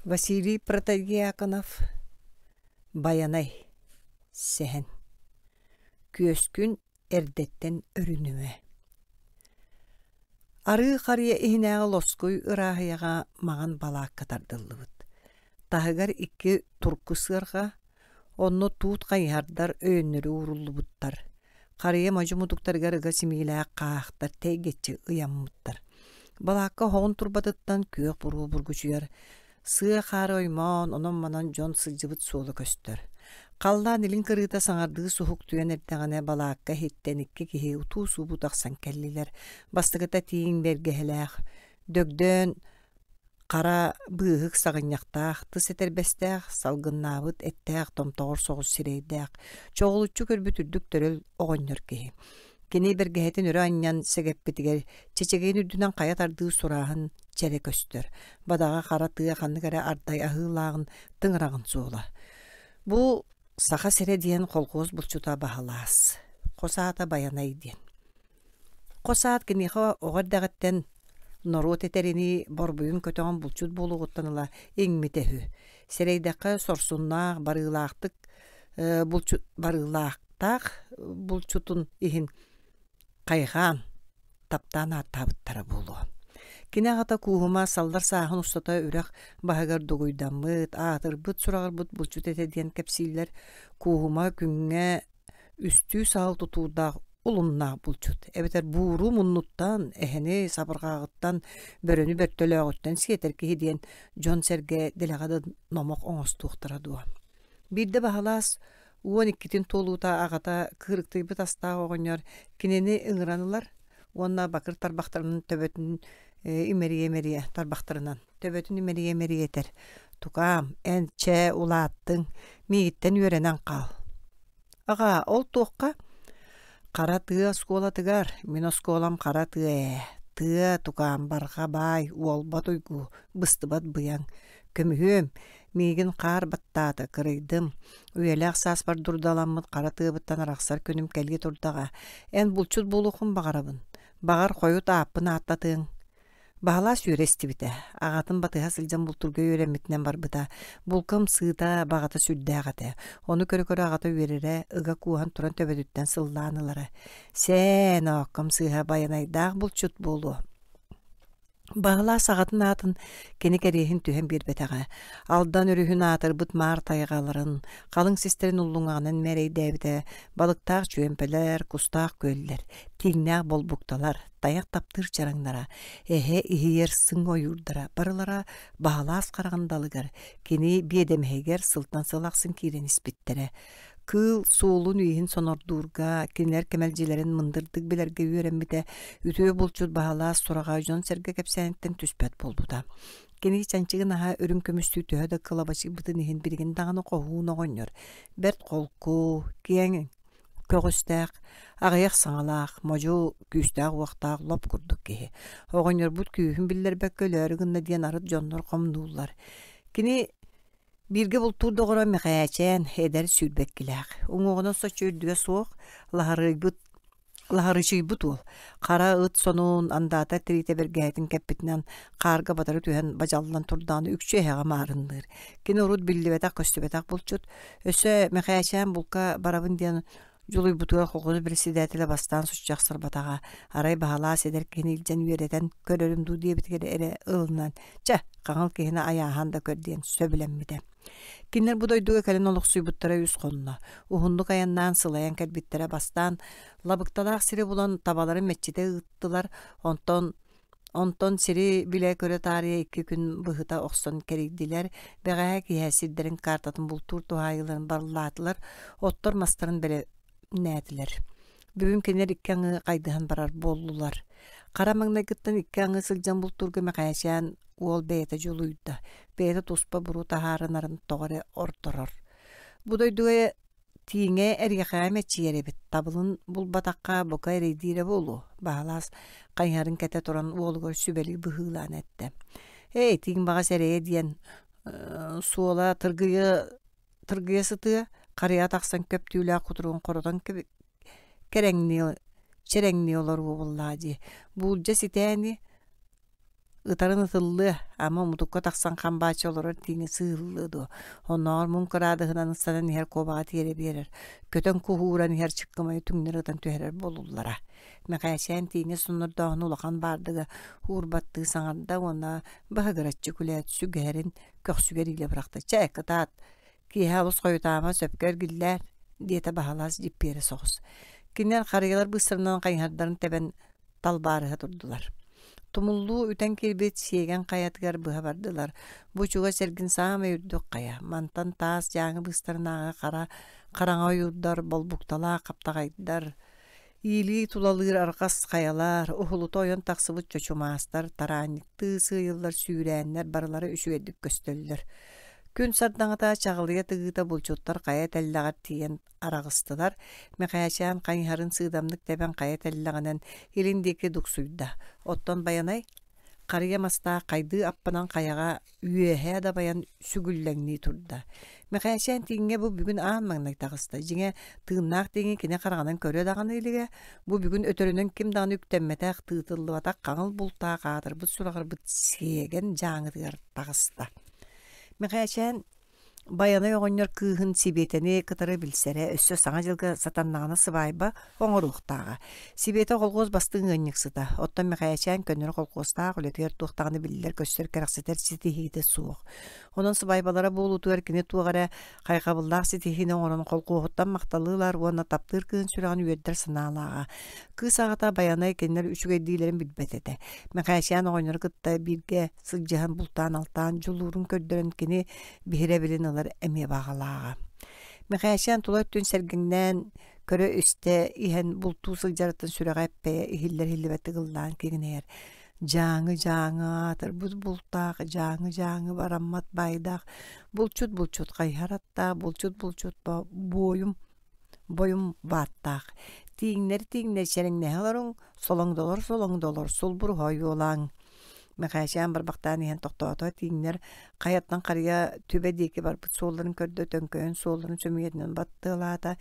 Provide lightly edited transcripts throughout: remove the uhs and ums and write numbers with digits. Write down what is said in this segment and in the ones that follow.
Василий Протодиаконов Баянай сәһен Күөскүн эрдеттен өрүнүе. Ары қария ихинәғы лоскуй ырахыяға маған балақ катардылыбыт. Тахыгар икки турку сырға, онно туут қайharдар өйіннері уруллубуттар. Қария мажумудуктаргар ыга симилää қаақтар тәйгетчі ыяммыттар. Балаққа хоғын турбатыттан күйек буру бургучуяр. Сыа қары оймон, онон манан жон сылжыбыт суолы көстөр. Қаллан илин кырыта саңардығы суһук түйен эрдәғане балааққа хеттеникке кихи утуу суубут ақсан кәллилер. Бастығыта тиин бергехеләқ. Дөгдөн қара быһык сағыньяқтақ, тыс этербестәқ, салгыннаабыт әттәқ, томтоғыр соғыз сирейдәқ. Чоғылуччу көрбүтүрдүк төрөл оғоннор кихи. Кені бергехетин өрі аньян сәгәппетігер, чечегейін үрдінен қая тардығы сұрағын чәрі көстөр. Бадаға қара тыға қанны кәрі ардай ахылағын тыңырағын суола. Бұл саха сере диен қолқоз бұлчута бағалас. Қосаата Баянай диен. Қосаат кенеха оғардағыттен норот етерini борбуйын көтіған бұлчут болуғыттаныла еңметехі. Серейдаққа сорсуннақ барылақтақ бұлчутын ихин қайған таптан аттабыттара болу. Кинағата куғыма салдар сағын ұстата үрәқ бағығар дуғыйдамыт, атырбыт, сұрағырбыт бұлчут етеден кәпсейлер куғыма күнге үсті сағыл тұтудағы улуннақ бұлчут. Әбетер буыру мұннуттан, әхіне сабырғағыттан, бөріні бөрттөлі сиетер кейден Джон Серге делағады номық оңыстуқтыра дуа. Бірді бағалас, 12-тин толута ағата кырыктыйбыт астағы оғынер кинени ыңыранылар, онна бакыр тарбақтарының төбетін имерие тарбақтарынан, төбетін имерие етер. Тукам, әнче улаттың, мейіттен үйренен қал. Аға, ол тоққа қара тыа скола тыгар, мен осколам қара тыа, тукам барға бай, уолбат ойгу, быстыбат бұяң, көмігім, мейгін қар баттады, кырыйдым. Үйеләқ сас бар дұрдаламыд, қара тыыбыттан арақсар көнім кәлге тұрдаға. Ән бұлчут болуқын бағарабын. Бағар қойыт апын аттатың. Бағалас үйресті біті. Ағатын батыға сылжан бұлтурға үйреметінен бар бұта. Бұлқым сыыта бағата сүрді ағаты. Оны көрі-көрі ағата үйрере, ыға куған тұран төбетіттен сылланылары. Сән оқым сыыға Баянайдағы бұлчут болу. Бағыла сағатын атын кені кәрейін түйен бір бетаға. Алдан өріхін атыр бұт маар тайғаларын, қалың сестерін ұллыңағынан мәрей дәбіті, балықтақ жөмпелер, кустақ көллер, теңнәқ бол бұқталар, таяқ таптыр жараңнара, әхе ихиер сың ойырдыра, барылара бағылас қарағандалығыр, кені бедемхегер сылтан сылақсын кейрен іспеттері. Кыл соолун үйін сонордурга, кинер кемелжилерин мындырдык билерге үйренбите, үтөө болчут бағала сұрага Жон Серге кепсәнеттен түспәт болбута. Кені чанчыгын аға өрін көмістүү төһөді кылабачы бұтын ехін бірген дағаны қоғуын оғыныр. Берт қолку, кең көгістәк, ағаяқ саңалақ, мажу күйістәк уақтақ лоп күрдік кеге. Оғыныр бұт күйін білдер бәккөлі гынна диен арыт жоннор қомнулар. Кені Бирге бұл турда ғора меқаячен эдер сүрбеккіләқ. Оңоғынан соч үрдіге соқ, лахарычый бұт ол. Қара ұт сонуын андата трите бергәйтін кәппетінен қарға батары түйен бажалынан турданы үкші әға марындыр. Кен ұрыд білдібетақ, көстібетақ бұлчут. Өсі меқаячен бұлқа барабын ден Жолой бұтуға қоғыз бір седәтілі бастан сұшчақсыр батаға. Арай бағала седер кені илжен үйеретен көрерімді дебіткері әрі ұлынан. Ча, қаңыл кені аяған да көрден сөбіленмеді. Кинер бұдойдуға кәлін олық сұйбыттара үз қонына. Ухындық аяннан сылаян кәлбіттері бастан. Лабықталақ сірі бұлан табалары мәтчеде ұттылар. Онтон сири биле көрө тария 2 күн бұхыта оқсон керейдилер. Бәғая киясиддерін картатын бұл тур тухайыларын барлатылар. Оттор мастарын бәрі нәділер. Бүгін кенер 2 аңы қайдыған барар болулар. Қарамаңна кіттен 2 аңы сылжан бұл турғы мәқаяшан ол бәйті жолуйда. Бәйті тұспа бұру тахарынарын тоғары орторор. Бұдойдуға тиңе әргеқаме чиеребет. Табылын бұл батаққа бұқа әрейдері болу. Бағалас қайнарын кәті тұран олығыр сүбәлі бұғылан әтті. Тиң бағас әрейе дейін суола тыргыя сытыға қария тақсан көп түйілі құтыруын қорыдан кереңні олар оғыллади. Бұл жәсітәні ытарын ытыллы, ама мутукка тахсан камбачы олорор тиңи сыыллыду. Онноор мункыраадыгынан ыстанан ихер кобаға тиере берер. Көтөн кухууран ихер чыккымай түңнер ытан түхерер болуллара. Мэкайчан тиңи суннурдоғын улахан бардыга хуурбатты саңарда ona бахагаратчы күләт сүгәрин көксүгер иле быракта. Чайкы таат, киһа олус койутаама сөпкер гиллер, диете бахалас жиппері соғыс. Кинер қарыялар быстырынан қайнардарын тебен талбарыға турдулар. Тумуллу үтен кирбет сиеген каятыгар быха бардылар. Бучуга сергин саама үрдүк кая. Мантан таас жаңы быстырнага караңа юрдар болбуктала каптагайдар. Или тулалыр аркас каялар, ухулута ойон таксыбыт чочумаастар, тараанникты сыйыллар сүүрәннер барылары үшүеддик көстөллөр. Күн сардаңата чағылыя тыгыта булчуттар кая тәлләгәр тиен арагыстылар. Мекаяшан кайнарын сыдамдык тебен кая тәлләгәнен илиндеки дуксуйда. Оттон баянай карыя маста кайды аппанан каяга үйөһә да баян сүгүлләңни турда. Мекаяшан тиңге бу бүгүн аанмаңнай тагыста. Жиңе тыыннак тиңе кине караганан көрө даган илиге бу бүгүн өтөрөнөн ким даган үктәммәтәк тыытыллыбата каңыл булта кадыр бу сурагыр бит сеген жаңыдыр тагыста. Мекаяшан баяна оғыннар кыыхын сибетені кытары білсері, өссө саңа жылғы сатаннағына сыбайба оңыруқтаға. Сибеті қолғоз бастың өңнік сыта. Оттан Мекаяшан көннері қолғозтағы үлетігер туқтағыны білілер көстер кәрақсетер ситихиді суық. Онын сыбайбалара болутуар кіне туғара қайқабылдақ ситихіне онын қолғоғыттан мақталылар, оны таптыр кыын сүраған үйеддер сыналаға. Кыз ағыта баянай кеннер үшіге дейлерін білбетеді. Мекаяшан оғыннар кытта бірге сылжыған бұлтан алтан жулурын көрдерін кені бихире білін алар әме бағалаға. Мекаяшан тұла өттін сәргіңнен көрі үсті ихен бұлту сылжаратын сүріға әппе ихиллер хиллібәті ғылдан кегінер. Жаңы атыр, бұз бұлтақ, жаңы бараммат байдақ, бұлчут қайхаратта, бұлчут бойым баттақ. Тиңнер шәріңне аларың, солоңдолар, сол бұр хой олаң. Мекаяшан бір бақтан ehen тоқтауыта тиңнер қаяттан қария төбе деке бар бұт соларын көрді төнкөйін, соларын сөмегетінен баттылата,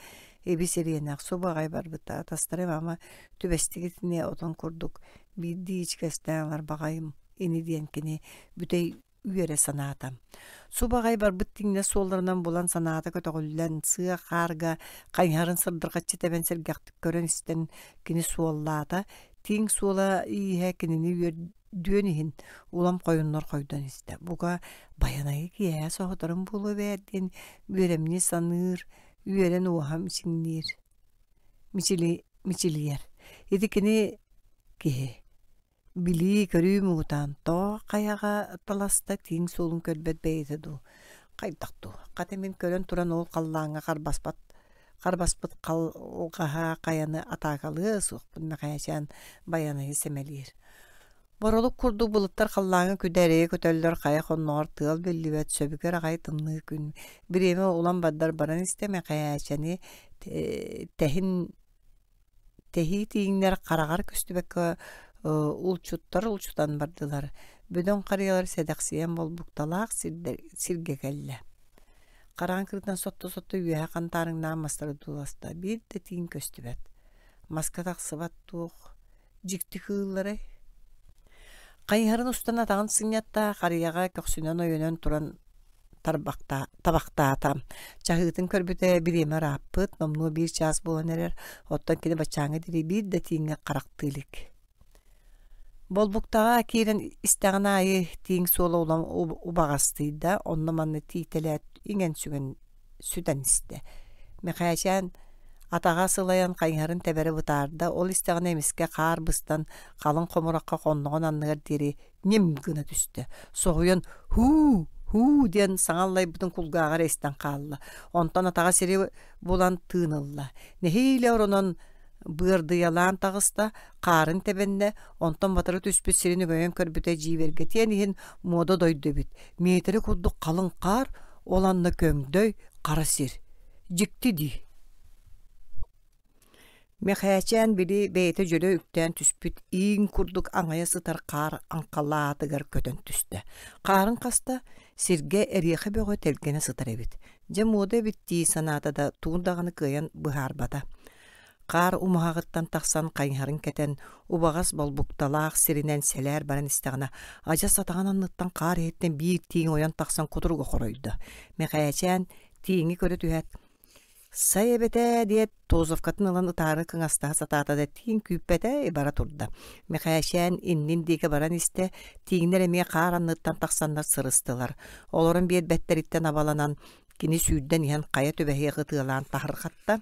эбисеренақ собағай бар бұта. Тастары мама төбестігетіне отын құрдық. Бидді ичкестәңлар бағайым ені денкіне бүтей үйере санатам. Собағай бар бұттыңне соларынан болан саната көтіғілден сыға қарға қайнарын сырдырғатчы тәбен сәргәқтік көрін істен кені суоллата. Тиң суола иіхе кенені үйер дүйенігін улам қойынлар қойдан істі. Бұға баянайы кие соғытырын болу бәрден өремне саныр, үйерен оғам сіңнер, мичилиер. Едікіне кие били көрүү муутан то каяга таласта тиң солун көрбөт бейдеду. Кайдакту. Катемин көрөн туран ол каллаңа карбаспат калгаха каяны атакалы сукпун Мекаяшан баяны семелир. Боролук курду булыттар каллаңа күдәре көтөллөр кая хоннор тыл беллибет сөбүкөр агай тымны күн. Биреме улам баддар баран исте Мекаяшаны техи тиңнер карагар көстүбөккө улчутан бардылар. Бөдөн карыялар седаксиен болбукталаак сиргекелле. Караан кыртан сотто үйе кантарың намастары дуласта. Бир де тиң көстүбет. Маска таксыбат тук. Жикти кыыллары. Кайхарын устан атаган сынятта карыяга көксүнөн ойөнөн туран табакта атам. Чахытын көрбүтө биреме раппыт, номну бир час болан эрер. Оттан кини бачаңы дири бир де тиңе карактылык. Болбуктага кирен истагана айы тиң сола улам убагастыйда, онна манны тийтелет инген сүден исте. Мекаяшан атага сылаян кайнарын тебери бутарда, ол истагана эмиске каар быстан калын комуракка конногон анныгар дери нем гына түстө. Соғуян ху ден саңаллай бутун кулгагар эстен калла. Онтан атага сири булан тыынылла. Нехейле оронон бырды ялан тагыста карын тебенне онтон батыры түспүт сирини көйөн көрбүтө жиберге тиенихин мода дойду бит. Метри курдук калын кар оланны көңдөй кара сир. Жикти ди. Мекаяшан били бейте жөлө үктен түспүт иң курдук аңая сытар кар анкалаатыгар көтөн түстө. Карын каста сирге эрехе бөгө телгене сытар эбит. Же мода битти санатада туындаганы кыян быхарбата. Qar umağıttan taqsan qayharın keten ubağas bolbuktalaaq sirinen seler baran istağına aja satağan anlıttan qar etten bir tiğin oyan taqsan kuturugu qoroydu. Meqayachan tiğini körü tühet. Sayebete diye tozofkatın alan ıtarı kıngasta satata da tiğin küppete bara turda. Meqayachan innin dike baran iste tiğinler emeye qar anlıttan taqsanlar sırıstılar. Olorun bir betteritten abalanan kini süydden ihan qaya töbehe gıtılan tahrıqatta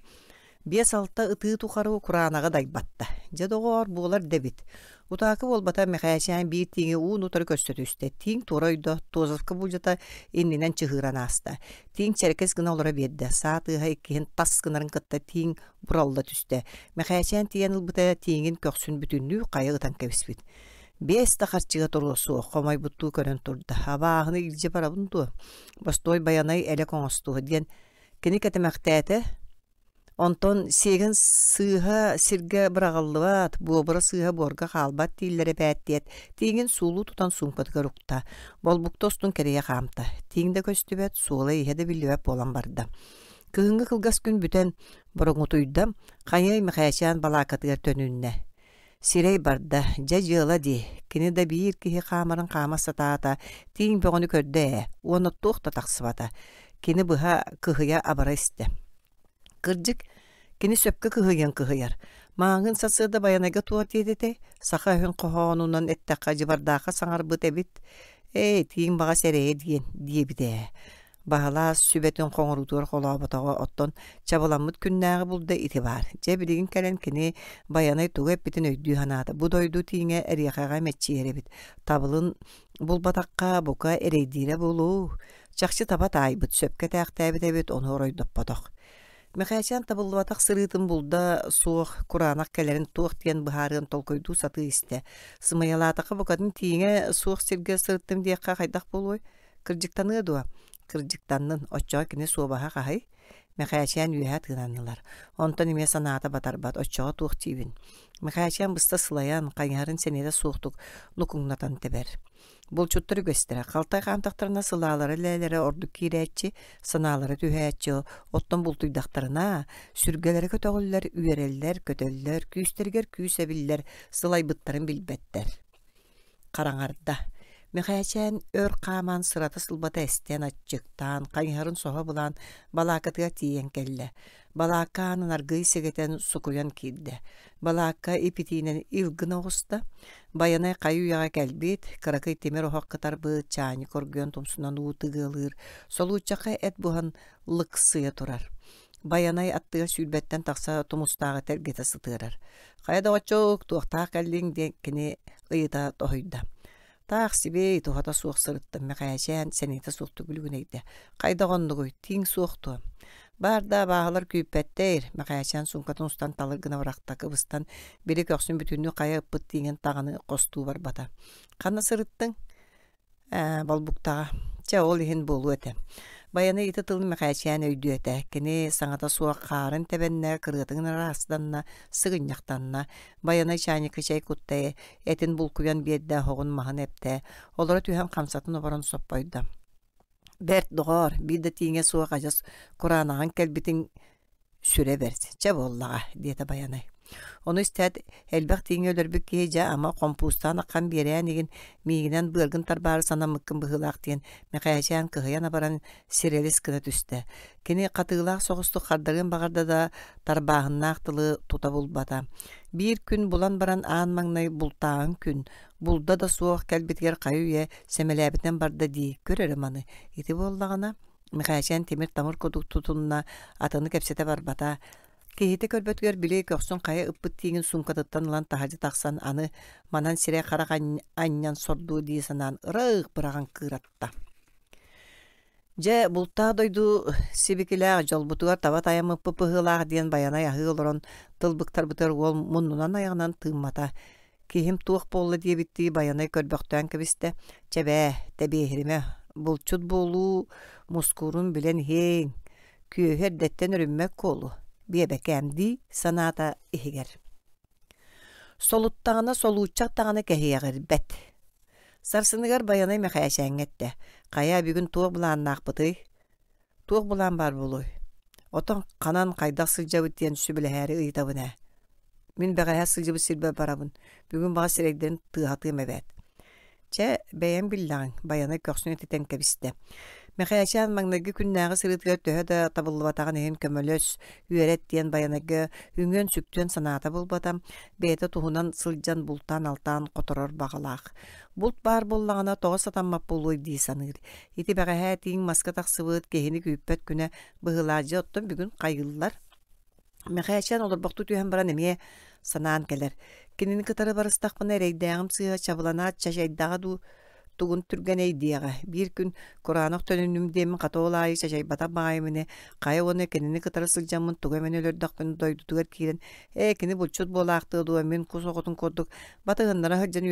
Bies alta ıtığı tukarı kuranağı daybatta. Jadoğor buğular debit. Utaakı bolbata mekayacağın bir tiği uğun utarı köstü üstte. Tiğ toroydu, tozafkı bulcata inninen çıhıran asta. Tiğ çerkes gına olara bedde. Saatыha ikkihin tas gınarın kıtta tiğ buralda tüste. Mekayacağın tiğen ılbıta tiğin köksün bütünlüğü kaya ıtan kevispit. Bies takarçıga torusu, komay buttu körün turdu. Hava ahını ilce para bundu. Bastoy bayanay ele konostu. Diyen kini ketemekteete Onton segen sыыha sirge bırağıllıvat, buobara sыыha borga qalbat tillere bättiyet, tiğin suulu tutan sumpatga rukta. Bolbuktostun kereye qamta. Tiğinde köstübet suola ihede billibep bolan barda. Kıhıngı kılgas gün büten borongutuyda, qanyay mıqayacağın balakatıgar tönünne. Sirey barda, jajıla di, kini da bir kihi qamarın qama satata, tiğin boğunu körde, onu tuğta taqsıvata. Kini bıha kıhıya abara iste. Kırcık, kini söpke kıhıyan kıhıyar. Mağın sasıda bayanaga tuat yedete, sağa hün qoğonundan ettekka jibardaqa sanar bıt ebit. Tiğin bağa sereye diye bide. Bağala sübetin qoğurudur qolabatağa otton çabalanmıt künnäği bulda itibar. Jebiligin kelen kini bayanay tuğu hep bitin öydüğü hanada. Bu doydu tiğine eriyakağa metçi yerebit. Tabılın bulbatakka boka ereydire bulu. Çakçı tabat aybıt söpke täqtäbit ebit onu oroydoppadoq. Mekayachan tabılvataq sırıtın bulda soğuk kuranak kelerin tuğ diyen bıharın tolkoydu satı iste. Sımayalataqa bukadın tiğine soğuk sirge sırıttım diye qaydaq buluy. Kırcıktanı duwa. Kırcıktanın oçağa kine soğubaha qahay. Mekayachan yühat gınanılar. Ondan ime sanata batarbat oçağa tuğ tibin. Mekayachan bısta sılayan qaynarın senede soğuktuk lukungnatan teber. Bulçutları göstere. Qaltay qamtaqtarına sılaları lelere ordu kireçi, sanaları tühäçi, ottan bultuydaqtarına, sürgelere kötögüller, üyereller, kötöller, küsterger, küsebiller, sılay bıttarın bilbetler. Qarangarda. Mekayachan ör qaman sırata sılbata esten açıktan, qaynarın soha bulan balakatıga tiyen kelle. Balakanın argıyı segeten sukuyan kilde. Balaka ipitinen ilgin oğusta. Bayanay kayu yağa kelbit, karakay temer oğak katar bıt çani korgyon tomsunan uğutu gılır. Sol uçaka et buhan lıksıya turar. Bayanay attığa sülbetten taqsa tomustağı tergete sıtırar. Kayada oçok tuğtağı kallin denkini ıyıda tohuyda. Taq sibey tuhata soğuk sırıttım. Mekayachan senete soğuktu gülgüneydi. Kayda gonduguy, tiğin soğuktu. Barda bağlar küypettir. Mekayachan sunkatın ustan talırgına varaqta kıbıstan biri köksün bütünlüğü kaya ıppıt tiğin tağını kostuğu var bata. Kana sırıttın? Balbuktağa. Ol ihin bolu ete. Bayana iti tılın mekayachan öydü ete. Kini sanata soğuk qarın tebenne kırgıtın arasıdanna, sıgınyaqtanna. Bayana çani kışay kuttaya, etin bulkuyan biedde hoğun mahın epte. Olara tühem kamsatın obaran soppoydu. Bert doğar, bir de tiğine soğuk acas Kur'an'ın kelbitin süre versin. Çabollağa, diyete bayanay. Onu istedi, elbaq tiğine ölürbük gece ama kompustan akkan bereyen egin miginen bılgın tarbarı sana mıkkın bıhılaq diyen mekayacağın kıhıyan abaran sirelis kına düştü. Kini katığılaq soğustu qardagın bağırda da tarbağın naqtılı tuta bulbada. Bir gün bulan baran ağın magnay bultağın gün. Bulda da soğuk kelbitger kayuye semelabitten barda di görürüm anı. İti bollağına mekayacağın temir tamır koduk tutununa atanı kepsete barbata. Kehite körbötgör bile köksün kaya ıppıt tiğin sunkatıttan lan tahacı taqsan anı manan sire qarak anyan sordu diyesanan ırıq bırağın kıratta. Je bulta doydu sibikilä jolbutugar tabat ayamı pıpıhılaq diyen bayanay ahı oloron tılbıktar bıtır ol munnunan ayağынан tığmata. Kihim tuğ bollu diye bitti bayanay körböktön kebiste. Çebe tebehirime bulçut bolu muskurun bilen heң. Köher detten örümmek kolu. Bebekemdi sanata ihiger. Soluttağına soluçaktağına kehiyeğir bet. Sarsınıgar bayanay mekayşen ette. Kaya bir gün tuğ bulan naqbıtı. Tuğ bulan bar buluy. Otон канан кайдак сылжабыт диэн сүбілэһээри ыйтабына. Мин бэҕэһэ сылжыбы сирбэ барабын. Бүгүн баға сирэгден тыахатыым эбэт. Чэ бэйэн биллаҕын баяна көксүнэ титэн кэбистэ. Мэхээчаан маңнагы күннääҕи сырытыгар төһө да табыллыбатаҕын эһин көмөлөс үөрэт диэн баянагы үҥөн сүктүөн санаата булбатам бэйэтэ туһунан сылдьан бултаан алтаан которор баҕалаах. Булт баар боллаҕына тоҕо сатаммап булуой дии саныыр. Ити бэҕэһээ тииҥ маска тахсыбыт кэһини күүппэт күнэ быһылаадьы оттон бүгүн хайыллар. Мэхээчаан олорбохту түһэн баран эмиэ санаан келер. Кинини кытары барыстахпына эрэйдээҕим сыыһа чабыланаат чачайдаҕа дуу тугун түргэн эйдиэҕэ. Биир күн кураанах төнүнүм диэмин катоолаайы чачайбата бааймыны кайа уону кинини кытары сылдьаммын туга мен өлөрдөхпүн дойдутугар киирен кини булчут буолаахтыыдуа мен кус оҕотун курдук батыһыннара хылдьан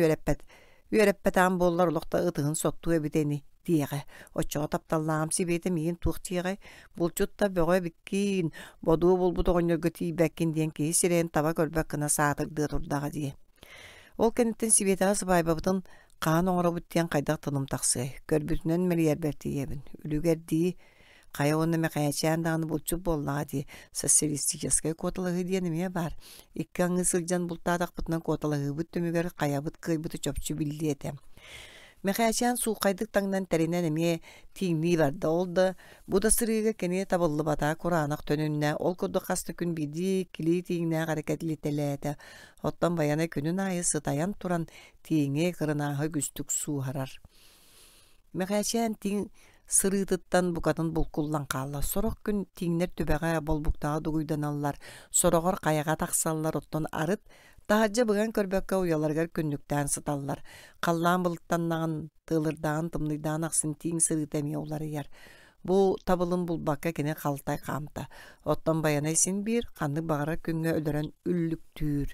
үөрэппэтаан буоллар олохта ытыһын соттуу эбитени диэҕэ. Оччоҕо тапталлаам сибиэте миин туох тиэҕэ булчутта бөҕө биккиин бодуу булбут оҕонньорго тиийбэккин диэн киһи сирээн таба көрбөк кына саатырдыы турдаҕа дие. Ол кэнниттэн сибиэтэҕэ сыбаайбабытын хаан оҥоробут диэн хайдах тыным тахсыай. Көрбүтүнэн мэлиэрбэртиэбин. Үлүгэр дии кайа уонна мэхээчээн даҕаны булчут буоллаҕа дии. Социалистическая куоталаһыы диэн эмиэ бар. Икки аҥы сылдьан бултаатахпытынан куоталаһыыбыт төмүгэр хайабыт кыайбыты чопчу биллиэтэ. Мэхээчээн суукайдык таҥнан тэринэн эмиэ тииҥнии барда олда буда сырыыга кини табыллыбатаа кураанах төнүннэ ол курдук хаста күн биди килии тииҥнээх аракэтлитэлээтэ. Оттон баяна күнүн аайы сытаян туран тииҥэ кырынааһы күстүк сууһарар. Мэхээчээн тииҥ сырыытыттан букатын булкуллан хаалла. Сорох күн тииҥнэр түбэҕэ болбуктаҕа дугуйданаллар. Сороҕор кайаҕа тахсаллар оттон арыт таһаджа быган көрбөккө уяларгар күннүктään сыталлар. Халлаан былыттаннагын тыылырдаан тымныйдаан ахсын тииҥ сырыыта эмиэ уларыйар. Бу табылын булбакка кини халтай хаамта. Оттон баяна син биир ханны багара күнгө өлөрөн үллүктүүр.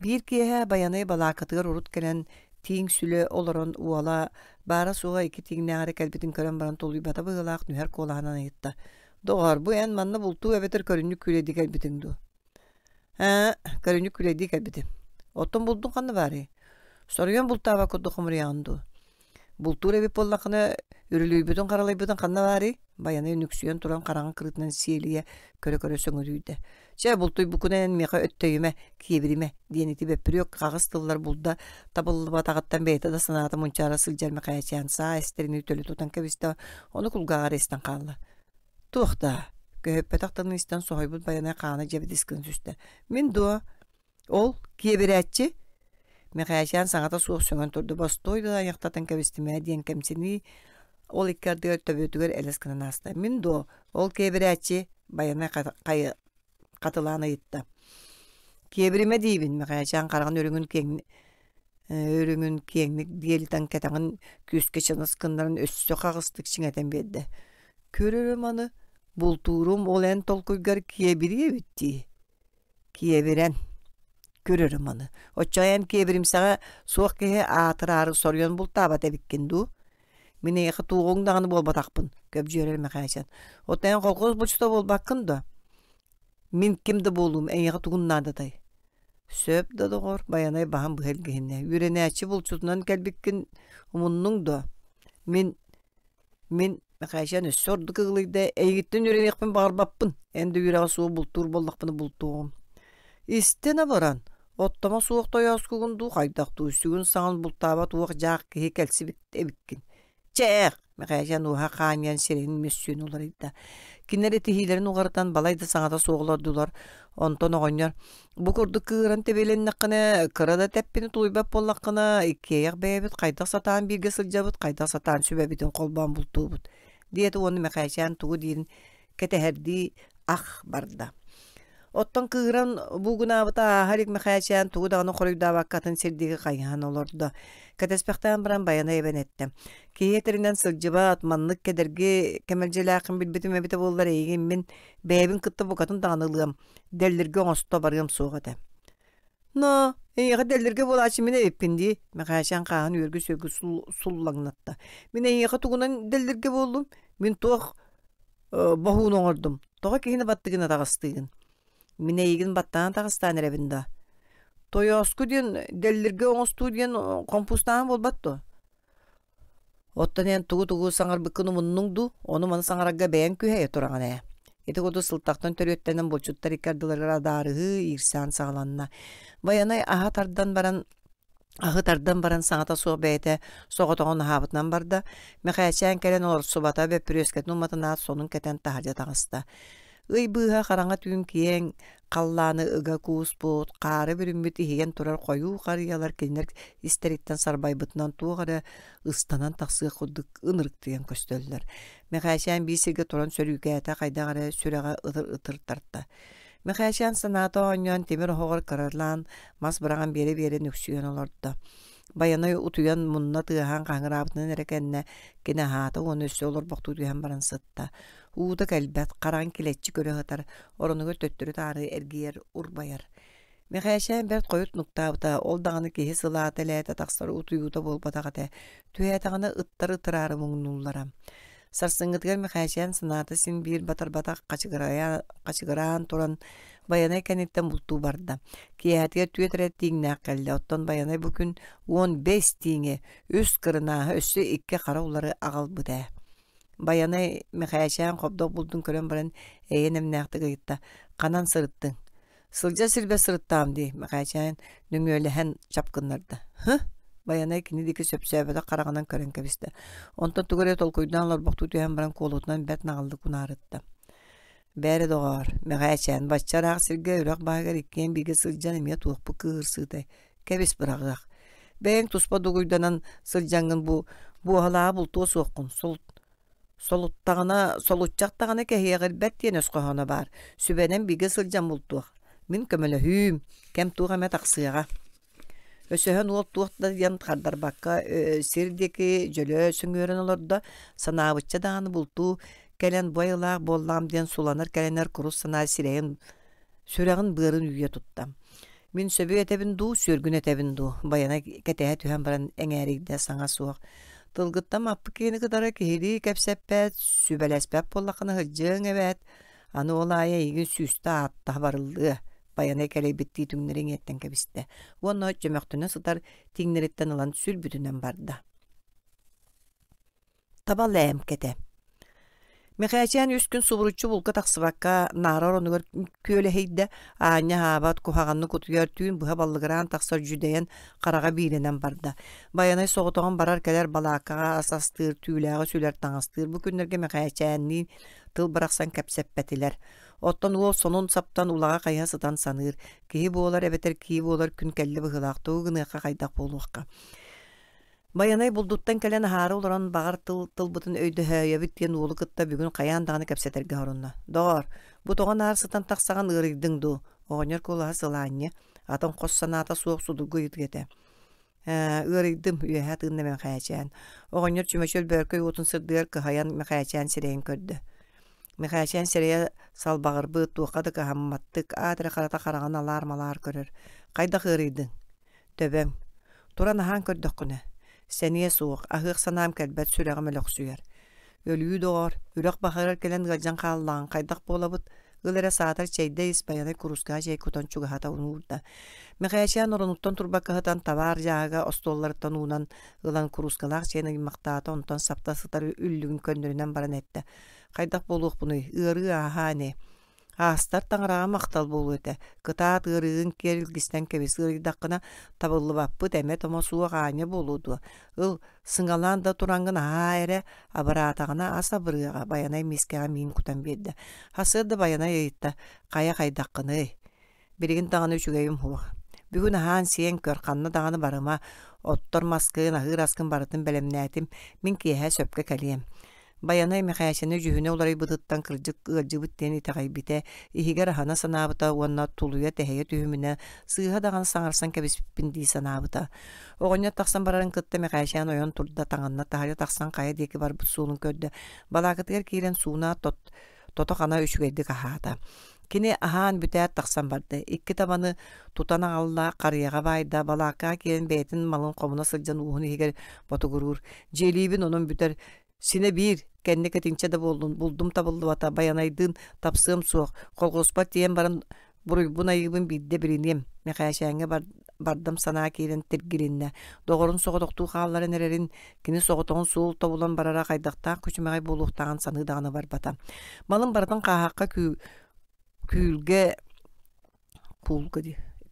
Биир киэһэ баянай балаакатыгар урут келен тииҥ сүлө олорон уола баара суга ики тииҥнээҕэрэ кэлбитин көрөн баран толуйбата быһылаах нүһэр куолаһынан ыйытта. Доҕор бу эн манна бултуу эбетер көрүннүк күлэди кэлбитиң ду. Көрүнүк күлэди кэлбитим. Оттон булдуң ханны баары. Сорuyон бултаaba курдук хумуряанду. Бултуур эбип боллакына үрүлүйбүтүн каралайбытын ханна баары. Баяна үнүксүйөн туран караҥын кырытынан сиэлие көрө-көрө сөҥөрүүдэ. Чэ бултуй букунен меха өттөйүмэ киебириме диэнити беппирүөк кагыс тыллар булда табыллыбатагаттан бэйта да санаата мунчаара сылдьар мэхээчээн саа эстерини төлү тутан кэбисте ону кулгаагаар эстен хаалла. Туохта көһөппэтахтарын истен сохойбут баяна хаана жебидискин сүстэ. Мин дуо ол киебирээччи мэхээчээн саҥата суох сөҥөн турду бастойду аяктатын кэбистимэ диэн кэмсини ол иккардыгар төбөтүгөр элескинен аста. Мин дуо ол киебирээччи баяна катылаана ыйтта. Киебириме диибин мэхээчээн караган өрүҥүн киэҥник диэлитэн кэтаҥын күүскэ чыныскыннарын өссө кагыстык чиҥэтен биэрдэ. Көрөрөм аны бултуурум ол эн толкуйгар киебири эбитти. Киебирен көрөрөм аны. Оччоян киебиримсаға суох кеһе аатырары сорuyон бултаабат эбиккинду. Мин эйхи туугуңдағаны болбатақпын. Көп жөрел мэхээчээн. Оттайан колхоз бучта болбаккын да. Мин кимді болуым эйхи тугуннадатай. Сөп да доғор баянай баһан быһел киһинне. Үренээчи булчутунан кэлбиккин умуннуң да. Мин мэхээчээн өссө ордук ыгылыйда эйгиттен үренеекпин бағарбаппын. Энди үрэҕэ суу бултуур боллақпыны бултуғым. Истене баран. Оттама суох тояскугунду хайдактуу сүгүн саҥан бултаaba туох жаак киһи кэлсибит эбиккин. Чээх мэхээчээн уха хааньян сиренин мөссүүн уларыйда. Киннери тиһиилерин уғарытан балайда саҥата суоҕулордулар. Онтон оҕонньор бу курдук кыыран тебеленнаккына кырада теппини туйбап боллаккына иккиэйэх бэйэбит хайдах сатаан бииргэ сылдьабыт хайдах сатаан сүбэбитин холбоон бултуубут. Диэти уонну мэхээчээн тугу диирин кэтэһэрдии ах барда. Оттон кыыран бугунаабыта харик мэхээчээн тугу даганы хоруйдаабаккатын сирдиги хайыһан олордо. Кэтэспэхтээн баран баяна эбэнэттэ. Киэтеринэн сылдьыбаат маннык кэдэрги кэмэлжэлээхин билбитим эбите буоллар эйигин мин бэйэбин кытта букатын даҕанылыам дэллэргэ оҥосто барыам суоҕата. Но, эйиэхэ дэллэргэ буолаачы мин эбиппин дии. Мэхээчээн хаан үөргү сөйгү суллаҥнатта. Мин эйиэхэ тугунан дэллэргэ буоллум. Мин туох боһуун оҥордум. Тоҕо киһини баттыгына таҕастыыгын. Мин эйигин баттаан таҕастаан эребин да. Тоёску диэн дэллэргэ оҥостуу диэн компустаан болбатто. Оттан ен тугу саңар быккыны муннуңду, оны маны саңарагга бәйен күхәйе тураған ә. Эти году сылтақтан төрөттенен болчуттар иккардыларга дарыгы ирсан сағаланна. Баянай Ахытардан баран саңата суық бәйті соғытоғын хабытынан барда, мәқәчән кәрен олар субата бәп бүрескетін уматына сонын кәтен тахаржа тағыста. Үй бұға қараңа түйін киен, қалланы ыға куыс бұд, қары бүрінбіт ихеген тұрар қойу қариялар кенер истериттен сарбай бұтынан туғары ұстанан тақсығы құддық ынырық деген көстөлдер. Мәқәчән бейсеге тұран сөріге әті қайдағары сүріға ұтыр тартты. Мәқәчән санаты оңян темір хоғыр қарарлан, мас бұраған бері нүксүйен оларды. Баянай утуян мұнна тыған қаңырабытынан әрекенне кені хаты оны өсі олар бұқты түйен баран сытта. Уыды кәлбәт қаран келетчі көрі ғытар, орынығы төттірі тары әргейер ұрбайар. Мәқәчән бәрт қойыт нұқтабыта, ол дағаны кейі сылаты ләйті тақсары утуюда болбатағыты, түйетағаны ыттары мұңнулара. Сарсыңғытығар Мәқәчән сынаты син бір батар-батақ қачығыран тұран Баянай кәнеттен бұлту барды. Кейәтіге түйетірет тиңіне аққалды. Оттан Баянай бүкін 15 тиңе өс қырына өсі икке қара олары ағал бұда. Баянай Мәқәчән қобдық бұлдың көрен баран әйенім нәқті ғайытта. Қанан сырыттың. Сылжа сірбе сырыттам дей. Мәқәчән нүңөлі hän чапқынларды. Баянай кинидики сөпсөбөдө караганан көрөн кебисти. Онтон тугуре толкуйдан алар бокту түйен баран колутунан бет нагалды кунарытты. Бәре доғар, Мәқәчән баччарақ сирге үрак багар иккен биге сылжан эме туықпы кыырсыды. Кебис бырағырақ. Бәйін туспа дугуйданан сылжангын бу халаа бултуы соққын. Солутчақтағына кәхиягір бәттен өсқоғана бар. Сүбәнен биге сылжан бултуық. Мин көмөлі хүйім, кәм туға мәт ақсыға. Өсөһөн ол туақта ян қардар баққа сирдеки жөлө сөңөрін оларда санабытча дағаны булту кәлен бойылақ боллам ден суланар кәленер құрус сана сирейін сүрәғын бұғырын үйе тұттам. Мен сөбі әтебін ду, сөргін әтебін ду. Баяна кәтәе түйен баран әңәрігді саңа суақ. Тылғыттам аппы кейіні қыдары кейді кәпсәппәт, сүбәләспәп боллақыны ғыджың әбәт. Аны ол ая егін сүйісті аттағы барылды. Баянай кәлей бітті түңнерің еттен кәбісті. Оны жөмәқтіні сытар теңнереттен алан сүл бүтінен барды. Табал әм кәті. Мәқәчән үскін субыручы бұлға тақсыбаққа нарар онығыр көлі хейді аңя хабат кухағанны күтігер түйін бұға балығыран тақсар жүдейен қараға бейленен барды. Баянай соғытығын барар кәлер балақаға асастыр, түйіләғы сүлер таңастыр. Бұл күндерге Мәқәчәннің тыл барақсан кәпсәппәтілер. Оттан ол сонун саптан улаға қайа сытан саныр. Кейі болар әбетер кейі болар күн кәлі бұғылақты ұғыныққа қайдақ болуыққа. Баянай бұлдуттан кәлен хары оларан бағар тыл-бұтын өйді хөйе біттен олы қытта бүгін қаяндағаны кәпсәтерге хорынна. Доғар, бұтоған ар сытан тақсаған ұрыйдың ду. Оғанер қолаға сыланне. Атын қос саната суық судылғы үйдігеті. Ұрыйдым үйәе тығынна Мәқәчән. Оғанер чүмәшөл бөркөй отын сырдығыр кығаян Мәқәчән сирейін көрді. Мәқәчән сирейі салбағыр туқады кағамматтық атыры қарата қараған алар-малар көрір. Қайдақ ұрыйдың? Төбем. Туран ахан көрдік күні. Сәние суық, ағық санам кәлбәт сүрәғім әліқ сүйер. Өлі доғар, үрек бақырыр кәлен ғалжан қаллаған қайдақ болабыд, ғылыра саатар чәйді Баянай курусқа жай күтін чүгі ұнырда. Мәқәчән ұрынуқтан турбақығытан табар жағыға остолларыттан ұнан ғылан курусқалақ чәйні мақтаты онтан сапта сытар үллігін көндірінен баран әтті. Қайдақ болуқ бұны, ұры ағаны. Астар таңыраға мақтал болу өті. Кытаат ұрығын керілгістен кәбес ұрыдаққына табылы баппы тәме тома суға ғаны болуды. Үл сыңалан да тұраңғын айры абыратағына аса бұрыға Баянай мескеға мен күтан берді. Хасырды Баянай өйтті қая қайдаққыны. Берегін тағаны үшігейім хуақ. Бүгін ахан сиен көрқанны дағаны барыма оттор маскын ағыр аскын барытын бәлемнәтім мен кейе сөпке кәлием. Баянай Мәқәчәні жүхіне олары бұдыттан кыржық ұржы бүттен итағай біте, ихігер ахана санабыта уанна тулуя тәхейе түйіміне сыйға даған саңарсан кәбіспін дей санабыта. Оғыня тақсан барарын кытты Мәқәчән ойын тұрда таңанна тағайы тақсан қайы декі бар бұт суының көрді. Балақытығар кейлен суына тоты қана үшігейді қағата. Кені ахан бүтәт тақсан барды. Икки табаны тутана алла қарияға байда балаққа кейлен бәйтін малын қомына сылжан уғын егер ботығырыр. Желейбін оның бүтер Сine bir, kendi ketinçe de buldum tabıldı vata, Баянайдın tapsığım soğuk. Kolgospat diyen barın buna yığın bir de biriniyem. Мәқәчәнге бар bardam sana kiren tirgirinne. Doğurun soğutuqtu xalların ererin kini soğutuğun suul tobulan barara kaydaqta küçümegay buluqtağın sanıdağını var bata. Malın bardan qahaqqa küylge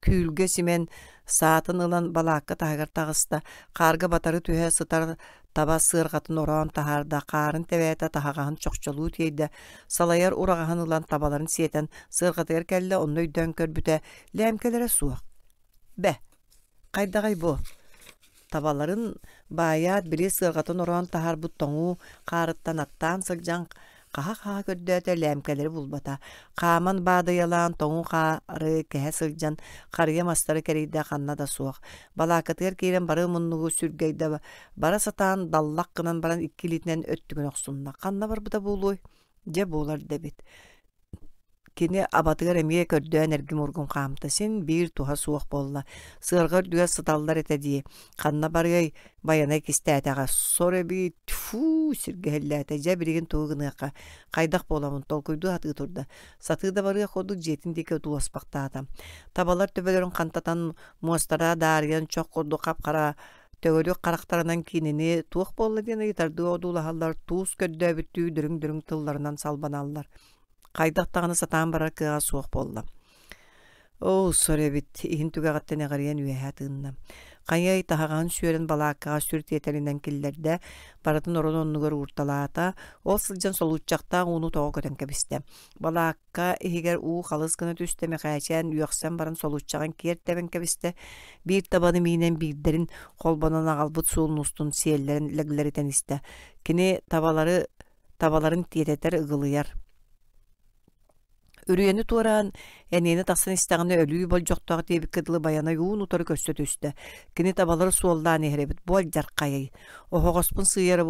küylge simen saatın ılan balakka tahagar tağısta qarga batarı tühe sıtar taba sığırgatın oran taharda qarın tebeyata tahagahın çoqçoluğu teyde salayar urağahın ılan tabaların siyeten sığırgatı kelle onu öydön körbüte lemkelere suaq. Be, qaydagay bu. Tabaların bayat biri sığırgatın oran tahar buttoğu qarıttan attan sılcan qaha köddöte lemkeleri bulbata. Qaman bağda yalan toğu qarı kehe sılcan qarıya mastarı kereyde qanna da suaq. Balakatır kiren barı munnuğu sürgeyde bara satan dallaq kınan baran 2 litnen öttügün oqsunna. Qanna bar buda buluy. Je bolar debit. Kini abatıgar emiye kördüğün ergim urgun qamtasın bir tuha suaq bolla. Sığırgır düğe sıtallar etediği. Qanna barıy bayanay kisteğe sonra bir tfu sirgehellete je birigin tuğuğınaqa. Qaydaq bolamın tolkuydu hatı turda. Satı da barıya koduk jetindeki ödulaspaqta adam. Tabalar töbelerin qantatan muastara dariyan çok kodu qapqara tөгөлүк карактарынан кинини туох болла диэн ыйтарды одуулаһаллар туус көддөө бүттүү дүрүң тылларынан салбаналлар. Qaydaqtağını satan barar kığa soğuk bolla. O sorabit ihin tügağatten eğariyen üyehatığında. Qanyay tahağın süren balakağa sürt yetelinden killerde baratın oran onnugar urtalata ol sılcan soluçacaqta onu toğa köten kebiste. Balakka ehiger uğu qalısqını tüsteme qayçayan üyaqsan baran soluçacağın kerteben kebiste. Bir tabanı minen birderin kolbanan ağalbıt suğun ustun siyellerin legleriten iste. Kini tabaların tiyeteter ıgılıyar. Ürüyeni tuğran, eneni taqsan istağını ölüyü bol joqtaq deyip kıdılı bayana yuğun utarı köstü üstte. Kini tabaları suoldan ehrebit, bol jarqayay. Oho qospun sıyarı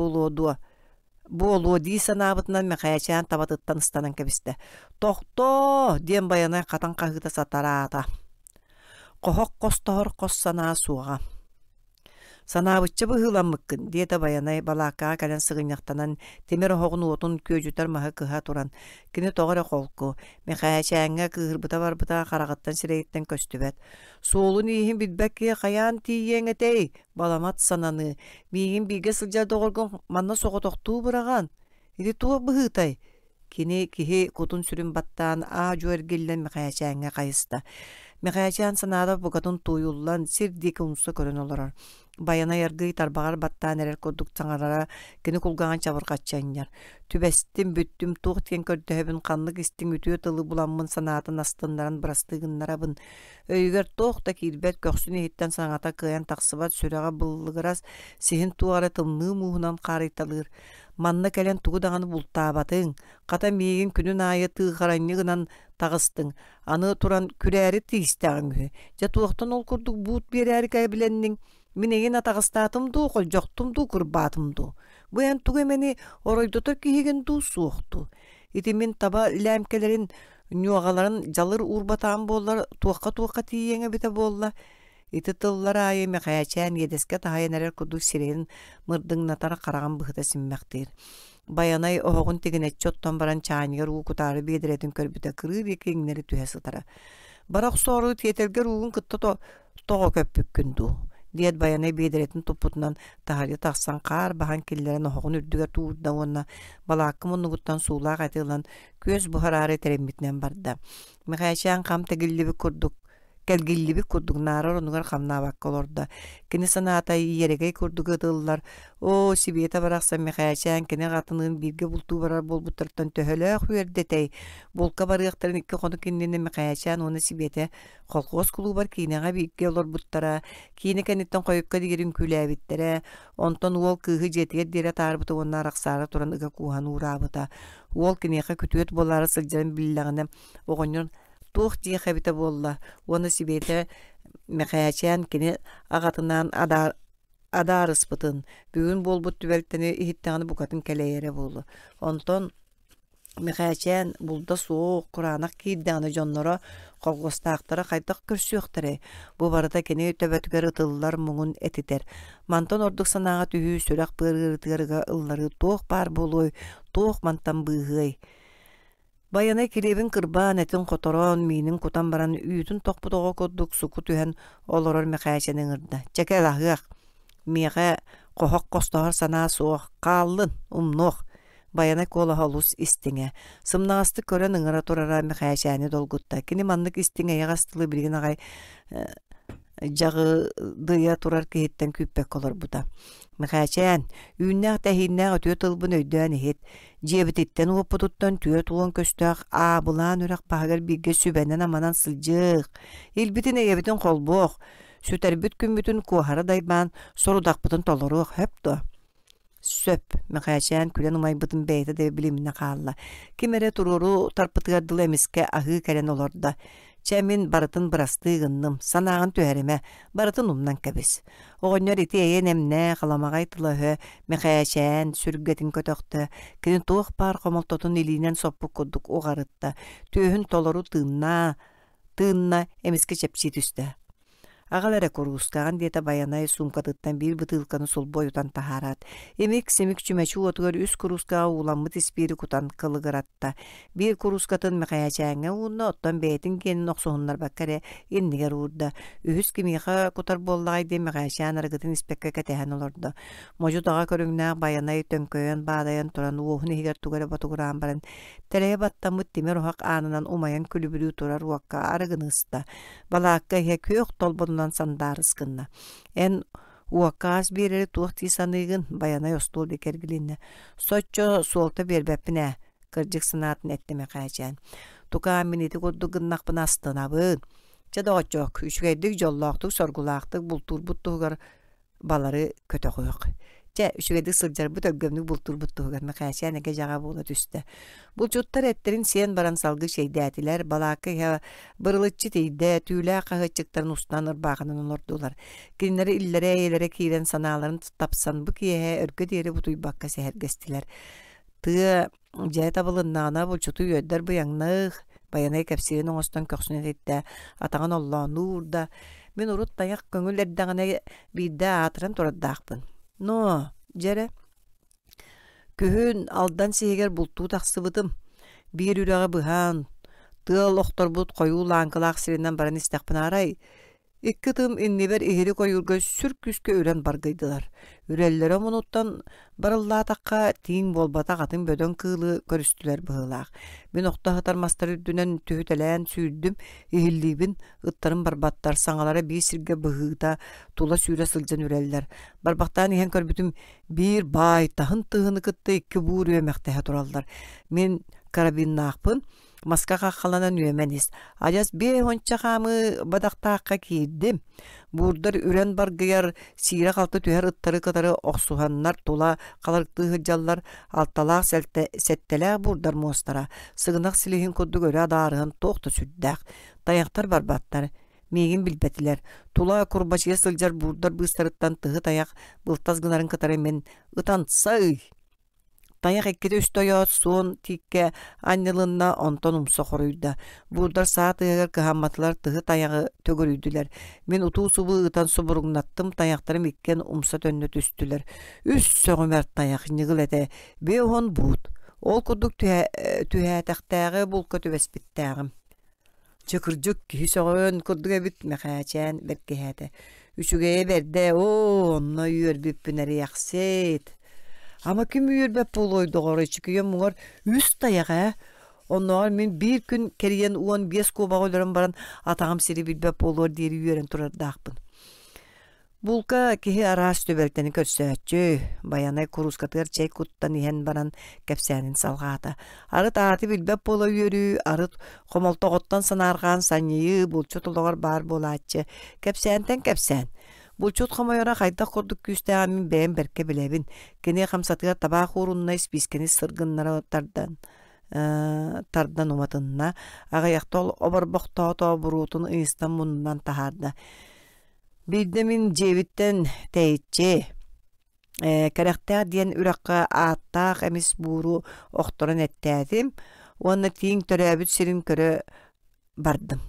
bu oluğu diy sanabıtından meqayaçayan tabatıttan ıstanan kebiste. Toqto, diyen bayana qatan qahıta satarata. Qohoq qostohor qos sana suğa. Sanabıtça bu hılanmıkkın, diye de bayanay balakağa kalen sığınyaqtanan temir oğun otun köjütar maha kıha turan. Kini toğara kolku, meqayaçayanga kıhırbıta barbıta qaraqattan sireyitten köstübet. Soğulun ihin bitbekki qayan tiyen etey, balamat sananı. Miyin bilge sılca doğurgun manna soğutoqtuğu bırağan. Idi tuğ bıhıtay. Kini kihi kutun sürün battan acu ergillen meqayaçayanga qayısta. Meqayaçayan sanada bugatun tuyullan sirdik unsa körün olarar. Bayana yargı tarbağar battan erer koduk sanarara kini kulgağın çavırqatçanyar. Tübestim büttüm tuğ tiyen kördühebin qanlık istin ütüye tılı bulanmın sanatın astınlaran bırastığınlarabın. Öyger toq da kilbet köksünü hitten sanata kıyan taqsıbat sürağa bıllıgıras sihin tuğara tımlığı muğunan qarıtalır. Manna kelen tuğu dağını bultabatın. Qata meygin günün ayı tığıqaranyığınan tağыстың. Anı turan küräri tığыстağın. Ja tuğuqtan ol kurduk buut bir əri kaya bilennin. Minegin atağıstatım du, qol joqtum du, kurbatım du. Bu yan tuğu emeni oroydotor kihigin du suuqtu. Itimin taba lemkelerin nüağaların jalır urbatağın bollar tuğqa tiyenge bite bolla. Iti tıllar ayı meqayaçayan yedeske tahayan erer kuduk sireyin mırdıng natara qarağın bıhıta sinmektir. Bayanay oğun tigine çottan baran çaniger uğu kutarı bediretin körbüte kırır yekenleri tühe sıtara. Barak soru tiyetelger uğun kıtta toğa köpük gündü. Diyet bayanay bediretin toputundan taharya taqsan qar bahan killerin oğun ürdüge tuğurda onna balakımın nuğuttan suğlağa atılan köz buhararı terembitnen barda. Meqayaçayan qam tegilli bir kurduk. Gelgilli bir kurduk narar onugar qamna bakka olorda. Kini sanatay yeregey kurduk ıdıllar. O sibiyete baraksa meqayaçayan kini qatının birge bultu barar bol butartan töhölöq hüerdetey. Bolka barıqtарын iki qonu kinnini meqayaçayan onu sibiyete qolqoz kulu bar kinağa birge olor buttara. Kini kanitten qoyukka digerin küläbittere. Onton uol kıhı jetiye dire tarbıta onna raqsara turan ıga kuhan uğrabıta. Uol kiniqa kütüet bolları sıljarın billağına oğonyon tuğ diye xebite bolla. Onu sibete meqayaçayan kini ağatından adar ıspıtın. Bugün bol bu tüvelteni ihittağını bukatın keleyere bolu. Onton meqayaçayan bulda soğuk kuranak kiddağını jonlara qolgostaqtara qaytaq kürsüyoqtare. Bu barada kini töbetüger ıtıllar muğun etiter. Manton orduk sanağa tühü sürak bırgırtırga ılları tuğ bar boluy, tuğ mantan bıgıy. Bayana kilebin kırban etin kotoron minin kutan baran üyütün tokputoğa kodduk suku tühen oloror mekayşenin ırda. Çekel ahıaq. Miğe kohok kostoğar sana soğuk. Kallın, umnoq. Bayana kola halus istinge. Sımnağısты kören ıngıra torara mekayşeni dolgutta. Kini manlık istinge yağastılı bilgin ağay jağı dıya turar kehitten küppek olur bu da. Mekayşen, ünnäq tähinnäq ötüö tılbın öydüän ehit. Jebititten uopututtan tüö tuğun köstüaq aabılan ürek bahagar birge sübenden amanan sılcıq. İlbitin eyebitin kolbuq. Süterbüt kümbütün kuhara dayban sorudaqbıtın toloruq hep do. Söp, mekayşen külen umaybıtın beyte de bilimine kalla. Kimere tururu tarpıtıgardılı emiske ahı kelen olorda. Çemin baratın bırastığınным, sanağın tüherime, baratın umdan kebis. Oğunlar iti eyen emne, kalamagay tılahı, mekayşen, sürgetin kötöktü, kinin tuğuk par komoltotun ilinen soppu kudduk oğarıtta, tühün toloru tığınna emiske çepçi tüste. Ağalara koruskağın diyete bayanay sumkatıttan bir bıtılkanı sol boyutan taharat. Emik semik çümeçü otugar üst koruskağı ulanmıt ispiri kutan kılıgıratta. Bir koruskatın mekayacağına uğunna ottan beytin genin oksoğunlar bakkare inniger uğurda. Ühüs kimiha kutar bollağıydı mekayacağın argıtın ispekke ketehen olurdu. Mocu dağa körüngna bayanay tönköyen bağdayan turan uğun higer tugara batugurağın baran. Teleye battamıt dimer oğak anınan umayan külübülü turar uakka argını ısta. Balakka he kök tolbonundan sandarız kınna. En uakkas bireri tuğti sanıgın bayana yostol bekergilinne. Soçço solta berbepine kırcık sınatın etneme kayacan. Tuka miniti koddu gınnak bına astına bın. Çada oçok, üçgeydik jollaqtık, sorgulaqtık, bultur buttuğgar baları kötü koyuk. Üçgeydik sılcar bu töggömlük bultur buttuğgar mekaşan ege jağa boğla düştü. Bu çuttar etlerin sen baran salgı şeydetiler, balakı ya bırılıççı teyde, tüyle kahıçıkların ustan ırbağının olurdular. Kinleri illere eylere kiren sanalarını tapsan bu kiye örgü deri bu tuybakka seher gestiler. Tığ jay tabılınnaana bu çutu yödder bu yanıq, bayanay kapsirin oğustan köksüne teyde, atağın Allah'ın uğurda. Men urut dayak köngül erdağına bidde atıran turaddağpın. No, jere. Kühün aldan seher bultuğu taqsıbıdım. Bir üreğe bıhan. Tığal oqtor bут koyu lankılaq sirinden baran istakpın aray. İkki tığım inniber ihiri koyurga sürküske ören bargaydılar. Ürellere munuttan barılla taqqa tiğin bolbata qatın bödön kığılı körüstüler bığılaq. Ben oqta hıtar mastarı dünen tühütelen sürdüm. İhillibin ıttarın barbattar sağalara bir sirge bığıda tula süre sılcan üreller. Barbaqtan ihan körbütüm bir bay tahın tığını kıttı ikki buğur ömektehe turallar. Men karabin naqpın. Maska kakalanan üyemeniz. Ajas bir honça kamı badaqtaqqa kiydim. Burdar üren bargıyar sira qaltı tüher ıttarı kadarı oqsuhanlar tula qalarıqtı hıcallar altalaq settelaq burdar mostara. Sığınaq silihin koddu göre adarığın toqta süddaq. Dayaqtar barbattar. Megin bilbetiler. Tula kurbaçıya sılcar burdar bıstarıttan tığı tayaq bıltaz gınarın katarı men ıtansay. Tayak ekkede üstoyot son tikke annelınna onton umsa koruyda. Burdar saat ıgar kıhammatlar tığı tayağı tögörüydüler. Men utu subu ıtan suburugnattım tayaktarım ikken umsa tönne tüstüler. Üst sögümer tayak nigıl ete. Behon bud. Ol kuduk tühätäktäge bul kötü besbittägim. Çakırcık hüsögön kurduk ebit mekaçen berkehäte. Üçügeye berde onna yür büppüneri yakset. Ama kim yürübep boloydu oraya çıkıyor muğar üst dayağa. Onlar men bir gün keriyen uan bies koba olaran baran atağım siri bilbep olur diye yürüyen turar dağpın. Bulka kihi aras töbelteni kötsötçü. Bayanay kurus katır çey kuttan ihen baran kepsenin salgata. Arıt atı bilbep bolo yürü. Arıt komoltoğuttan sanargan sanyıyı bulçut oluğar bar bolatçı. Kepsenten kepsen. Bulçut xamayora qayda kurduk küstəğamin bəyən berke bilebin. Kene xamsatıga tabaq uğrunna ispiskeni sırgınlara tardan umatınna. Ağayaqtol obarboqtağı toğa burutun ıystan munundan taharda. Bildemin cevitten teyitçe. Karakter diyen üraqqa attaq emis buru oqtoran ettədim. Ona tiyin törəbüt sirin körə bardım.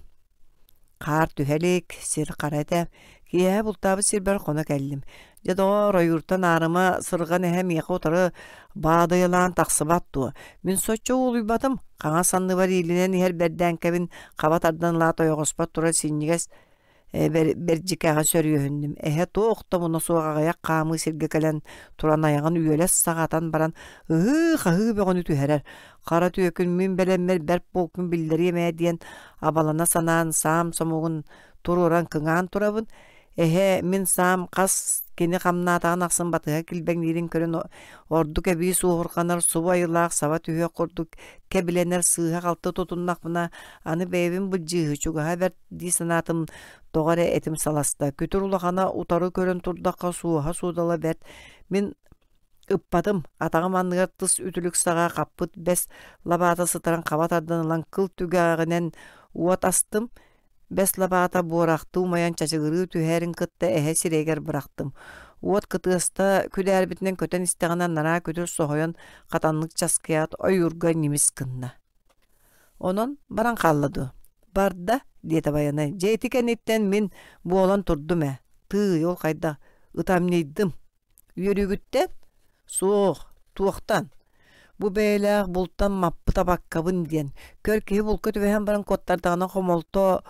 Qar tühelik, sir qarada, Кие бултабы сирбер қона кәллим. Жадоғар ойуртан арыма сырған әһәм еқі отары бадайылан тақсыбатту. Мен соччо улуйбатым. Қаңа санны бар илінен ер берден кәбін қабат ардан лат ойғоспат тура синнигес берджикаға сөрүйөһүндүм. Тоқта мұны соғағаяқ қамы сирге кәлен туран аяғын үйелес сағатан баран қағы бөғіні түхәрер. Қара түйекін мен бәлеммер бәрп болкын білдері емей дейін абалана санан сам сомуғын туруран кыңан турабын. Мен сам қас кені қамнатаған ақсын батыға кілбәңдерін көрін орду кәбі суғырқанар субу айылақ сава түйе құрдық кәбіленер сыға қалты тұтыннақ мұна аны бәйбін бұджығы чуғаға бәр дейсінатым тоғары әтім саласта. Көтір ұлағана ұтары көрін тұрдаққа суға судала бәр. Мен ыппатым атағым анныгар тыс үтілік саға қаппыт бәс лабата сытаран қабат арданылан кыл түгәғінен уат астым. Бәс лабата бурақты умаян чачығыры түхәрін кытты әхе сирегер бірақтым. Уот кытыста күлі бітінен көтен істеғанан нара көтір соғойын қатанлық чаският ойурға немес кынна. Онын баран қаллады. Барда, дейті баяны, жейтікен еттен мен буолан тұрдым Ты, ол қайда, ұтамнейдім. Үйерігіттен, соқ, туақтан. Бу бәйләғ бұлттан маппы табаққабын ден. Көр кейі бұл көті бәйін баран коттардағына қомолто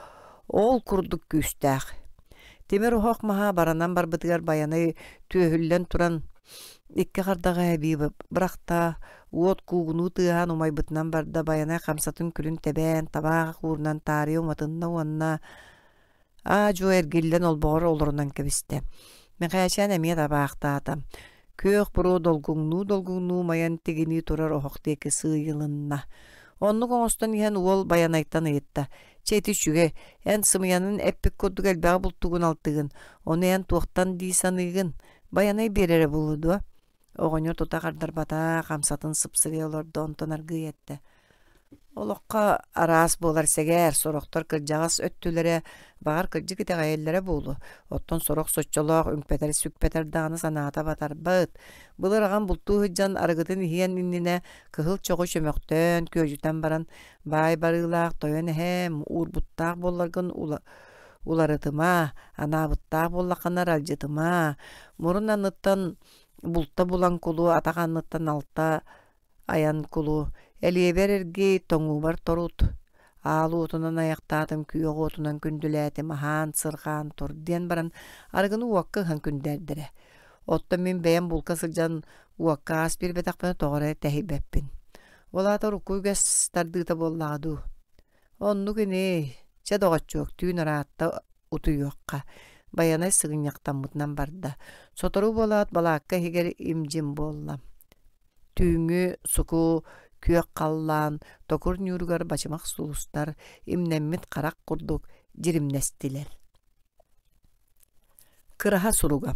ол күрдік күстәқ. Темір ұхақ маға баранан бар бітігер баяны түйіхілден тұран икке қардаға әбейбі. Бірақта уот куғыну тыған умай бұтынан барда баяны қамсатын күлін тәбән табақ ұрынан тария ұматынна уанна жо әргелден ол бағыр олырынан кәбісті. Мен қаяшан әме табақта атам. Көк бұру долгуңну маян тегені тұрар оғықтекі сыйылынна. Онны қоңыстан ен ол баянайтан етті. Чейті шүге, ән сымыянын әппік көдді әлбәғі бұлттығын алтығын. Оны ән туақтан дейсанығын. Баянай берері болуду. Оғыныр тұта қардар бата қамсатын сыпсыры оларды онтан арғы етті. Олыққа арас болар сәгәр, сорықтар кіржағас өттілері, бағар кіржі кітеғ әйелері болу. Оттон сорық соччолақ, үңпетер, сүкпетер дағаны саната батар бұд. Бұлыр аған бұлту хүджан арғытын хиян инніне кығыл чоғы шөмөқтен, көжітен баран бай барылақ, тойын әм, ұр-бұттақ боларғын уларытыма, ана-бұттақ болақанар алжытыма, мұрын аныттан бұлтта бұлан күлу, атақ аныттан алта аян күлу, Әлиебер әрге тоңу бар торут. Алу отынан аяқтатым күйеғі отынан күнділәтім ахан, сырған, торден баран арғыны уаққы хан күндердірі. Отта мен бәйін бұлқа сылжан уаққа ас бір бәтақпаны тоғырай тәхи бәппін. Олата рукуйгас тардыта боллағаду. Онну күне чадоғат жоқ түйін аратта ұты уаққа. Баянай сығын яқтан мұтынан барда. Сотору болат балаққа хегер имжим боллам. Түйіңі сұқу күйек қаллан, токур нюргар бачымақ сулустар, имнеммит қарақ құрдық, жиримнестилер. Кыраха суруга.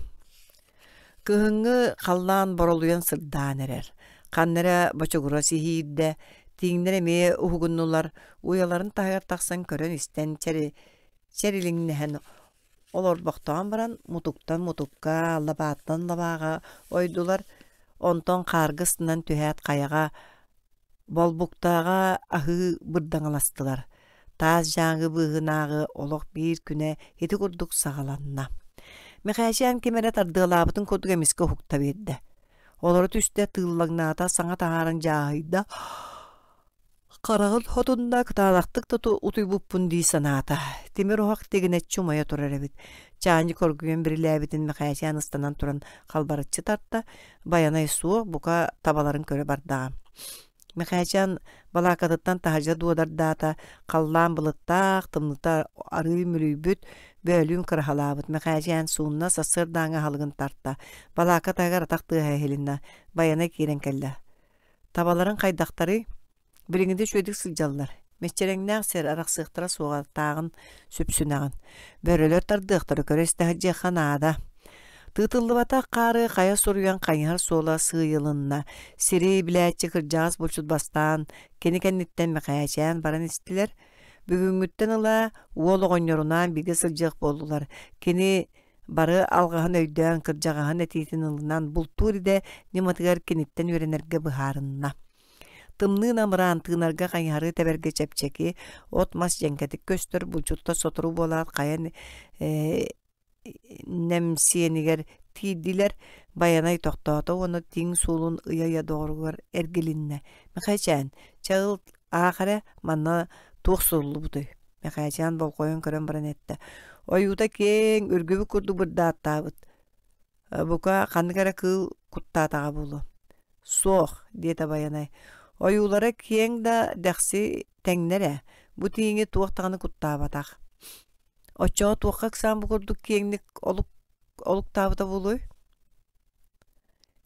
Кыһыңы қаллан боролуян сырдан эрер. Қаннера бачогура сихиидде, тиңнере мее ухугуннулар, уяларын тағар тақсан көрен истен черилиңнехен. Олар бақтаған баран, мутуктан мутукка, лабаттан лабаға ойдулар, онтон қарғыстынан түхәт қаяға, Болбуктаға ахы бұрдаңаластылар. Таз жаңы бұғынағы олық бір күне еті күрдік сағаланна. Мехайшан кемерет ардығылабытын көдігі мискі хуқта берді. Олары түсті тыллағната саңа тағарын жағыйда. Қарағыл хотында кыталақтық тұты ұтой бұппын дей саната. Темір оғақ тегіне чумая тұрар әбіт. Чағанжы көргіген бірілі әбітін Мехайшан ұстанан тұран қалбарытчы тартта. Баянай суы бұқа табаларын көрі бардағам. Мехайчан балакатыттан тахажа дуадардата қаллан былыттақ тымныта ары мүлүйбіт бөлім кырхалабыт. Мехайчан суынна сасырдаңа халығын тартта. Балакатағар атақты әйелінна баяна керен кәлі. Табаларын қайдақтары біліңінде шөйдік сылжалылар. Месчереңнәң сер арақсықтыра суға тағын сөпсінағын. Бөрілер тардықтыры көресті ханада. Тытыллыбата қары қая соруян қайнар сола сыйылынна. Сири біләтчі кіржағыз бұлшыд бастан, кені-кәнеттен мәқаячан баран істілер. Бүгінгіттен ұла уол оғынерунан биге сылжық болдылар. Кені бары алғағын өйден кіржағағын әтейтін ұлынан бұл туриде нематығар кенеттен өренерге бұхарынна. Тымнын амыран тыңарға қайнары тәберге чәпчеки, от мас жәңкәтік көстір бұлчутта сотыру болат қаян nemsiyeniger tidiler bayanay tohtata onu ting sulun ıyaya doğrugar ergelinne. Mekaçan çağıl ahire manna tuğsullu budu. Mekaçan bol koyun kırın baran ette. Oyuta keng ürgübü kurdu burda attabıt. Buka kanıkara kıl kuttatağa bulu. Soğ diyete bayanay. Oyulara keng da dexsi tengnere. Bu tingi tuğtağını kuttabatak. Oçoğa tuğkak san bu kurduk kenglik oluk tabıta buluy.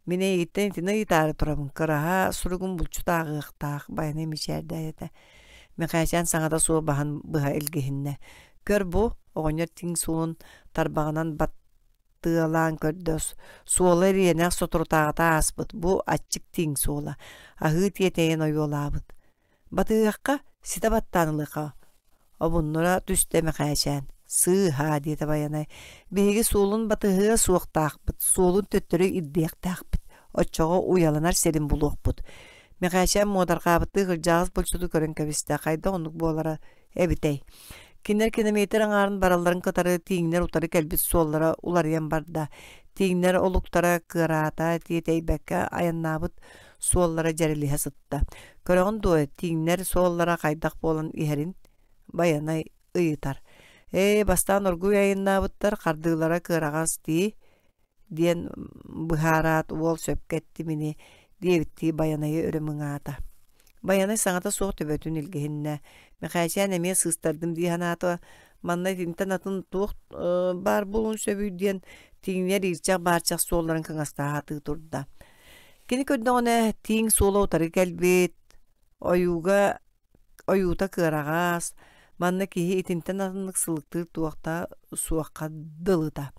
Mine yitten tine yitarı turabın. Kıraha surugun bulçu tağıqtağ. Bayanay mişerde ayete. Mekaçan sana da soğ bahan bıha ilgihinne. Gör bu, oğunyor ting suğun tarbağынан battığalan gördöz. Suğla eriyenek soturtağıta asbıt. Bu açık ting suğla. Ahıt yeteyen oyu olabıt. Batığıqqa sita battanılıqa. O bunlara düste mekaçan. Sığ ha diyete bayanay. Begi suğulun batığı suğuqtağıbıt. Suğulun töttürü iddiyaktağıbıt. O çoğu uyalanar serin buluqbıt. Mekaçan modar qabıtı gırcağız bulçudu körün kebiste. Qayda onluk bu olara ebitey. Kinler kilometr ağarın baraların katarı tiğinler utarı kelbit suollara ularayan barda. Tiğinler oluktara kırata diyetey bekka ayannabıt suollara jarilihe sıtta. Körüğün doğa tiğinler suollara qaydak bolan iherin bayanay ıyıtar. Bastan orgu ayannabıttar kardığılara kırağaz diyen buharat uol söpketti mini diyebitti bayanayı örümün ağata. Bayanay saňata soğuk töbötün ilgihinne. Mekaçan emeye sığıstardım diye hanata manna internetin tuğ bar bulun söbü diyen tiğinler irçak barçak soğulların kıngasta hatı turda. Kini ködde ona tiğin soğula otarı kelbet, oyuta kırağaz, manna kihi internetin sılıktır tuğakta suakka dılıda.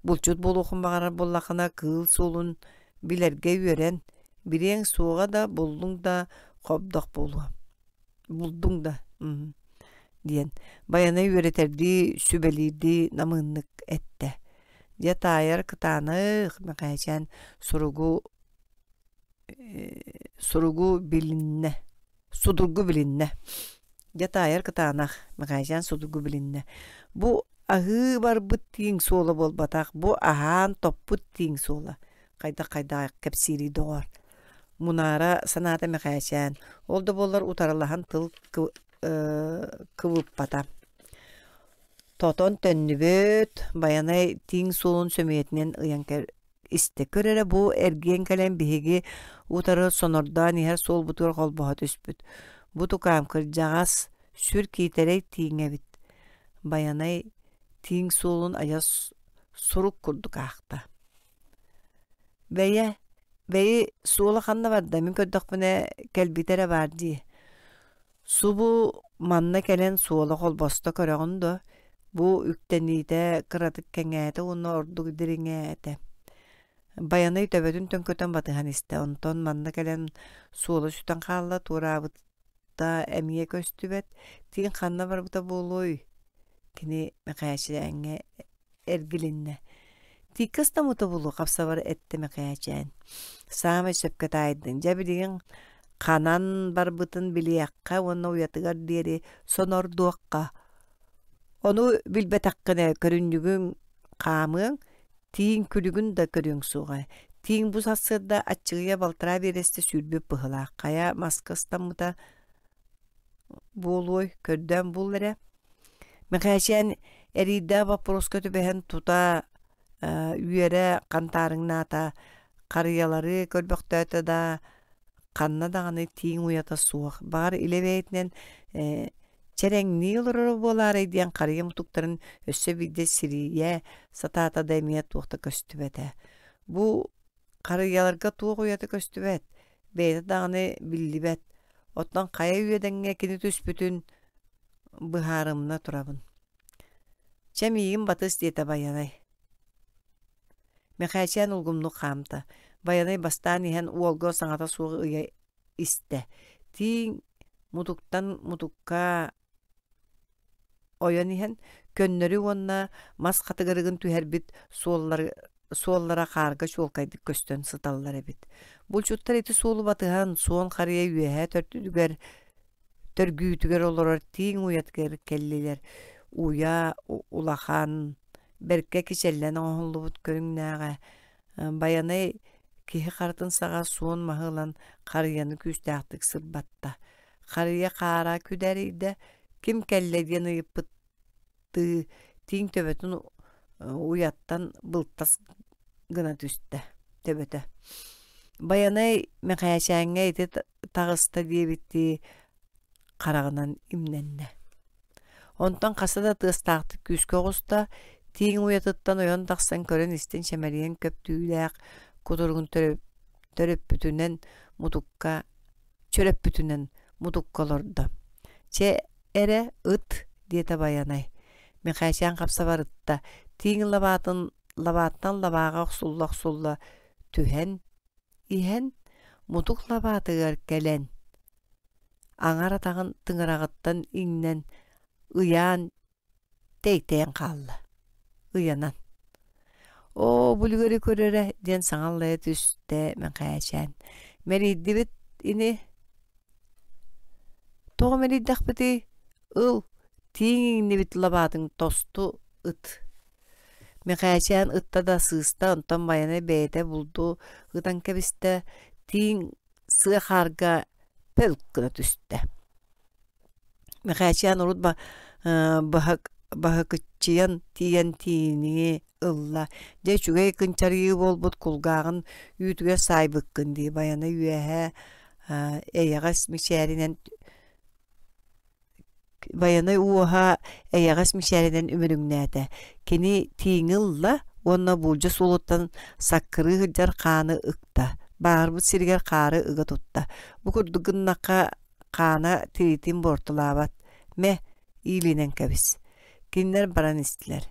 Bulçut buluqun bağarar bollakına kıl soğulun bilerge ören, bireň soğuğa da buldun da Kobdak bolu. Buldun da. Diyen. Bayanay öğreterdi, sübeliydi, namınlık ette. Yatayar kıtanık. Mekaçan surugu bilinne. Sudurgu bilinne. Yatayar kıtanak. Mekaçan sudurgu bilinne. Bu ahı bar bıttığın soğla bol batak. Bu ahan top bıttığın soğla. Kayda kepsiri doğar. Munara sanata mekaçan. Oldu bollar utaralahan tıl kıvıp bata. Toton tönnüböt bayanay ting soğun sömeyetinen ıyanker iste. Körere bu ergen kalem bihigi utarı sonorda niher sol butur kolbahat üspüt. Bu tukam kırcağız sür kiterek tinge bit. Bayanay ting soğun ayas suruk kurduk ağda. Beyi suğula kanna vardı. Min köddük bine kelbitere vardı. Su bu manna kelen suğula kolbasta körüğündü. Bu üktenide kıradık kengete onu ordu gidiringete. Bayanay töbötün tönköten batıhan iste. Onton manna kelen suğula sütten kalla turabıtta emiye köstübet. Tiğin kanna var buta buluy. Kini mekayaçı enge ergilinne. Tikas da muta bulu kapsa var ette mekayaçan. Sağma söpket aydın. Jabiliğin kanan barbıtın biliyakka onu uyatıgar diyeri sonorduakka. Onu bilbet hakkına köründüğün kamın tiğin külügün da körün suğa. Tiğin bu sassırda açığa baltıra bereste sürbüp bıhıla. Kaya maskastan muta buluy kördön bulları. Mekayaçan erida vapros kötü behen tuta üyere kantarın nata karyaları kölböktöte da kanna dağını tiğin uyata soğuk. Bağır ilebeytinen çereng niyolları bolar diyen karya mutukların össe bilde siriye satata demiyet tuğta köstübete. Bu karyalarga tuğ uyata köstübet. Beyde dağını billibet. Ottan kaya üyedenge kini tüspütün bıharımına turabın. Çemiyin batı diyete bayanay. Mekaçan ulgumlu kamta. Bayanay bastan ihan uolgo sangata suğu ıya iste. Tiğin mutuktan mutukka oyan ihan könnörü onna mas katıgarıgın tüherbit suollara karga şolkaydık köstön sıtallar ebit. Bulçuttar eti suolu batıhan suon karıya üyehe törgütüger olur tiğin uyatger kelliler. Uya ulahan Берке кичеллен оңоллубут көрүңнääҕэ. Баянай киһи хартын саҕа суон маһылан харыйаны күстээхтик сырбатта. Харыя хаара күдэрийдэ ким кэллэ диэн ыйыппытты тиң төбөтүн уяттан былтас гына түстэ төбөтө. Баянай мэхээчээҥҥэ ити тағыста диэбитти харағынан имнэннэ. Онтон хасада тыастаахтык күскө оҕуста тиң уятыттан ойон тахсан көрөн истен шэмэриэн көптүүлээх кутургун төрөппүтүнэн мутукколордо. Че эре ыт диэта Баянай. Мэхээчээн хапса барытта тиң лабааттан лабааға оксулла түһэн иһэн мутук лабаатыгар кэлэн аңара тагын тыҥырағыттан иңнэн ыяан тэйтээн хаалла. Ыянан. О, бүлүгөрү көрөрө диэн саҥаллайа түстэ мэхээчээн. Мэрийдибит ини тоҕо мэрийдахпыти ыл тиң иңнибит лабаатың тосту ыт. Мэхээчээн ытта да сыыста онтон Баянай бэйэтэ булду ытан кэбистэ тиң сыахаарга пөлккына түстэ. Мэхээчээн урут баһыкыччыян тиийэн тиини ылла. Дэ чүгэй кынчарыы болбут кулгаагын үүтүгэ сайбыккын дии Баянай үөһэ эйэҕэс мичээринэн Баянай уоха эйэҕэс мичээринэн үмүрүҥнээтэ. Кини тииҥылла уонна булдьа сулуттан саккырыы хылдьар хааны ыкта. Баарбыт сиригэр хаары ыга тутта. Бу курдугыннакка хаана тиитин бортулаабат. Мэ иилинен кэбис. Киннер баран истилэр.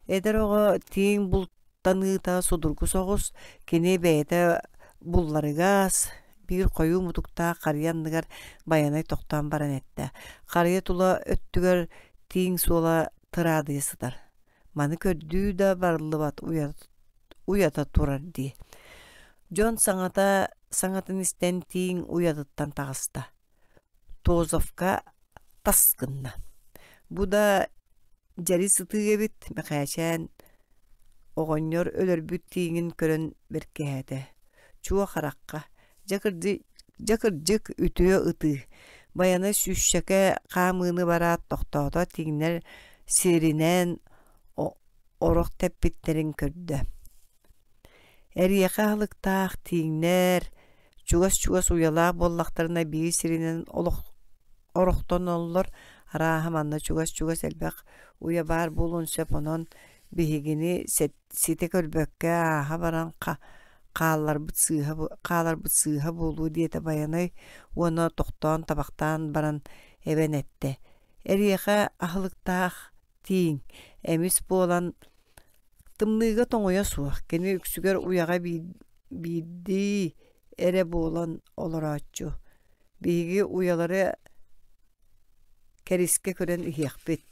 Эдер оҕо тииң бултаныыта судургу соҕус кини бэйэтэ булларыгаас бир койуу мутуктаа харыянныгар Баянай тохтоон баран этте. Харыя тула өттүгөр тииң суола тыраадыйсытар. Маны көрдүү да барлыбат уята турар дии. Дьон саңатын истен тииң уятыттан тағыста. Тозовка таскынна. Бу да жари сытыгебит мэхээчээн оҕонньор өлөрбүт тииңин көрөн беркеһэтэ. Чуа харакка жакырдьык үтүө ыты. Баянай сүсчэке хаамыыны бараат тохтоото тиңнер сиринэн орох теппиттерин көрдө. Эриэхэ халыктаах тиңнер чугас уялаах боллахтарына бии сиринэн орохтон оллор арааһа манна чугас элбэх уя баар булун сөп онон биһигини сите көрбөккэ ааһа баран хааларбыт сыыһа буолуу диэtä Баянай уона тохтоон табахтаан баран эбэнэтте. Эриэхэ ахылыктаах тииң эмис буолан тымныыга тоҥойа суох кини үксүгэр уяга биирдии эре буолан олорааччу. Биһиги уялары кэриске көрөн иһиэхпит.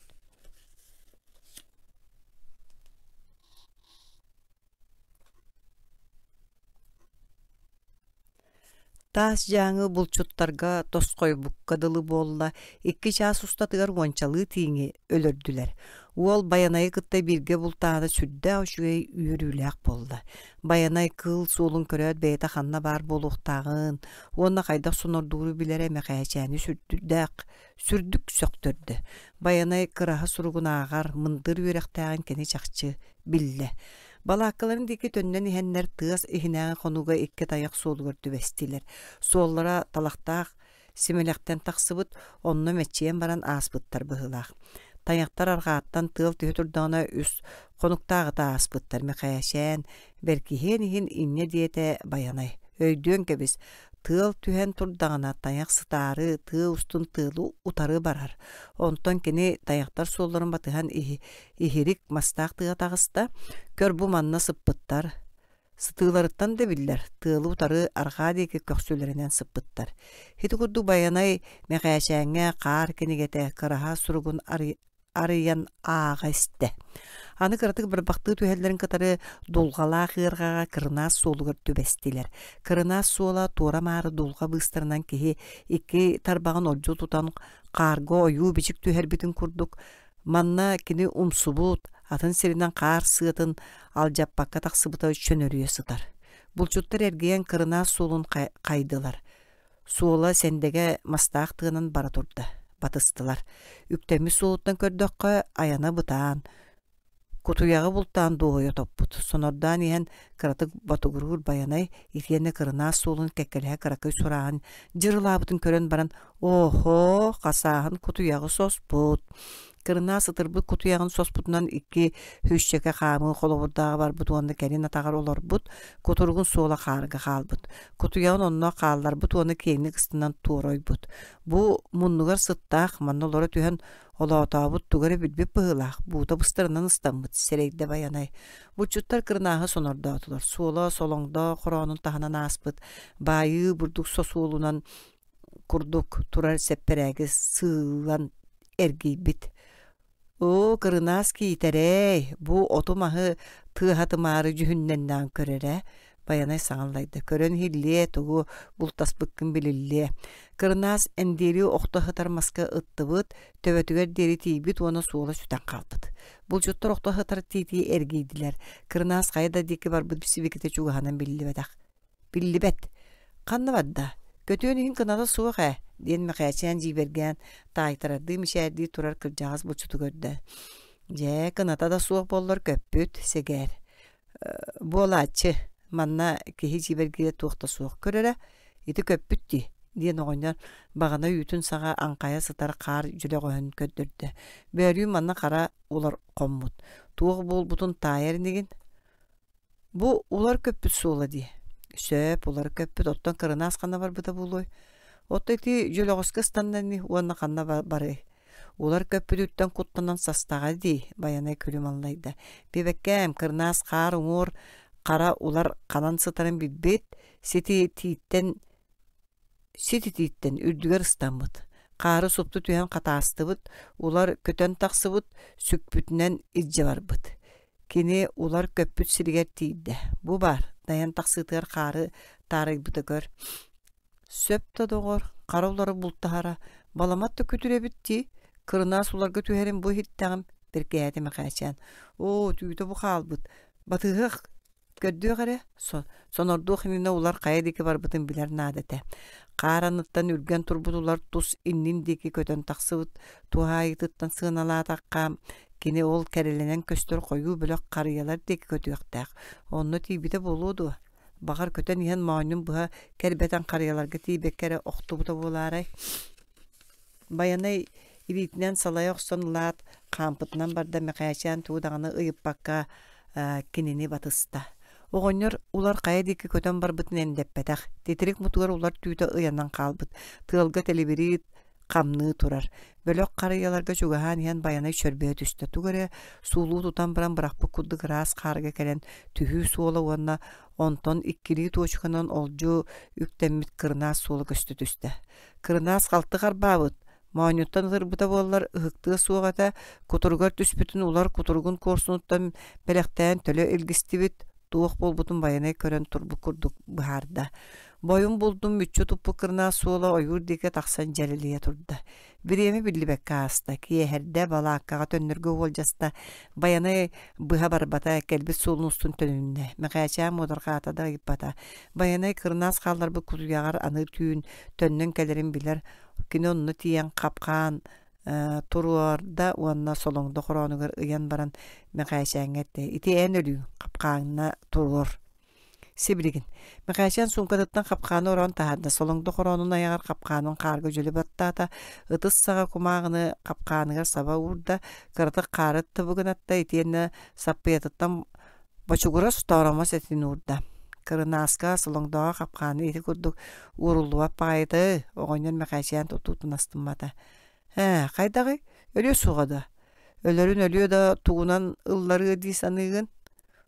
Таас жааҥы булчуттарга тоскойбукка дылы буолла 2 чаас устатыгар уончалыы тииҥи өлөрдүлэр. Уол Баянайы кытта бирге бултааны сүрдэ очугай үйөрүүлээх болла. Баянай кыл суолун көрөөт бэйэтэ ханна баар болуктаагын, уонна хайдах сонордууру билэре мэхээчээни сүрдүк сөктөрдө. Баянай кыраһа суругун аагар мындыр үөрэхтээҕин кини чахчы биллэ. Балааккаларын дики төннен иһэннэр тыас иһинээҥи хонуга 2 таяк суолугар түбэстилэр. Суоллара талахтаах симэлэхтэн тахсыбыт онно мэчиэн баран ааспыттар быһылаах. Таяктар аргааттан тыал түһү турдаана үс хонуктаагыта ааспыттар мэхээчээн беркиһиэн иһин инне диэтэ Баянай. Өйдүөн кэбис тыал түһэн турдагана таяк сытаары тыа устун тыалу утары барар. Онтон кини таяктар суолларын батыһан иһирик мастаах тыа тагыста көр бу манна сыппыттар. Сытыыларыттан да биллер, тыалу утары аргаа диэки көксүлэринэн сыппыттар. Хити курду Баянай мэхээчээҥҥэ хаар кинигэтэ кыраһа суругун арыйан ааҕа истэ. Аны кырытык барбахтыы түһэллэрин кытары дулгалаа хыаргаға кырынаас суолугар түбэстилэр. Кырынаас суола туора маары дулга быыстарынан киһи 2 тарбагын ордьуу тутан каарго ойуу бичик түһэрбитин курдук. Манна кини умсубут атын сиринен қар сыытын алжаппакка тақсыбыта чөнөрүө сытар. Булчуттар эргиен кырына суулун кайдылар. Суула сендеге мастаах тыынын бара турда. Батыстылар. Үктеми суулуттан көрдөккө аяна бытаан. Кутуягы бултаан дуойо топпут. Сонордан иен кыратык батугурур баянай итиенне кырына суулун кеккелеге кыракай сураан жырылаабытын көрөн баран охо касааһын кутуягы соспут. Кырына сытырбыт кутуягын соспутунан икки хүччеке хаамы холобурдага барбыт уонна кәрин атагар олорбут кутургун суула хаарга хаалбыт. Кутуягын онно хаалларбыт уонна кейни кыстынан туоройбут. Бу муннугар сыттаах манна олора түһэн олоотаабыт тугары билбеп быһылаах буута быстырынан ыстаммыт серейде баянай. Бучуттар кырнааһы сонордоотулар. Суула солоңдо хороонун таханан ааспыт. Байы бурдук сосуулунан курдук турар сеппереги сыылан эргийбит. О, кырынаас киитерей, бу отумаһы тыыһатымаары жүһүнненнаан көрөрэ. Баянай саҥаллайды. Көрөн хиллие тугу бултаспыккын билиллие. Кырынаас эндери охтоһытар маска ыттыбыт, төбөтүгер дери тийбит уона суула сүтэн калбыт. Булчуттар охтоһытар тиити эргийдилер. Кырынаас кайда дики барбыт бисибиките чугаһанан биллибет. Канна бадда. Көтөөнүн кынада суuxa диэн мэхээчэн жиберген таайтарады мишэрди турар кыржагас булчуту көрдө. Же кыната да суох боллор көппүт сегер. Болачы манна кихи жибергире туохта суох көрөрө ити көппүтти диэн оҕоннор багана үтүн саға аңкая сытар каар жүрөгөһөн көддөрдө. Бөрүү манна кара улар коммут. Туох болбутун таайарнигин. Бу улар көппүт суула ди. Сөп улар көппүт оттон кырынаас кана барбыта булой. Отто ити жөлөгөскө станнани уанна кана бары. Улар көппүттөн куттанан састага ди баянай көрүм аллайда. Бебеккем кырынаас каар уңур кара улар канан сытарын билбет сити тииттен үрдүгөр ыстамбыт. Кары супту түйен катаастыбыт, улар көтөн таксыбыт, сүкпүтүнөн ижже барбыт. Кини улар көппүт сиригер тиидде. Бу бар, даян таксытыр кары тарыйбыты көр. Сөп догор, кара улары бултахара, баламатты көтүребитти, кырынаас уларга түһерин бу хиттагым беркеяти макачан. О, түйүтө бу халбыт. Батыгы көддөгөрө, сонордух инне улар кайдыки барбытын билер наадете. Караныттан үрген турбутулар тус инниндики көтөн таксыбыт, туайыттан сыналаатакка, кини ол кереленен көстөр кою бөлөк карыялар деки көтүөктак. Онно тийбите болуду. Багар көтөн иһен маанын буга кербетен карыяларга тийбеккере октубута боларай. Баянай иритинен салай оксон лаат кампытынан барда мекачан туудаганы ыйыппакка кинини батыста. Оҕоннор улар кайдыки көтөн барбытын эндеппетах. Тетерик мутугар улар түйтө ыянан калбыт. Тыалга телебирит камны турар. Бөлөк карыяларга чугаһан иһэн баянай чөрбөө түстө тугары суулуу тутан баран быракпы кудды граас каарга келен түһүү суола уонна онтон иккилии туочуканан олжу үктеммит кырынаас суола көстө түстө. Кырынаас калтыгар баабыт. Маанюттан ырбыта боллар ыхыктыы суогата кутургар түспүтүн улар кутургун курсунуттан белектен төлө илгистибит туох болбутун баянай көрөн турбу курдук быһаарда. Бойун булдум мүччү туппу кырнаа суола ойур дике таксан жарилия турда. Бириэми биллибекке аста киэһэрдэ балааккага төннөргө болжаста баянай быһа барбата келбит суулнустун төнүнне мэкачаа мударгаата да иппата. Баянай кырнаас хаалларбы кутуягар аны түйүн төннөн келерин билер. Кини онну тиен капкаан туруарда уанна солоңдо хоронугар ыян баран мэкачааңетте ити эн өлүү капкаанна туруор. Сибиригин. Мэкачаан сумкатыттан капкааны орон таһарда солоңдо хоронун аягар капкаанын каарга жөлү баттаата ытыс сага кумаагыны капкааныгар саба уурда кырытык каарыт тыбыгынатта итиенне саппыятыттан бачугура суторомас этин уурда. Кырынааска солоңдоо капкааны ити курдук уурулуа паайты оҕоннон мэкачаан тутуутун астыммата. Кайдагы өлүө сугада. Өлөрүн өлүө да тугунан ыллары ди саныгын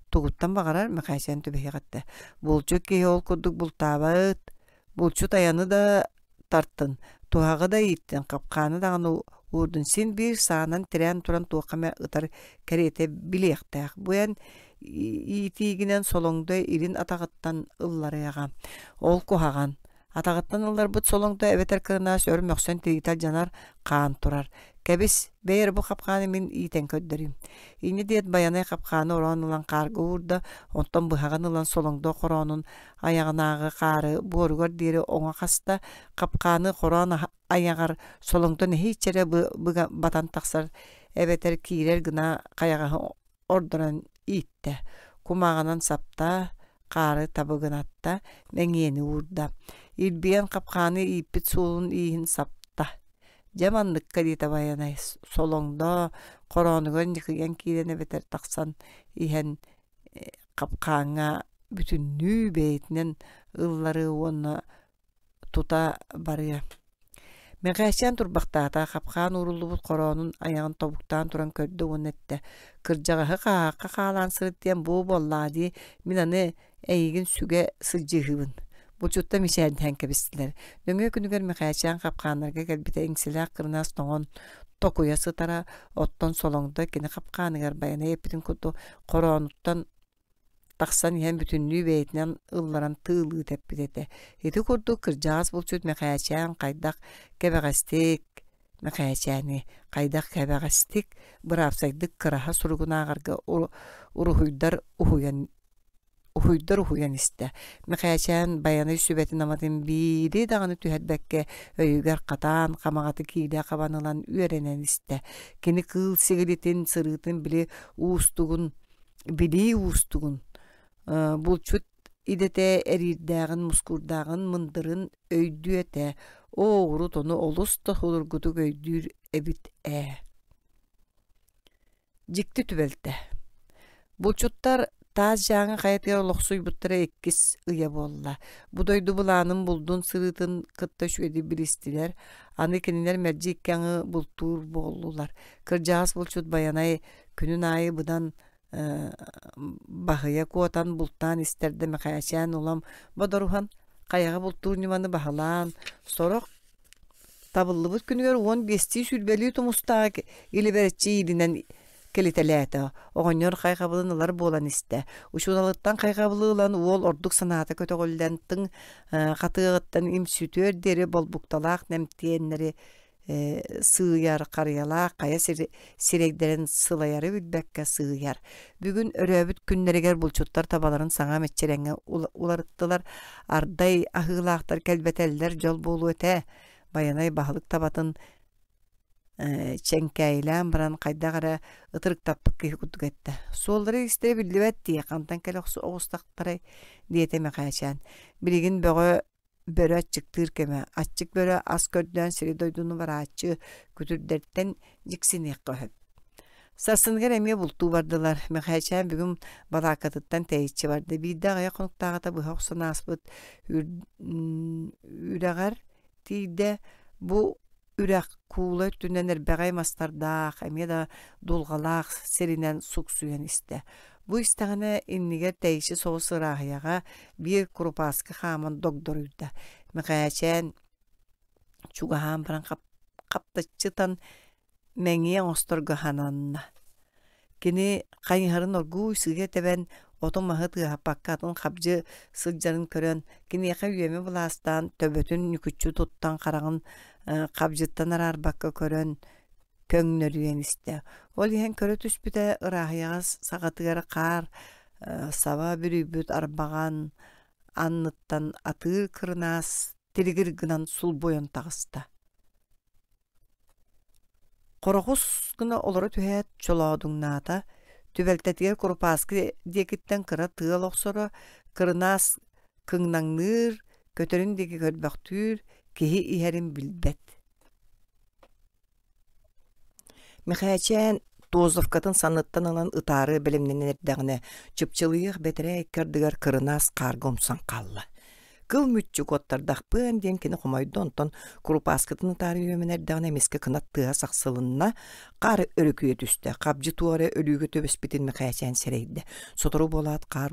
тугуттан багарар мэкачаан төбөһөгатта. Булчу ки ол курдук бултаабыт. Булчу таяны да тарттын. Туһагы да иттен капкааны даганы уурдун син бир саанан тирен туран туакаме ытар керете билиэхтээх. Буян итигинен солоңдой ирин атагыттан ылларыяга. Ол кухаган. Atağıttan ıllar bут solongda ebeter kırnaas örmöksen digital janar kaan turar. Kebis beyer bu kapkanı min iten ködderim. İni diyet bayanay kapkanı oran ulan kargı uğurda, ondan bıhağın ulan solongda koronun ayağınağı karı borgar diri ona kasta kapkanı koran ayağar solongda nehi içere batan taksar ebeter kirer gına kayağı orduran itte. Kumağanan sapta karı tabıgınatta mengiyeni uğurda. İlbiyen kapkanı ipit suğun iyin sapta. Jamanlık kadita bayanay solongda koronugan yıkıyan kirene beter taksan ihan kapkana bütünlüğü beytinen ılları onu tuta barıya. Meğaşan turbaqtaata kapkan urulubut koronun ayağın tobuktan turan kördü onette. Kırjagağı kaqqa qalan sırıttiyan bu bolladi minanı eygin süge sıcıhıbın. Bu çutta mişerden kebistiler. Döngö günüger meğaşan kapkanlarga gelbite engsila kırnas toğun tokuya sıtara otton solongda kini kapkanıgar bayana epitin kutu koronuttan taksan ihan bütünlüğü beytinden ıllaran tığlığı teppidete. Eti kurdu kırjağız bulçut meqayaçan qaydak kebeğestik meqayaçani qaydak kebeğestik bırapsaydık kıraha surgun ağarga uruhuydar uhuyan iste. Meqayaçan bayanay sübetin amadın biri dağını tühedbekke öyüger qatan qamağatı kiyde qabanılan üerenen iste. Kini kıl sigilitin sırıtın bili uustugun bulçut idete erirdağın muskurdağın mındırın öydüete oğru tonu olus da hulurguduk öydür ebit Jikti tübelte. Bulçuttar taz жаңы qayatgar oloqsuy buttara ekkis ıya bolla. Budoydu bulanın buldun sırıtın kıtta şüedi bilistiler. Anı keniler merci ikkeni bultur bollular. Kırjağız bulçut bayanay günün ayı budan bahıya kuotan bultan isterde meqayaçan olam bodoruhan qayağı bultur nimanı bahalan sorok tabıllıbıt günüger 15 sülbeli tumusta ili beretçi ilinen kelitelete oğonyor qayqabılınılar bolan iste uşunalıttan qayqabılılan uol orduk sanata kötөгөлләнтин qatığıttan imsütör deri bolbuktalaq nemtiyenleri sığıyar qarıyala qaya sireglerin sılayarı bilbekke sığıyar. Bugün öröbüt günleriger bulçutlar tabaların sağa metçerenge ularıttılar. Arday ahılaqtar kelbeteller jol bolu öte. Bayanay bahalık tabatın çenkaylan baran qayda qara ıtırık tapık ki kuduk ette. Solları iste bildivet diye kantan keloqsu oğustaqtaray diyeteme qayaçan. Birigin böğü börü açıktır keme. Açık börü az kördülen siri doyduğunu var açı kütürdertten jiksini qohab. Sarsınıgar emiye bultu bardılar. Meqaçan bugün balakatıttan teyitçi vardı. Bir de aya konuktağıda bu hoqsan asbıt üreğer tiyde bu ürek kuğula öttünener beğay mastardağ emiye da dolgalaq serinen suksuyan iste. Bu istağına inniger teyişi soğusu rahiyaga bir kurupaskı xaman doktoruydu. Meqayaçan çugahan baran kaptaçıtan mengiye ostorgu hananna. Kini qayharın orgu sıge teben otomahat hapakkatın qabcı sıgjarın körön kini yaqa üyemi bulastan töbötün nüküçü tuttan qarağın qabcıttan arar bakka körön köңнөрүен iste. Ol yen körö түспүтэ ырахыягас сагаtıгар qar saba bürübüt arbagan anныттан atır kırnas tilgir gınan sul boyon tağısta. Qoroguz gına olara tühet çolaadың nata tübeltetiger kurupaskı diyekitten kıra tığal oqsora kırnas kıngnaŋnır kötöründeki körböktür kehi iherin bilbet. Meqayaçan Tozovkatın sanıttan alan ıtarı bilimlenerdäğine çıpçılıyıq betere ekkerdiger kırınas qargomsan qalla. Kıl mütçük ottardaq pön den kini qomaydı onton kurupaskatın ıtarı yömenerdäğine meske kınat tığa saqsılınna qarı örüküye düştü. Qabcı tuarı ölüge töbüsbitin meqayaçan sereydi. Sotoru bolat qar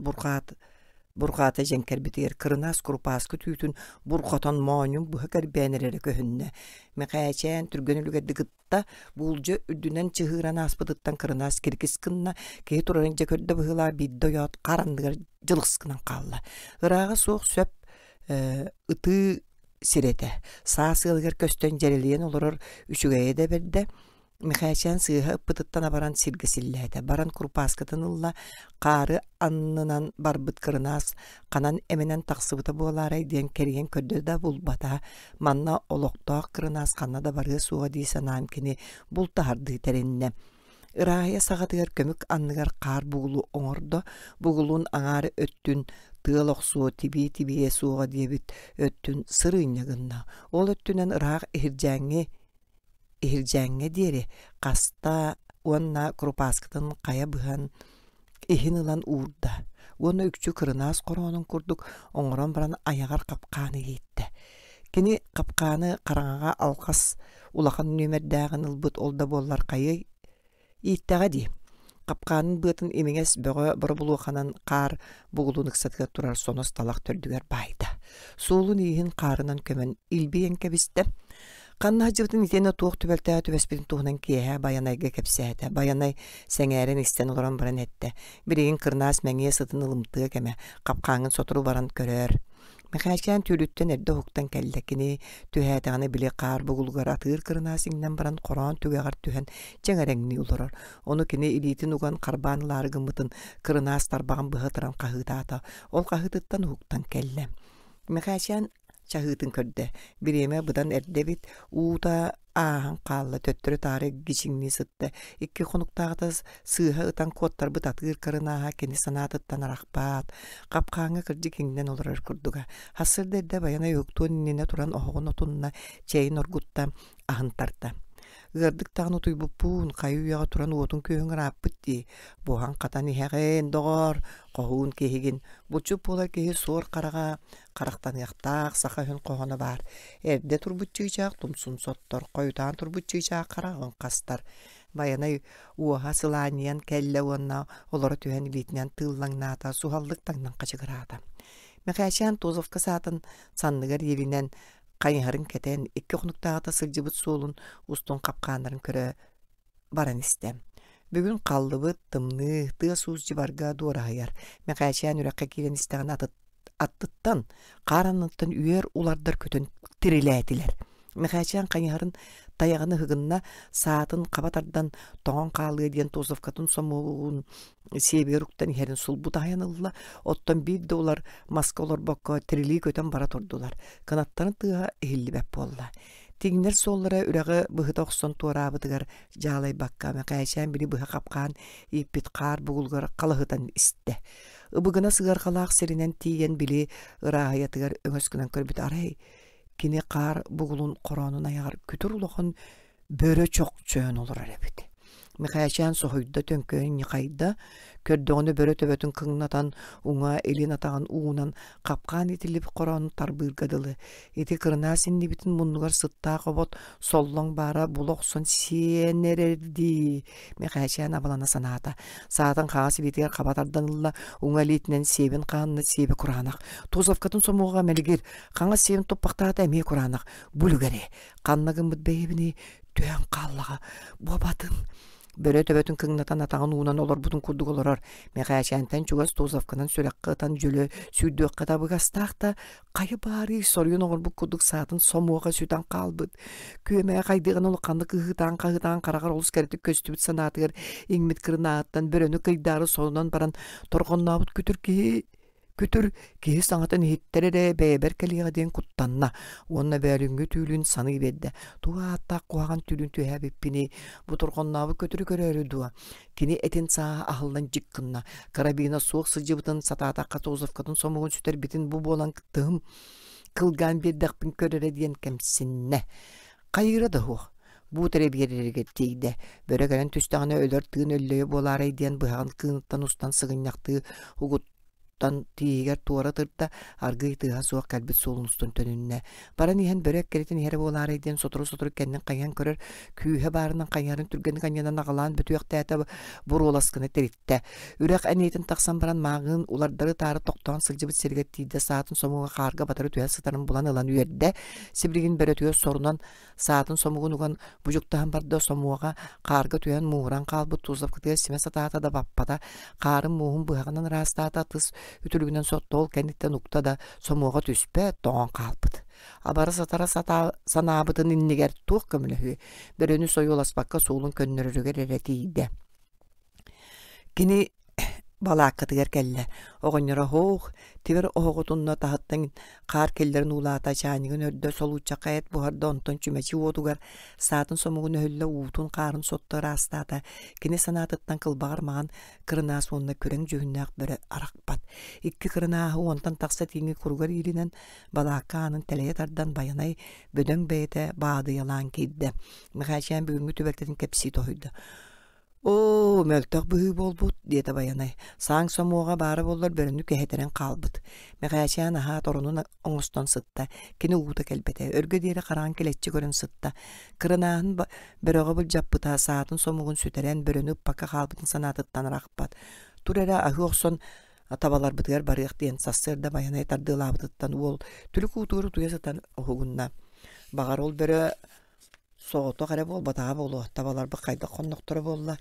burqata jenker biter kırınas kurupaskı tüytün burqatan maňum bu hakar benerere köhünne. Meqayaçan türgönülüge dıgıtta bulca üdünen çıhıran aspıdıttan kırınas kirkis kınna kehi turarınca körde bıhıla biddoyat qarandıgar jılıqsıkınan qalla. Irağı soğuk söp ıtı sirete. Sağ sığılgır köstön jereliyen olurur üçügeye de berde. Mikaçan sığha ıppıtıttan abaran silgisillete. Baran kurpaskatın ılla qarı annınan barbıt kırınas, kanan emenen taksıbıta boğalara diyen keriyen köddü da bulbata. Manna oloqtoq kırınas kanna da barı suğa diysa namkini bulta hardı terenne. Irahaya sağatıgar kömük anныгар qar buğulu oңordo, buğulun aŋarı öttün tığaloq suo tibiye suğa diyebit öttün sırınyagınna. Ol öttünen ıraq ihirjäňe diýeri qasta onna krupaskatyn qaya byhan ihin ılan uurda. Onna üçü kırınas qoronun kurduk, oňoron baran ayagar kapqany gitti. Kini kapqany qaraňaga alqas ulakan nümerdägin ılbyt olda bollar qayy iittäge di. Kapqanın bıtın emeňes böge bir buluqanan qar buğulun ıksatga turar sonos talaq tördüger bayda. Suulun ihin qarınan kömen ilbiyen kebiste. Kanna hajybytyn itene tuoq tübeltä tübesbitin tuğunan kiyehe bayanayga kepsäte. Bayanay seňären isten olaran baran ette. Biriğin kırnas meňe sıtın ılımtığı keme. Kapqaňyn soturu baran körör. Mekaçan tülütten erde huktan kellekini tühätäni bile qar bugulgar atyr kırnasiňden baran qoran tügegar tühen jeňereňni ulurur. Onu kini ilitin ugan qarbanlary gymytyn kırnas tarbagan byhatyran qahytata. Ol qahytyttan huktan kelle. Mekaçan çahıtın körde. Bireme budan erdebit uta ahan qalla töttürü tare giçiňni sıtty. Iki konuktagda sığha ıtan kottar bytatgyr kırnaha keni sanatyttan araqpat. Kapqaňa kirjikiňden olurur kurduga. Hasyrda de bayana ýoktuň nine turan ohogun otunna çeýin orgutta ahyn tarta. Gırdık tağını tuybupun, kayu yağa turan otun köyün rapıtti. Boğan qatan ihegen doğar, qoğun kehigin. Buçup olar kehi sor qarağa, qaraqtan yaqtaq, saqa hün qoğana bar. Erde turbutçuyacaq, tumsun sottor, qoyudan turbutçuyacaq qarağın qastar. Bayanay uaha sılaniyan kelle onna, olara tühen ilitinen tıllan nata, suhallık tağından qaçıqırada. Mekaçan tozovka saatın sanныгар yelinen Qayharın keten iki konuktağıta sılcıbıt soğulun ustun kapqanların köre baran istem. Bugün qallıbıt tımны tığ suz cibarga doğra hayar. Mekaçan ürekka kilen isteğini attıttan, qaranlıktan üyer ulardar kötün tirilätiler. Mekaçan qayharın tayağını hıgınna saatın qabatardan toğan qalığı diyen tozovkatın somuğun seberuktan iherin sulbu dayanılla, ottan bir de olar maskalar baka tiriliği köten bara tordular. Kanatlarını tığa ehilli bep bolla. Tiginler sollara üreği bıhıda oqson tuarabıdıgar jalay bakka mekaçan biri bıha kapqan ipit qar bugulgar qalıhıdan iste. Ibıgına sığar qalaq serinen tiyen bili ırahayatıgar öngöskünen körbüt aray. Kini qar bugulun qoronun ayar kütür ulaqın böre çok çöğün olur arabidi. Mekaçan sohuyda tönköyün yıqayda, kördöğünü böre töbötün kıgnatan, uğa elin atağın uğunan kapqan itilip qoronun tarbırgadılı. Eti kırnasin nibitin munlugar sıtta qobot, sollon bara buloqson siyenererdi. Mekaçan abalana sanata. Saatan qağası bitigar qabatardanılla, uğa litinen sebin qanını sebi kuranak. Tozovkatın somuğa meligir, qağa sebin toppaqtaata emeye kuranak. Bulugari, qanna gımbıt beybini tüyen qallağa, bobatın. Böre töbötün kıgnatan atağın uğunan olur budun kurduk olurar. Mekaçantan çugas tozovkanın söleqqatan jölü süydüqqa da bıgastaqta qayı bari soruyun oğul bu kurduk saatın somuğa südan qalbıt. Kömeğe qaydığın olu qandı qıhıdan qaraqar olus keretik köstübüt sanatıgar ingmit kırnaattan börönü qıydarı sonundan baran torqonnabıt kütür ki sanatın hittere beyber keliga den kuttanna. Onna bärüngü tüylün sanı bedde. Tuğa hatta qoğan tüylün tühä beppini bu torqonnabı kötürü körörü duğa. Kini etin sağa ahıldan jikkınna. Karabina soğuk sıcıbıtın satata qatozovkatın somuğun süter bitin bu bolan kıttığım. Kılgan bir daqpin köröre diyen kemsinne. Qayıra da hoğ. Bu terebiyelere teyde. Böre gelen tüstağına öler tığın öllöye bolara diyen bıhağın kığınıttan ustan sığınyaktı hugut tan tiger tuara tırta argı tığa soğuk kalbit solunustun tönünne. Baran ihan börek keretin here bolar edin soturu kendin qayan körür kühe barından qayanın türgeni kanyanan naqalan bütüyak tәті bur olaskını teritte. Ürek aniyetin taqsan baran mağın ulardары tarı toqtan sılcıbıt serget tiyde saatın somuğa qarga batarı tüya sıtarın bulan ılan üyerde. Sibrigin bere tüya sorunan saatın somuğun ugan bucuktahan barda somuğa qarga tüyan muğran qalbı tuzlap kıtıya sime satata da bappada qarın muğun bıhağının rastata tız ütülügünden sottol kenditten ukta da somuğa tüspä toğan qalbıdı. Абары сатара санаабытын иннигер туох көмөлөһү. Бөрөнү сойуласпакка суулун көннөрүгөр эретийде. Кини балааккатыгар келле. Оҕонньора хоох, тибер оһоҕотунна таһыттан хаар келлерин улаата чааñыгын өрдө солууччакка эт буһарда онтон чүмэчи уотугар саатын сомугун өһүллэ уутун хаарын соттор астаата кини санаатыттан кылбагар маҕан кырынаа суонна күрең жөһүннээх бөрө аракпат. Икки кырынааһы уонтан тахса тиңи куругар иринэн балаакка анын тэлэйэ тардан баянай бөдөҥ бэйэтэ баадыйалаан киирдэ. Михаачаан бүгүнгү түбэлтэтин кэпсии тоһуйда. О, мөлтөх быһыы болбут, диэте баянай. Саң сомуоға бары боллар бөрөнү кэһэтерэн хаалбыт. Мэхээчээн аһаа торунун оҥостон сытта. Кини уута келбете. Өргө диэри хараан келеччи көрөн сытта. Кырынааһын бөрөҕө былдьаппыта саатын сомугун сүтэрэн бөрөнү уппакка хаалбытын санаатыттан арахпат. Турара аһы охсон табаларбытыгар барыах диэн сассыарда баянай тардыылаабытыттан уол түлүк уутууру туйасытан оһугунна. Багар ол бөрө соғото қара бол, батаға болу, табаларбы қайда қонноқтыры болла.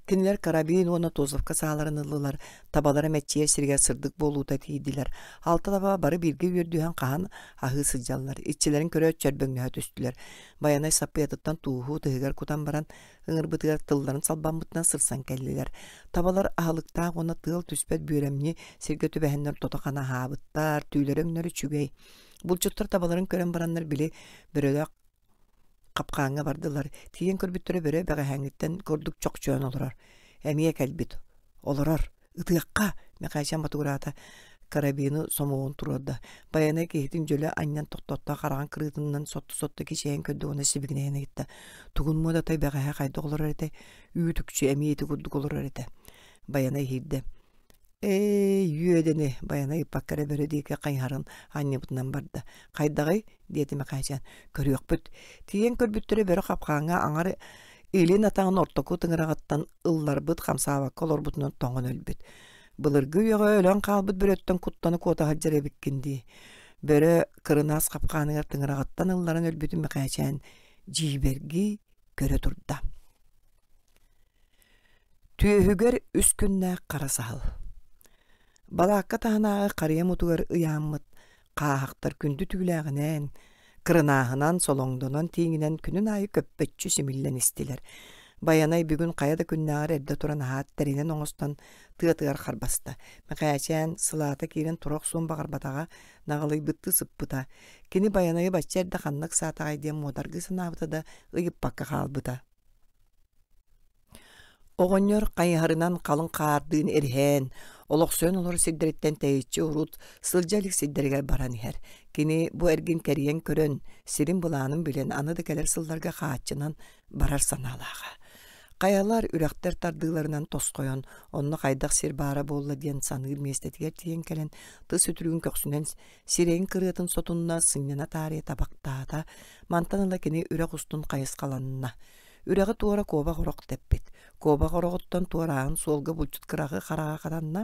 Кинилер карабин оны тозовка сағаларын ылылар, табалары мәтчиер сирге сырдық болуыта тейділер. Алты таба бары бірге өрдүйен қаған ағы сыджалар. Итчелерін көрі өтчербіңне өтістілер. Баянай саппиятыттан туғу тығығар кутан баран, ыңырбытығар тылларын салбанбытынан сырсан кәлілер. Табалар ағылықта оны тыл түспет бүйремне сирге түбәхінлер тотақана хабыттар, түйлер өңнері чүгей. Бұл чуттар табаларын көрен баранлар біле бірөлі қапқаңа бардылар. Тиген көрбіттірі бірі бәғі әңіттен көрдік чоқ-чуан олырар. Әмие кәлбіт. Олырар. Үтіғаққа. Мекайшан батуғырата карабины сомуғын тұрады. Баянай кейтін жөлі аннан тоқтотта қараған кырытыннан сотты-сотты кешейін көдді оны сібігінейін етті. Туғын мұда тай бәғі қайды олырар еті. Үйтікші әмиеті күрдік олырар еті. Баянай хейді. Үйедені баянай паккары бөрі дейке қайхарын анне бұтынан барды. Қайдағай, деті Мекайшан, көрі өкпіт. Тиген көрбіттірі бөрі қапқаңа аңар елен атаңын ортоку тыңырағаттан ыллар бұт қамсаава колор бұтынан тоңын өлбіт. Бұлырғы үйеға өлен қалбыт бір өттен құттаны кота хаджар әбіккенді. Бөрі кырынас қапқанығар тыңырағаттан ылларын өлбіті Мекайшан жибергі көрі тұрда. Түйігер үс күннә қарасағыл. Балаакка таһанааҕы харыйа мутугар ыяаммыт хаахактар күндү түгүлээгинэн кырынааһынан солоңдонон тииҥинэн күнүн аайы көппөччү симиллэн истилэр. Баянай бүгүн каяда күннээҕэр эрдэ туран аһаат тэринэн оҥостон тыатыар харбаста. Мекайчаан сылаата киирэн турох суун багарбатаҕа наҕылыйбытты сыппыта. Кини баянайы бачча эрдэ ханнык саатаҕай диэн муодаргы санаабыта да ыйыппакка хаалбыта. Оҕонньор кайыһарынан калын хаардыын эрһэн, олохсуон олор сиддериттен тэйиччи урут сылдьалык сиддеригер баран иһэр. Кини бу эргин кэриэн көрөн, сирин булаанын билен аны да келер сылларга хааччынан барар санаалаага. Каялар үрәхтер тардыыларынан тоскойон, онно кайдах сир баара болла диэн саныыр местетигер тиен келен тыс үтүрүүн көксүнэн сирэйин кырыатын сотунна сыннена таария табактаата, мантаныла кини үрэх устун кайыс каланына. Үрәғы туора коба хорок теппит. Коба хороготтон туораан суолга булчут кырағы қараға қатанна,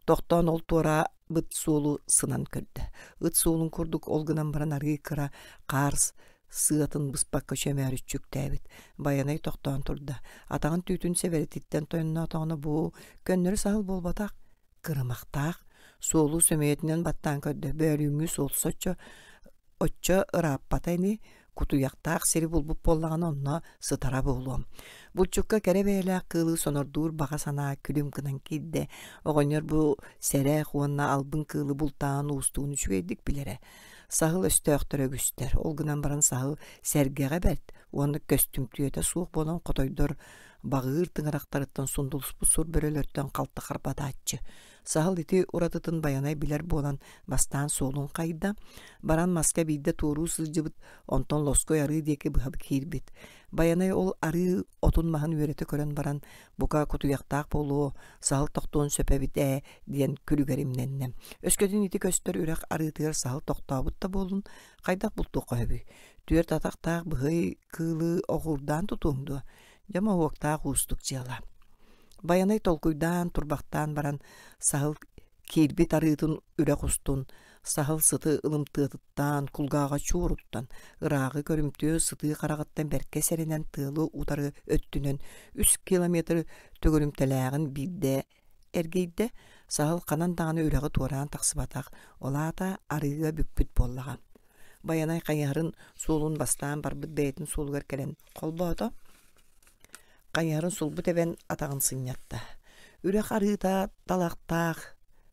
тоқтон ол туора быт суолу сынан көрді. Ыт суолун курдук олгынан баран арғы кыра қарс сыатын бұспаққа шөмәрі чүктәбіт. Баянай тоқтон турда. Атағын түйтін северетиттен тойынна атағына бұ көннері сағыл болбатақ, кырымақтақ, суолу сөмеетінен баттан көрді. Бөліңі суол соччо, отчо ыраппатайны, кутуяқтақ сері бұлбұп боллаған онна сытара болуам. Бұлчукка кәребейлі қылы сонордур баға сана күлім кынан кейді. Оғынер бұл сәрі қуанна албын қылы бұлтаған ұстуын үшігейдік білері. Сағыл өстіқтір өгістер. Олғынан баран сағыл сәргеға бәрд. Оны көстім түйеті суық болан қотойдыр бағыр тыңырақтарыттан сундылыс бұсур бөрелерттен қалты қарбата атчы. Сағыл ити уратытын баянай білер болан бастан солун қайда. Баран маска бейді туыру сылжыбыт, онтон лоской ары деке бұхабы кейірбет. Баянай ол ары отун мағын өреті көрін баран бұқа кутуяқтақ болу, сағыл тоқтуын сөпәбіт диен күлігеримненнем. Өскөтін ити көстер үрек ары тығыр сағыл тоқтабытта болун, қайдақ бұлту қойбі. Түйер татақтақ бұғай кылы оғырдан тұтуңду. Жама уақтақ ұстық жела. Баянай толкуйдан, турбақтан баран сағыл кейірбет арытын үрек ұстын, сағыл сыты ылымтыытыттан, кулгаға чуыруттан, ырағы көрімтіө сыты қарағыттан бәрке сәрінен тылы утары өттінен 3 километр төгірімтеләғін бидде әргейді, сағыл қанан дағаны үрегі туаран тақсыбатақ, олата арыға бүкпіт боллаған. Bayanay kanyarın sulun bastan barbıt beytin sulgar kelen kolboğdu. Kanyarın sulbu teben atağın sınyatta. Ürek arıta dalaqtaq,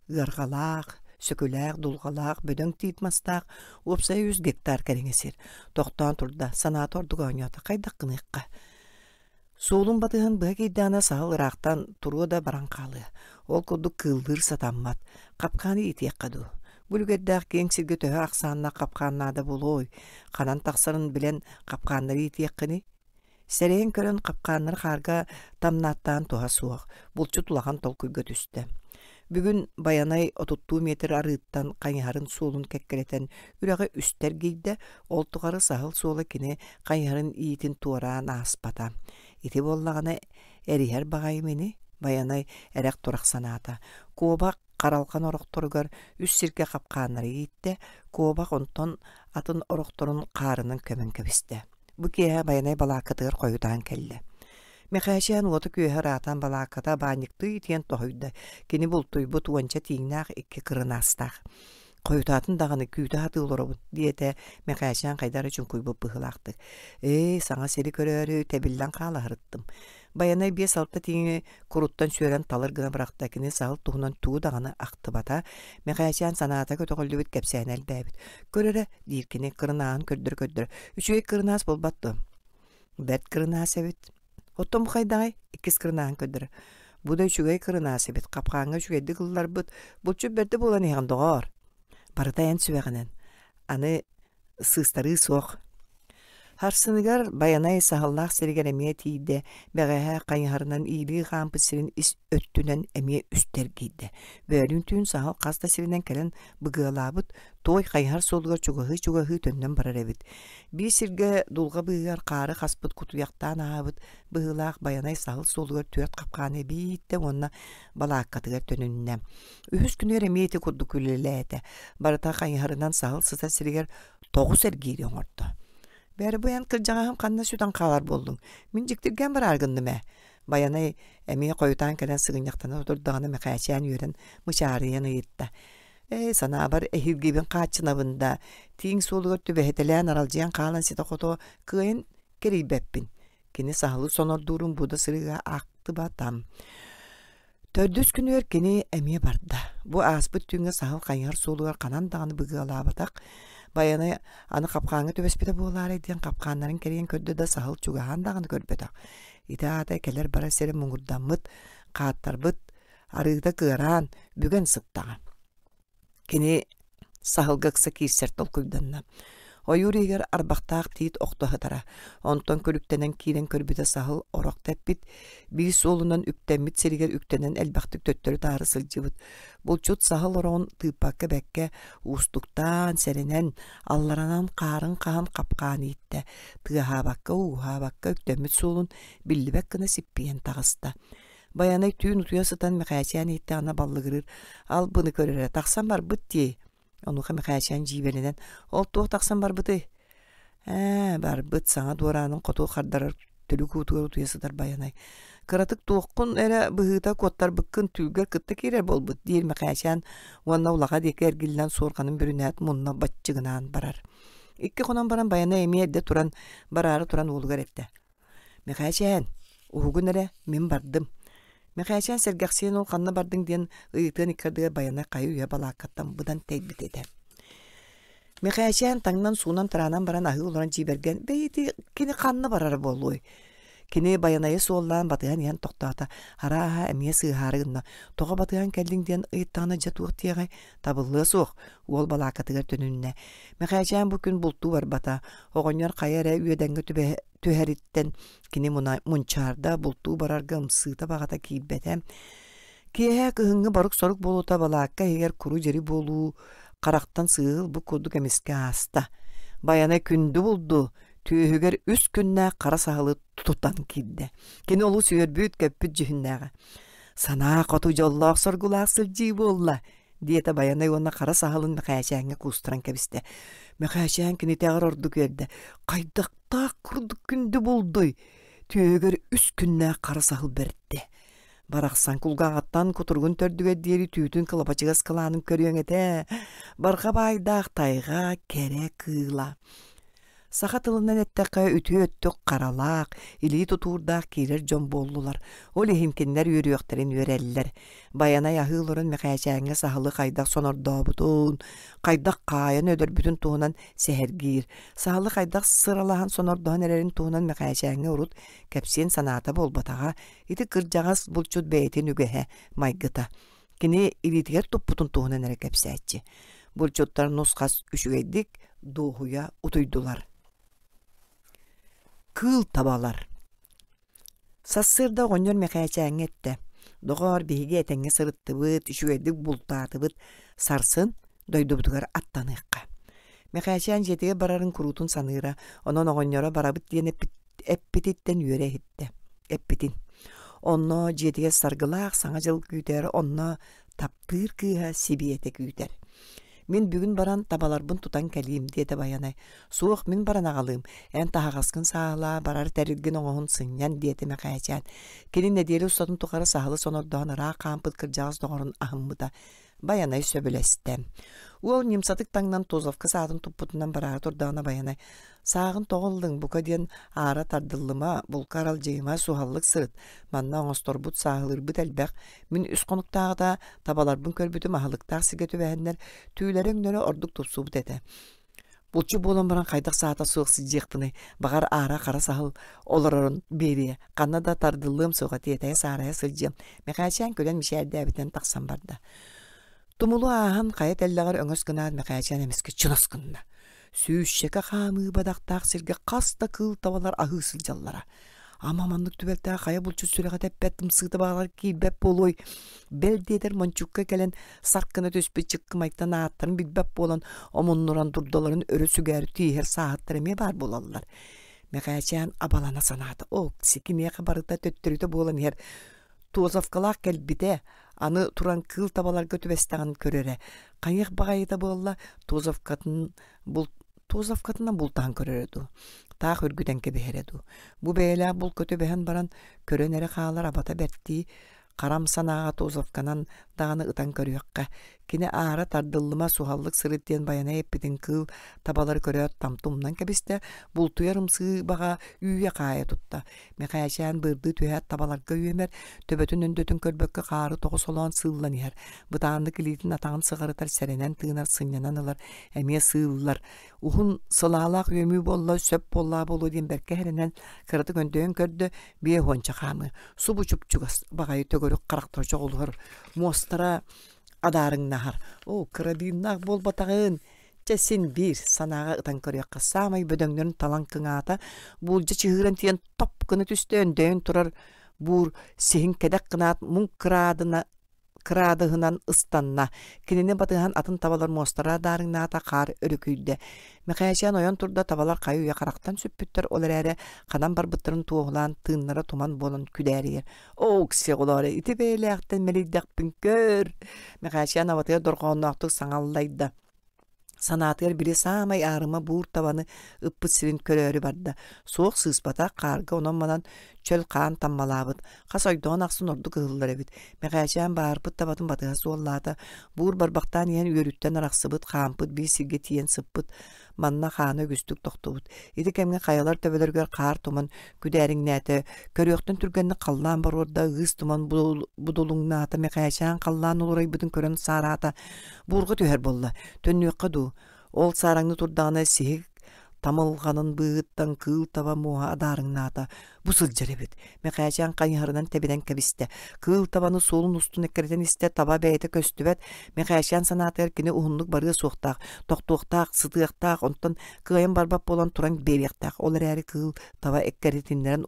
gargalaq, sökülaq, dulgalaq, bödöng titmastaq, opsay 100 gektar kereŋesir. Toqtan turda sanatorduk oynata qaydak qınıqqa. Sulun batığın bıha giydana sağıl ıraqtan turu da baranqalı. Ol kurduk kıldır satanmat. Kapkanı itiyaqqadu. Bulgeddak geň sirge töhü aqsanna kapkanada buluy. Kanan taqsarın bilen kapkanları itiyaqqını. Sereyen körün kapkanları qarga tamnattan toha suaq. Bulçu tulağan tolkuyga tüste. Bugün bayanay 30 metr arıttan kanyarın sulun kekkeleten üreğe üster giyde oltuğarı sahıl sula kine kanyarın iyitin tuğraan aspata. İti bollağına eriher bağaymeni bayanay erek turak sanata. Kobak qaralqan oroqtorgar üst sirke kapkanları yitte kobak onton atın oroqtorun qarının kömün köbiste. Bu kiye bayanay balakatır koyudan kelle. Mekaşan otu köher atan balakata banikti itiyen tohuyda. Kini bultuy bu tuanca tiğnaq iki kırınastaq. Koyutatın dağını küyde hatı olurabın diyete mekaşan qaydar üçün kuybu bıhılaqtı. Sana seri körörü tebillan qala hırıttım. Bayanay 5-6 tiğini kuruttan sören talır gına bıraktakini sağıl tuğunan tuğu dağını aktı bata. Mekaşan sanata kötü qollü bit kepsənel bäbit. Köröre dirkini kırınağın kördür. Üçüge kırınaz bolbattı. Bet kırınaz ebit. Ottom qaydagay ikis kırnağın ködürü. Bu da üçügey kırnağısı bit. Kapqaňa üçügeydi kıllar bit. Bulçu berdi bolan eğen doğar. Barıdayan süveğinen. Anı sığstarı soğuk. Harsыныgar bayanay sahallaq seriger emeye tiyde. Beğehe qanyarından iyiliği qampı sirin is öttünen emeye üster giydi. Bölün tün sahal qasta sirinden kelen bıgılabıt. Toy qanyar solgar çugahı tönnen barar evit. Bir sirge dulga bıgar qarı qaspıt kutuyaqtan ağabıt. Bıgılaq bayanay sahal solgar tört qapqanı bitte onna balaqatıgar tönünnem. Ühüs günler emeyeti kurdu küllelete. Barıta qanyarından sahal sıta siriger toğu sergiydi orta. Beri bu yan kırcağa kanna sütan qalar boldun. Min jiktirgen bir argındım Bayanay emeye koyutan kelen sığınyaqtan oturdağını mekaçayan yören mışarıyan ıyıtta. Sana bar ehil gibin qaçınabında. Tiğin soluğu tübeheteleyen aralcayan qalan sita koto kıyın keribeppin. Kini sahılı sonor durun buda sırığa aktı batam. Tördüs günü örkeni emeye barda. Bu asbıt tüğüne sahıl kanyar soluğu kanan dağını bıgıla batak. Bayanay anı kapqaňy töbespede bolar edýän kapqanlaryň kerýän ködde de sahıl çugahan dağını görbedik. Itaata keler bara sere mungurdamyt, qaattarbyt, arıda kıran, bügen sıktagan. Kini sahıl gaksa kirsert tolkuydanna. O yuriger arbaqtaq tiit oqtohatara. Onton körüktenen kiren körbüde sahıl oraq teppit. Bir solundan üktemmit seriger üktenen elbaqtık töttörü tarı sılcıbıt. Bulçut sahıl orağın tıpakka bekke ustuktan serenen allaranan qarın qağın qapqanı itte. Tıha bakka üktemmit solun billi bekkine sippiyen tağısta. Bayanay tüyün utuya sıtan mekaçyan itte ana ballı gırır. Al bunu körere taqsan bar bıt diye. Onu mekaçyan jibelinen ol tuğ taqsan bar bıtı. Bar bıt sana duaranın qotu qardarar tülü kutuğa utuya sıtar bayanay. Kıratık tuğkun ere bıhıta kottar bıkkın tülger kıtta kirer bol bıt değil mekaçyan. Wanna ulağa deker gillan sorqanın bürünat munna batçıgınan barar. İkki konan baran bayanay emiyede turan bararı turan ulugar ette. Mekaçyan uğugun ere min bardım. Mekaçan sergaqsiyen ol qanna bardın diyen ıyıtın ikkardıga bayana qayuya balakattan budan tegbit ede. Mekaçan tangnan sunan taranan baran ahı olan jibergen beyti kini qanna barar boluy. Kini bayanaya soğulan batıyan yan toqtata haraha emiye sığharıgınna. Toqa batıyan keldin diyen ıyıttağına jatuq tiyagay tabıllığı soğuk ol balakatıgar tönünne. Mekaçan bu gün bultu var bata. Oğonyar qayara üyedenge tüheritten kini munçarda bultu barargam sığta bağata kiybetem. Kiye kıhıngı barık soruk boluta balakka eger kuru jeri bolu qaraqtan sığıl bu kurduk emiske hasta. Bayana kündü buldu. Tühüger üst günne qara sahılı tututan kidde. Kini olu süyer büyüt köppüt jühünnäge. Sana qotu jollaq sorgulaq sılcı bolla. Diyete bayanay ona qara sahılın mekaçaňa kusturan kebiste. Mekaçaň kini teğer orduk erde. Qaydaqta kurduk kündü buldu. Tühüger üst günne qara sahıl berdi. Барақсан кулгағаттан кутургун төрдүгө диери түйүтүн кылапачыгас кылаанын көрүөң эте. Барга байдақ тайга кере кыыла. Саха тылынан эттекке үтү өттүк каралаак, илии тутуурдаак киирер жон боллулар. Ол ихинкиннер үйрүөктерин үйреллер. Баянай ахыылорун мекаячааңа сахалы кайдак сонордообутун, кайдак каян өдөрбүтүн туунан сехергиир. Сахалы кайдак сыралахан сонордоон эрерин туунан мекаячааңа урут кепсиен санаата болбатага, ити кыржагас булчут бэйтин үгэхэ майгыта. Кини илитигер туппутун туунан эре кепсээтчи. Булчуттар нускас үшүгейдик дуухуя утуйдулар. Кыл табалар. Сассырда оңнор мекаячааңа этте. Доғар биһиге этеңге сырыттыбыт, үшүгейдик бултаатыбыт, сарсын дойдубутугар аттаныыкка. Мекаячаан жетиге барарын курутун саныыра, онон оҕонньора барабыт диэн эппититтен үөрэ хитте. Эппитин. Онно жетиге саргылаах саңа жыл күүтер, онно таптыыр кыыха сибиете күүтер. Мен бүгүн баран табаларбын тутан кәлиим диэте Баянай. Суох мен баран агалыым. Эн тахагаскын саала барар тәрилген оңоһун сыннян диэте мекаячаан. Кенин недели устатын тухары саалы сонордоон ыраа кампыт кыржагас доңорун ахыммыта. Баянай сөбүлэстем. Уол нимсатык таңнан тозовка саатын туппутунан барар турдаана Баянай. Саагын тоголдың бука диэн аара тардыллыма, булкар алжыйыма сухаллык сырыт. Манна оңосторбут саалырбыт элбэх. Мен үс конуктаагыда табаларбын көрбүтүм ахылыктаах сиgetү бэһэннер түүлөрөңнөрө ордук тупсубут эте. Булчу болон баран кайдак саата суох сиджиектыны, багар аара кара сахыл олорорун бери. Канада тардыллым суга тиетая саарая сылжым. Мекаячаан көлөн мишээрдээбитен таксан барда. Тумулу аахан кайа теллэгэр өңөс гынаар мекаячаан эмеске чынас гынна. Сүүшшеке хаамыы бадактаах сирге каста кыл табалар ахыысыл жаллара. Ама мандык түбелтää кая булчу сүрәгә тәппәттим сыты багалар кийбәп болой. Белдедер мончукка келен саркыны төспе чыккымайттан ааттарын билбәп болан омуннуран турдаларын өрө сүгәр тиһер сааттары ме бар болалар. Мекаячаан абалана санааты. О, сикимия барыта төттөрүтө болан хер тозавкалак келбите аны туран кыл табалар көтүбестаган көрөрө. Кайык багайта болла тозавкатынан бултаан көрөрөдү. Таах үргүтен кебеһереду. Бу бэйэлээ бул көтө бэһэн баран көрөнери хаалар абата бэрти карам санаага тозовканан даганы ытан көрүөккэ. Кини аара тардыллыма сухаллык сырыттен Баянай эппитин кыл табалар көрөт тамтумнан кебисте бул туярымсы бага үйе кая тутта. Мекаячаан бырды туят табаларга үйемер төбөтүн өндөтүн көрбөккө каары тогус олоон сыыллан иһер. Бытаанды килитин атагын сыгарытар сәренен тыынар сыннянан ылар эмие сыыллар. Ухун сылаалаак үйөмүү болла сөп болла болу ден берке херенен кырыты көндөөн көрдө бие хонча камы. Субу чупчугас багайы төгөрүк карактырча олгор мостара адарың нахар. О, кырадыыннақ бол батағын. Чесин бир санаға ытан көріяққа самай бөдөңдерін талан кыңаата. Бұл жа чығырын тиен топ кыны түсті өндейін тұрар. Бұл сехин кәдәк қынаат мұң кырадығынан ыстанна. Кенені батыған атын табалар мостара адарың наата қар өрікүйді. Мекаячаан ойон турда табалар кайы уя карактан сөппүттер олар әрі қадан барбыттырын туғылан тыыннара туман болан күдәрігер. О, кісе олары ити бейлі ақтен мелейдәқпін көр. Мекаячаан аватыя дорғауынақтық саңаллайды. Санатыр бири самай арыма бур табаны ыппыт сирин көрөрү барда. Соок сыспата карга онон манан чөл каан таммалабыт. Кас ойдон аксын орду кыыллар эбит. Мекаячаан баарпыт табатын батыга суоллаата. Бур барбактан иен үйөрүттен араксыбыт, хаампыт, бий сирге тиен сыппыт. Манна хааны өгүстүк токтубут. Ити кемге каялар төбөлөргөр каар туман күдәриң нәте. Көрөктөн түргенни каллаан бар орда ыз туман будулуңнаата мекаячаан каллаан олорай бүтүн көрөн сараата. Бургу төһөр болла. Төннүккө ду. Ол сараңны турдағына сихик тамылғанын бұғыттан кыл таба муға адарыңнаата. Бұсыл жаребет. Мекаячаан қайығырынан тебеден кәбісті. Кыл табаны солын устун эккерден істе таба бәйті көстібет. Мекаячаан санатыр кені ұғынлық бары соқтақ. Тоқтуқтақ, сытықтақ, онтан кыайын барбап болан туран беректақ. Олар әрі кыл таба эккердетіндерін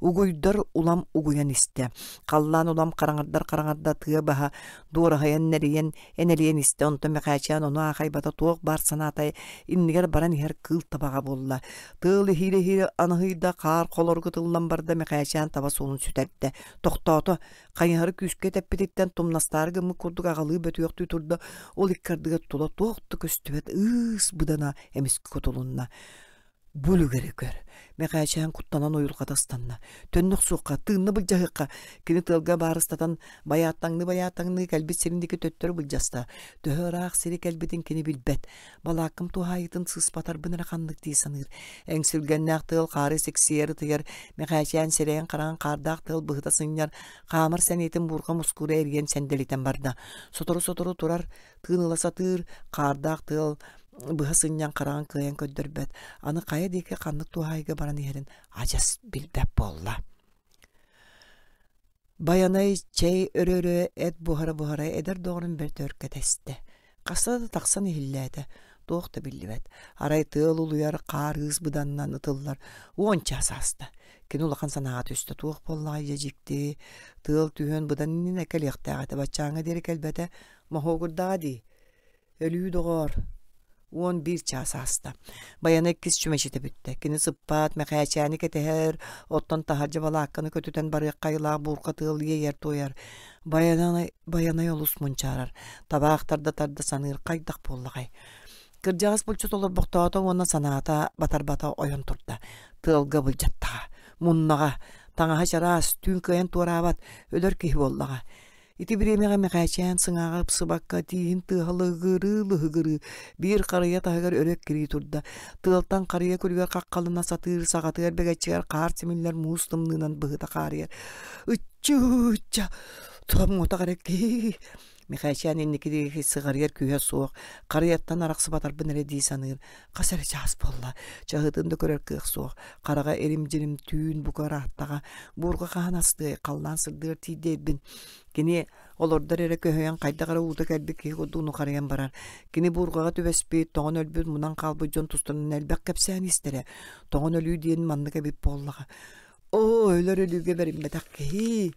угуйдар улам угуян исте. Қаллан улам қараңардар тыа баха дуорахаян нәриен энелиен исте. Онтан мекаячаан оны ақайбата тоқ бар санатай иннигер баран ихер кыл табаға болла. Тылы хире анahıyda қар қолорғы тылынан барда мекаячаан таба солын сүтәрді. Тоқтауты қайығары күске тәппететтен тумнастары гымы күрдік ағалы бөтіөқтүй тұрды. Ол иккардыға тұла тоқты көстібет ұс бұдана әмескі көтілінна. Bulu gör. Mekaçan kuttanan oyulqatastanna. Tönnök suqqa, tığınna bılcahıqqa. Kini tılga barыстatan bayatаңны кәлбит сериндики төттөрү былжаста. Төһөрак сери кәлбитин кини билбет. Балакым тухайытын сыспатар быныра қанлык дей саныр. Әңсілгеннәк тыл қары сексиері тыгер. Мекачан серейін қаран қардақ тыл бұғыта сыньяр. Қамыр сәнетін бурға мускура ерген сәнделитен барда. Сотору турар тыыныласа тыр, қардақ тыл быһа сыньян қараған кыйын көддөрбөт. Аны қая деке қанлык тухайга баран ерін ажас билбеп болла. Баянай чей өрөрө эт бухара эдер доғырын бір төркке тесті. Қасада тақсан ehillәді. Тоқты білівет. Арай тыл улуяр қарыз бұданнан ұтылар. Онча асасты. Кен улақан санаға түсті туық болла ежікті. Тыл түйін бұданнын әкелектәғаты бачаңа дері кәлбәті махоғырдаға дей. Өлі доғыр. 11 час аста. Баяна кис чүмешите бүтті. Кені сыппат, мәқәчәні кетер, оттан тахаржы балаққаны көтүтен бары қайла бурқа тыл ейер тояр. Баяна олус мұнчарар. Табақтарда тарды саныр қайдақ боллағай. Кыржағыз бұлчы толыр бұқтауыта оны санаата батар-бата ойын тұрды. Тылғы бұлжаттаға. Мұннаға, таңаға жарас, түн көйен туарабат, өлір кей боллаға. Ити биремеға мәқәчән сыңағып сыбаққа тиін тығылы-гыры, бір қарыя тағығар өрек кірі тұрды. Тылтан қарыя көрігер қаққалына сатыр, сағатығар бәгәтчігер қар семелер мұстымнынан бұғыта қарияр. Үтчі-үтчі, тұғым ота қарек кей. Мехайчан еннекедегі сығаргер күйе соқ, қарияттан арақсы батар бінірі дей саныр. Қасары жас болла, жағытынды көрер күйек соқ, қараға ерім-жерім түйін бұқар аттаға, бұрға қағанасты, қалдан сырдығыр тейдейбін. Кені олордар әрі көйен қайда қара ұлды кәлбі кей құдуыны қараян барар. Кені бұрғаға төбәспей, тоғын өлбін мұнан қалбы жон тұстырын әлбәк кәпсән істері. Тоғын өлі дейін манны кәбіп боллаға. О, өлер өліге бәрім бәдәк кей.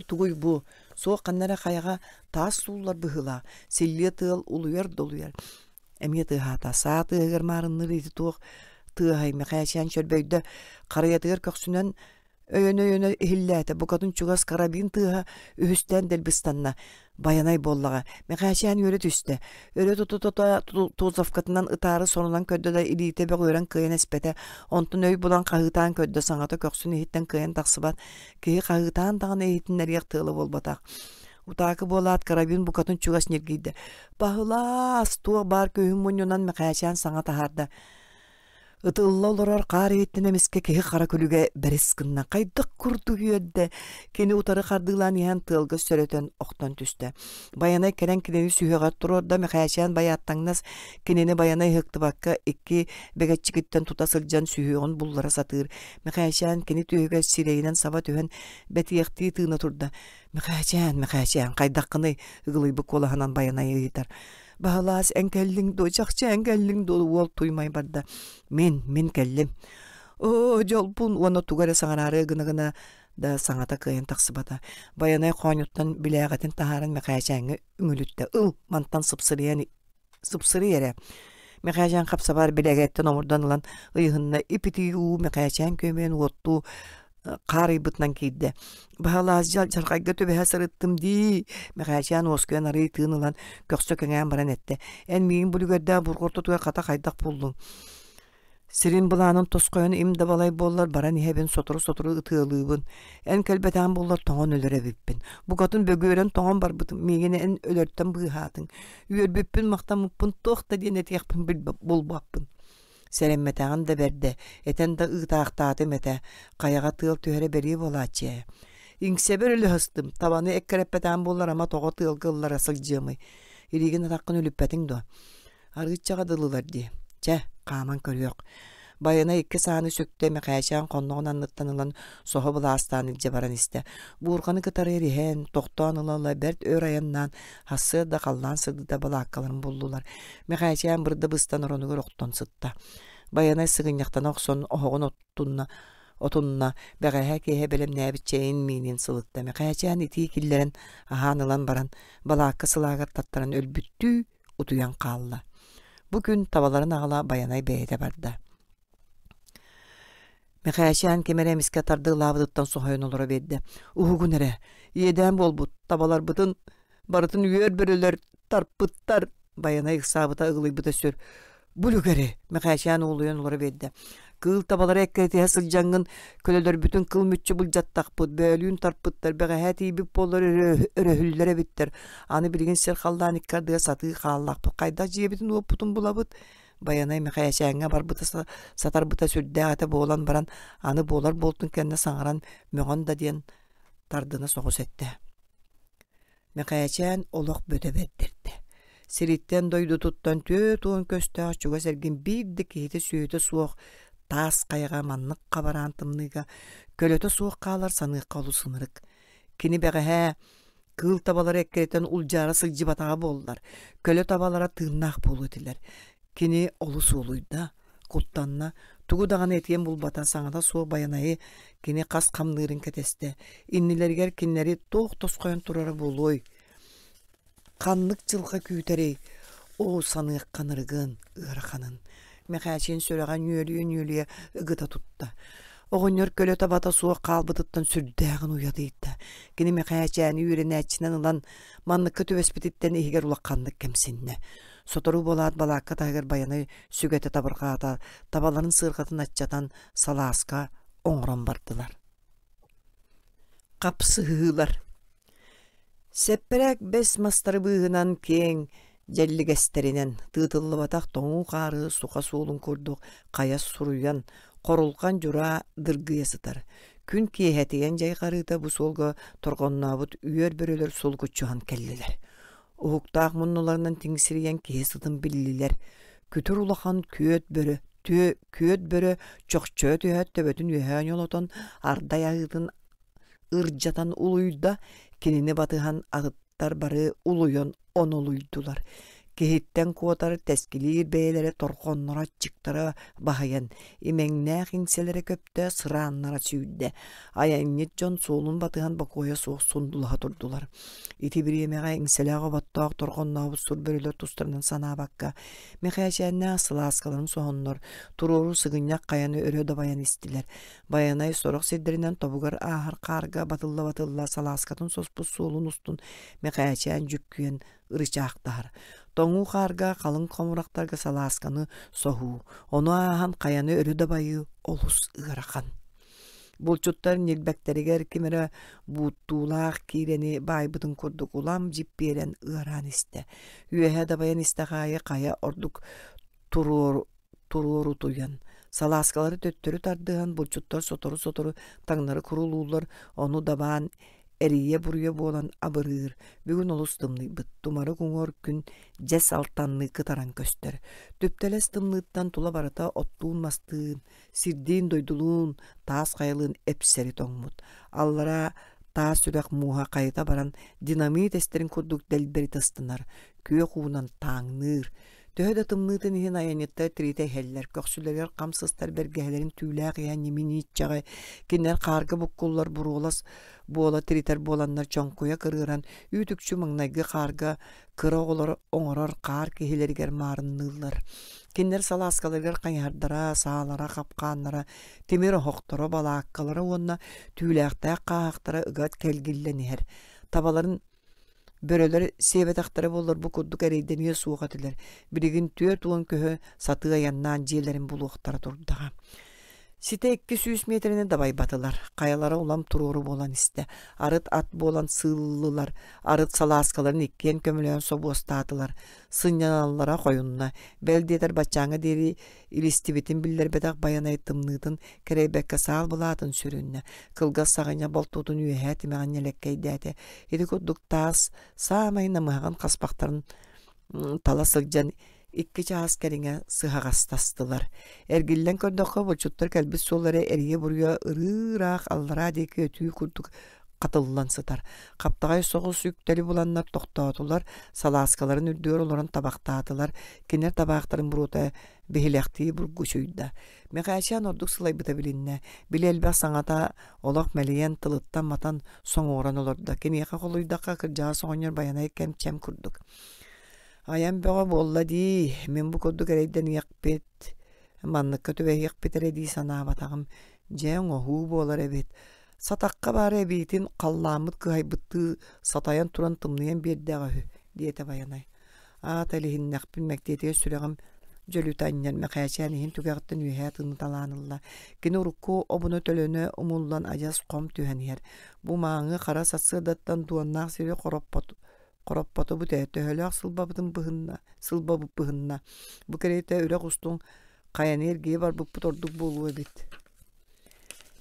Тугуй бу, соқ қаннара қаяға тас сулар бұғыла, селле тыл улуяр долуяр. Әме тыға таса тығыр марынны рейті туық тығай мәқәшен шөлбейді қария тығыр көксінен өйені ehillәті бұқатын чуғас карабин тыға үхістен дәлбістанна баянай боллаға. Мәқәшен өрі түсті. Өрі тузавкатынан ытары сонынан көдді да илейті бәқ өрен кыйын әспәті. Онтын өй бұлан қағытан көдді саңаты көксін ехеттен кыйын тақсыбат. Кейі қағытан тағын ехеттен әрек тылы болбатақ. Утақы болат карабин бұқатын чуғас нергейді. Бағылас туға бар көйін мұнынан мәқәшен саңа тағарды. Ытылла оларар қар еттен әмеске кеге қара көліге бәрескінна қайдық күрді күйедді. Кені ұтары қардығылан ең тылғы сөретін оқтан түсті. Баянай кәрен кенені сүйеға тұрорда мәқәшен баяттаңнас кенені баянай хықты баққа екі бәгәтчігіттен тұтасылжан сүйеғын бұллара сатыр. Мәқәшен кені түйеге сирейінен саба түйен бәтияқти тыына тұрды. Мәқәшен қайдаққыны ұғылайбы қолағынан баянай ұйытар. Бағалас әңкәлің до, жақшы әңкәлің до ол туймай барды. Мен кәлім. О, жолпун, оны туғары саңарары ғына да саңата күйен тақсыбата. Баянай қуанюттан біләғатын тағарын мәқәшәңі үңілітті. Мантан сыпсыры ере. Мәқәшәң қапсабар біләғеттен омырдан ұлан ұйығынна ипітігі мәқәшәң көймен отту қарый бұтнан кейді. Бағалас жарқайға төбе әсіріттім дей. Мәқәшән оскүйен арый тыынылан көксі көңән баран әтті. Ән мейін бүлігерді бұрғырты туя қата қайдақ болдың. Сирин бұланын тосқойын имді балай боллар баран ехебен сотыры ытығылыбын. Ән кәлбәтән боллар тоңын өлірі біппін. Бұқатын бөгөрен тоңын бар бұтым. Мегені ән өлірттен бұғатын. Үйер біппін мақтамыппын тоқта ден әтеқпін болбаппын. Сәрәмметәғын да бәрді, әтен да ұғтақтаты мәті, қаяға тыл түйері бәрі болачы. Иңсебер өлі хыстым, табаны әккәрәппәтән болар ама тоғы тылғы ұллар асыл жымы. Иреген атаққын өліппәтің до. Арғытчаға дылылар де. Чә, қаман көріоқ. Баяна екі саны сөкті мәқәшән қоннығын анныттанылан соғы бұла астаны жабаран істі. Бұғырғаны кытары еріген, тоқтан ұлала бәрт өр аяннан хасы да қаллан сырды да бұла аққаларын болдылар. Мәқәшән бұрды бұстан ұронығыр оқтон сытта. Баяна сығыняқтан оқсон оғын отунна бәғәйә кейе білім нәбітчейін менен сылытта. Мәқәшән ити киллерін ағанылан баран бұла аққы сылағыр таттаран өлбүттүү ұтуян қалла. Бүгін табаларын ағала Баянай бәйді барды. Мәқәшән кемерәміске тарды лабыдыттан соғайын олыра беді. Уғығын әрі, еден бол бұд, табалар бұдын, барытын үйер бірілер, тарпыттар. Баянай ұқсабыта ұғылай бұда сөр. Bulugari mekaşan oluyan olara bedde. Kıl tabaları ekkeretiye sılcangın köleler bütün kıl mütçü bulcattak bud. Bölüğün tarpıttar. Beğe heti bir pollar öröhüllere bittir. Anı bilgin sirkaldan ikkardıya satı kallak bud. Kayda jiyebitin o putun bulabıd. Bayanay mekaşan'a bar bıta satar bıta sürdü ate boğulan baran. Anı boğular boltun kendine sağıran möğün da diyen tardığına soğus etti. Mekaşan oluk böde beddirdi. Siritten doydu tuttan töt oğun köste açuga sergin bir dikihite süyete soğuk tas kayga manlık kabarantımnıga kölöte soğuk kalar sanık kalı sınırık. Kini beğe he kıl tabaları ekkereten ulcara sılcı batağı bollar. Köle tabalara tırnak bolu ediler. Kini olu soluyda kuttanna tugu dağın etiyen bul batan saňada soğuk bayanayı kini kas kamlığırın keteste. İnnilerger kinleri toğ toskoyan turara boluy. Kanlık çılka küyterey, o sanık kanırgın, ırakanın. Mekaçin söylegen yölüye ıgıta tutta. Oğunyor köle tabata soğuk kalbıdıttan sürdäğin uyadıydı. Gini mekaçini yürenäçinden ulan manlıkka tüvespititten ihiger ulak kanlık kemsinne. Sotoru bolat balakka taygar bayanay sügete tabırgata, tabaların sırgatın açjatan salaska oňran bardylar. Kapsı hığılar. Sepperek bes mastары bığınan keň jelli gesterinen tıtıllı batak toňu qары suqa suulun kurduk qayas suruyan qorulkan jura dırgıya sıtar. Gün kiyehetiyen jay qarıta bu solga torgonnabut üyer böröler sol guçuhan kelliler. Uhuktaq munnularından tingsiriyen kiyesidin billiler. Kütür ulakan küöt börö çok çöt ühet töbötün ühen yolotan arda yağıdın ırjatan uluyda kinini batıhan atıttar barı uluyon on uluydular. Kehitten kuotar teskilir beylere torkonlara çıktara bahayan imeŋnäk iňselere köpte sıraanlara süýde. Ayannet jon solun batıhan bakoya soğuk sundulaha turdular. Iti bir yemeğe iňseläge battaq torkonnaby sur börüler tustarынан sana bakka. Mekaşänä sılaskaların soğonlar turoru sıgınyak kayany örö da bayan istiler. Bayanay sorok sedirinden tobugar ahar karga batılla salaskatın sospus solun ustun mekaşän jükküyen ırıçaqtar. Toňu qarga kalın komuraktarga salaskanı sohu. Onu ahan kayanı örü da bayı olus ırakan. Bulçutlar nilbekteriger kimere buttulaq kireni baybıdın kurduk ulam jip beren ıran iste. Üyehe da bayan istegayı kaya orduk turoru tuyan. Salaskaları töttörü tardığın bulçutlar sotoru taňnary kurulular onu daban eriye buruya bolan abırır. Bugün olustımlı bıt. Tumarı guňor gün jes altanlı kıtaran köster. Tüpteles tımlıktan tula barata ottuğun mastığın, sirdin doyduluğun, taas kayılığın epseri toňmut. Allara taas sürek muha kayıta baran dinamit esterin kurduk delberi tastınar. Köye kuğunan taňnır. Töhöde tımnıtın ihin ayanetta trite heller, köksülerler kamsızlar bergehlerin tüylaq ya nimini itçağı, kinler kargı bukkullar burolas, bola triter bolanlar çonkuya kırıran, ütükçü mıngnaygı kargı, kıra olar oňorar kar kehilerger marınlılar. Kinler salaskalarlar kanyardara, sağlara, kapkanlara, temir hoqtara, balakkalara onna tüylaqta qaqtara ıgat kelgilleniher. Tabaların böröler sebetaktara bollar bu kudduk ereydeniye suuq atiler. Birigin töt ulan köhö satığa yannan jelerin buluqtara turdağa. Site 200 metrine dabay batılar. Kayalara ulam turoru bolan iste. Arıt at bolan sığıllılar. Arıt salaskaların ikkien kömüleyen sobu ostatılar. Sınyanallara koyunna. Beldeter baçaňa deri ilistibitin biller bedak bayanay tımnıdın kereybekka sağal bulatın sürünne. Kılgas sağınya boltudun üyehet meğanyelekkey däte. Edi kudduk taas sağmayna mıhagan kaspaktarın talasılcan İkki çağız kerine sıhagastastılar. Ergillen kördokka bulçutlar kelbis solları eriye buraya ırırak allara deki ötüyü kurduk katıllan sıtar. Kaptagay soğus yükteli bulanlar toktadılar. Salaskaların ürdüyor olan tabaktadılar. Kiner tabakların buruta behilektiği burguşuyda. Mekaşan orduk sılay bıta bilinne. Bile elbaq saňata olaq meleyen tılıttan matan soň oran olurda. Keniyaka koluydaqa kırjağı soňyor bayanay kemçem kurduk. Ayam beğa bolla di, men bu koddu gereyden yakpet, manlıkka tüve yakpet eredi sana batağım, jeň ohu bolar evet. Satakka bari ebitin kallamıt kıhaybıttı, satayan turan tımlayan bir dağı diyete bayanay. Atalihin nakpin mektetiye süreğim jölütanyan mekayçan ihin tügaqtın ühe tını talanılla. Kini urukku obunu tölönü umullan ajas kom tühenyer. Bu maаңы qara satsı dattan duannaq siri qoroppotu bu təhətə hölaq sılbabı bıhınna. Bu kereyte ürək ustun qayan ergiye var bu putorduk bolu ebit.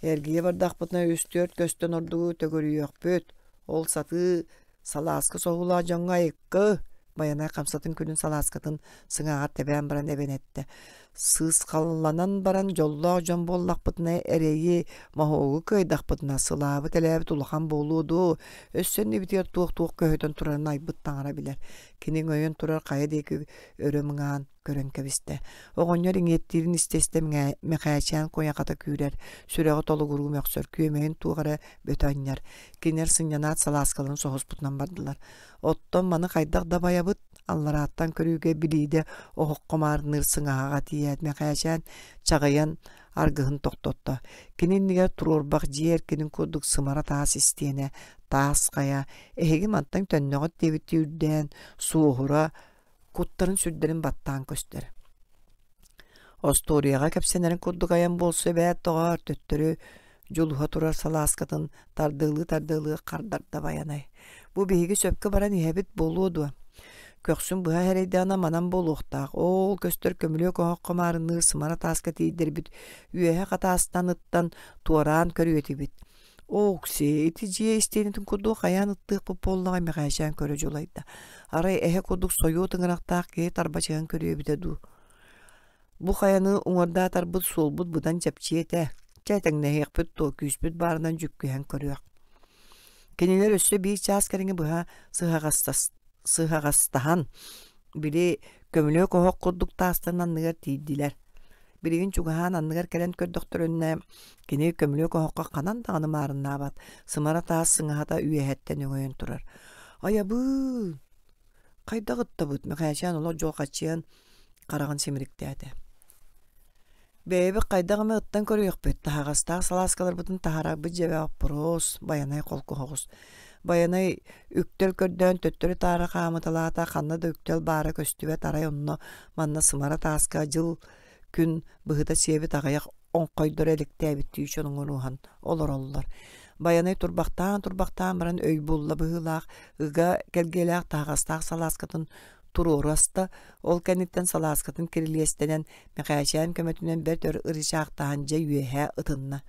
Ergiye var daqpıtına üstört köstön ordugu tögörüyök böt. Ol satı salaskı soğula jonga ekkı. Bayana kamsatın günün salaskatın sınağa teben baran eben etti. Sız kallanan baran jolla jon bollaqpıtına ereyi mahoğu köydaqpıtına sılabı telebi tuluhan boludu. Össönni bitiyor tuğ köhötön turarın aybıttan ara biler. Kinin öyün turar kaya deki örümüğün görün kebiste. Oğonyor ingettirin isteste mekayçan koyakata kürer. Süreği tolu gurgu möksör küyemeyin tuğara bötanyar. Kiner sınyanat salaskalın soğusputnan bardılar. Otton manı kaydaq da bayabıt. Allarattan körüge biliyde oğuk komarınır sınağa tiyet mekayçan çağayan argıhın toktottu. Kinin niger tururbaq jiyer kinin kurduk sımara taas isteyene, taas kaya, ehegi mantan tönneğot deviti ürden, suğura, kutların sürdlerin battan köster. Ostoriyaga kepsenlerin kurduk ayan bolsu beyat doğar töttürü, joluha turar salaskatın tardığlı kardarda bayanay. Bu bihigi söpke baran ihebit boludu. Köksün buha hereydana manan boluqtaq. Ol köstör kömülü koğuk komarınır sımara taska tiydir bit. Üyehe katastan ıttan tuaraan körüyeti bit. Oğukse iticiye isteyinitin kudu kayan ıttıq bu pollağa meqaşan körücü olaydı. Aray ehe kuduk soyu tıngıraqtaq ki tarbacağın körüye bitedu. Bu kayanı uğurda tarbıt solbut budan çepçiyete. Çaytan nehek büt to küsbüt barından cükküyen körüyaq. Keniler össü bir ças kerini buha sığagastahan biri kömülü koğuk kurduk taastan anlıgar tiydiler. Birigin çugahan anlıgar kelen kördöktür önüne kini kömülü koğukka kanan dağını marınna bat. Sımara taas sığahata üyehetten öğün turar. Aya bu kayda gıtta bud mekayşan ola jol kaçıyan karağın semirikdeydi. Beybi kaydağımı ıttan körüyük büt. Tahagastağ salaskalar budun tahara bu cevap pros bayanay kolku hoğuz. Bayanay üktөл kördön töttörü tara qamıtalata qanna da üktөл bara köstübe taray onno manna sımara taska jıl gün bıhıda sebi tağayak on koydur elikte bitti şonun onuhan olor. Bayanay turbaqtan baran öy bulla bıhılaq ıga gelgelaq tahagastağ salaskatın tururasta ol kenitten salaskatın kiriliyestenen mekayşan kömetünen bertör ırışaq tahanca üyehe ıtınna.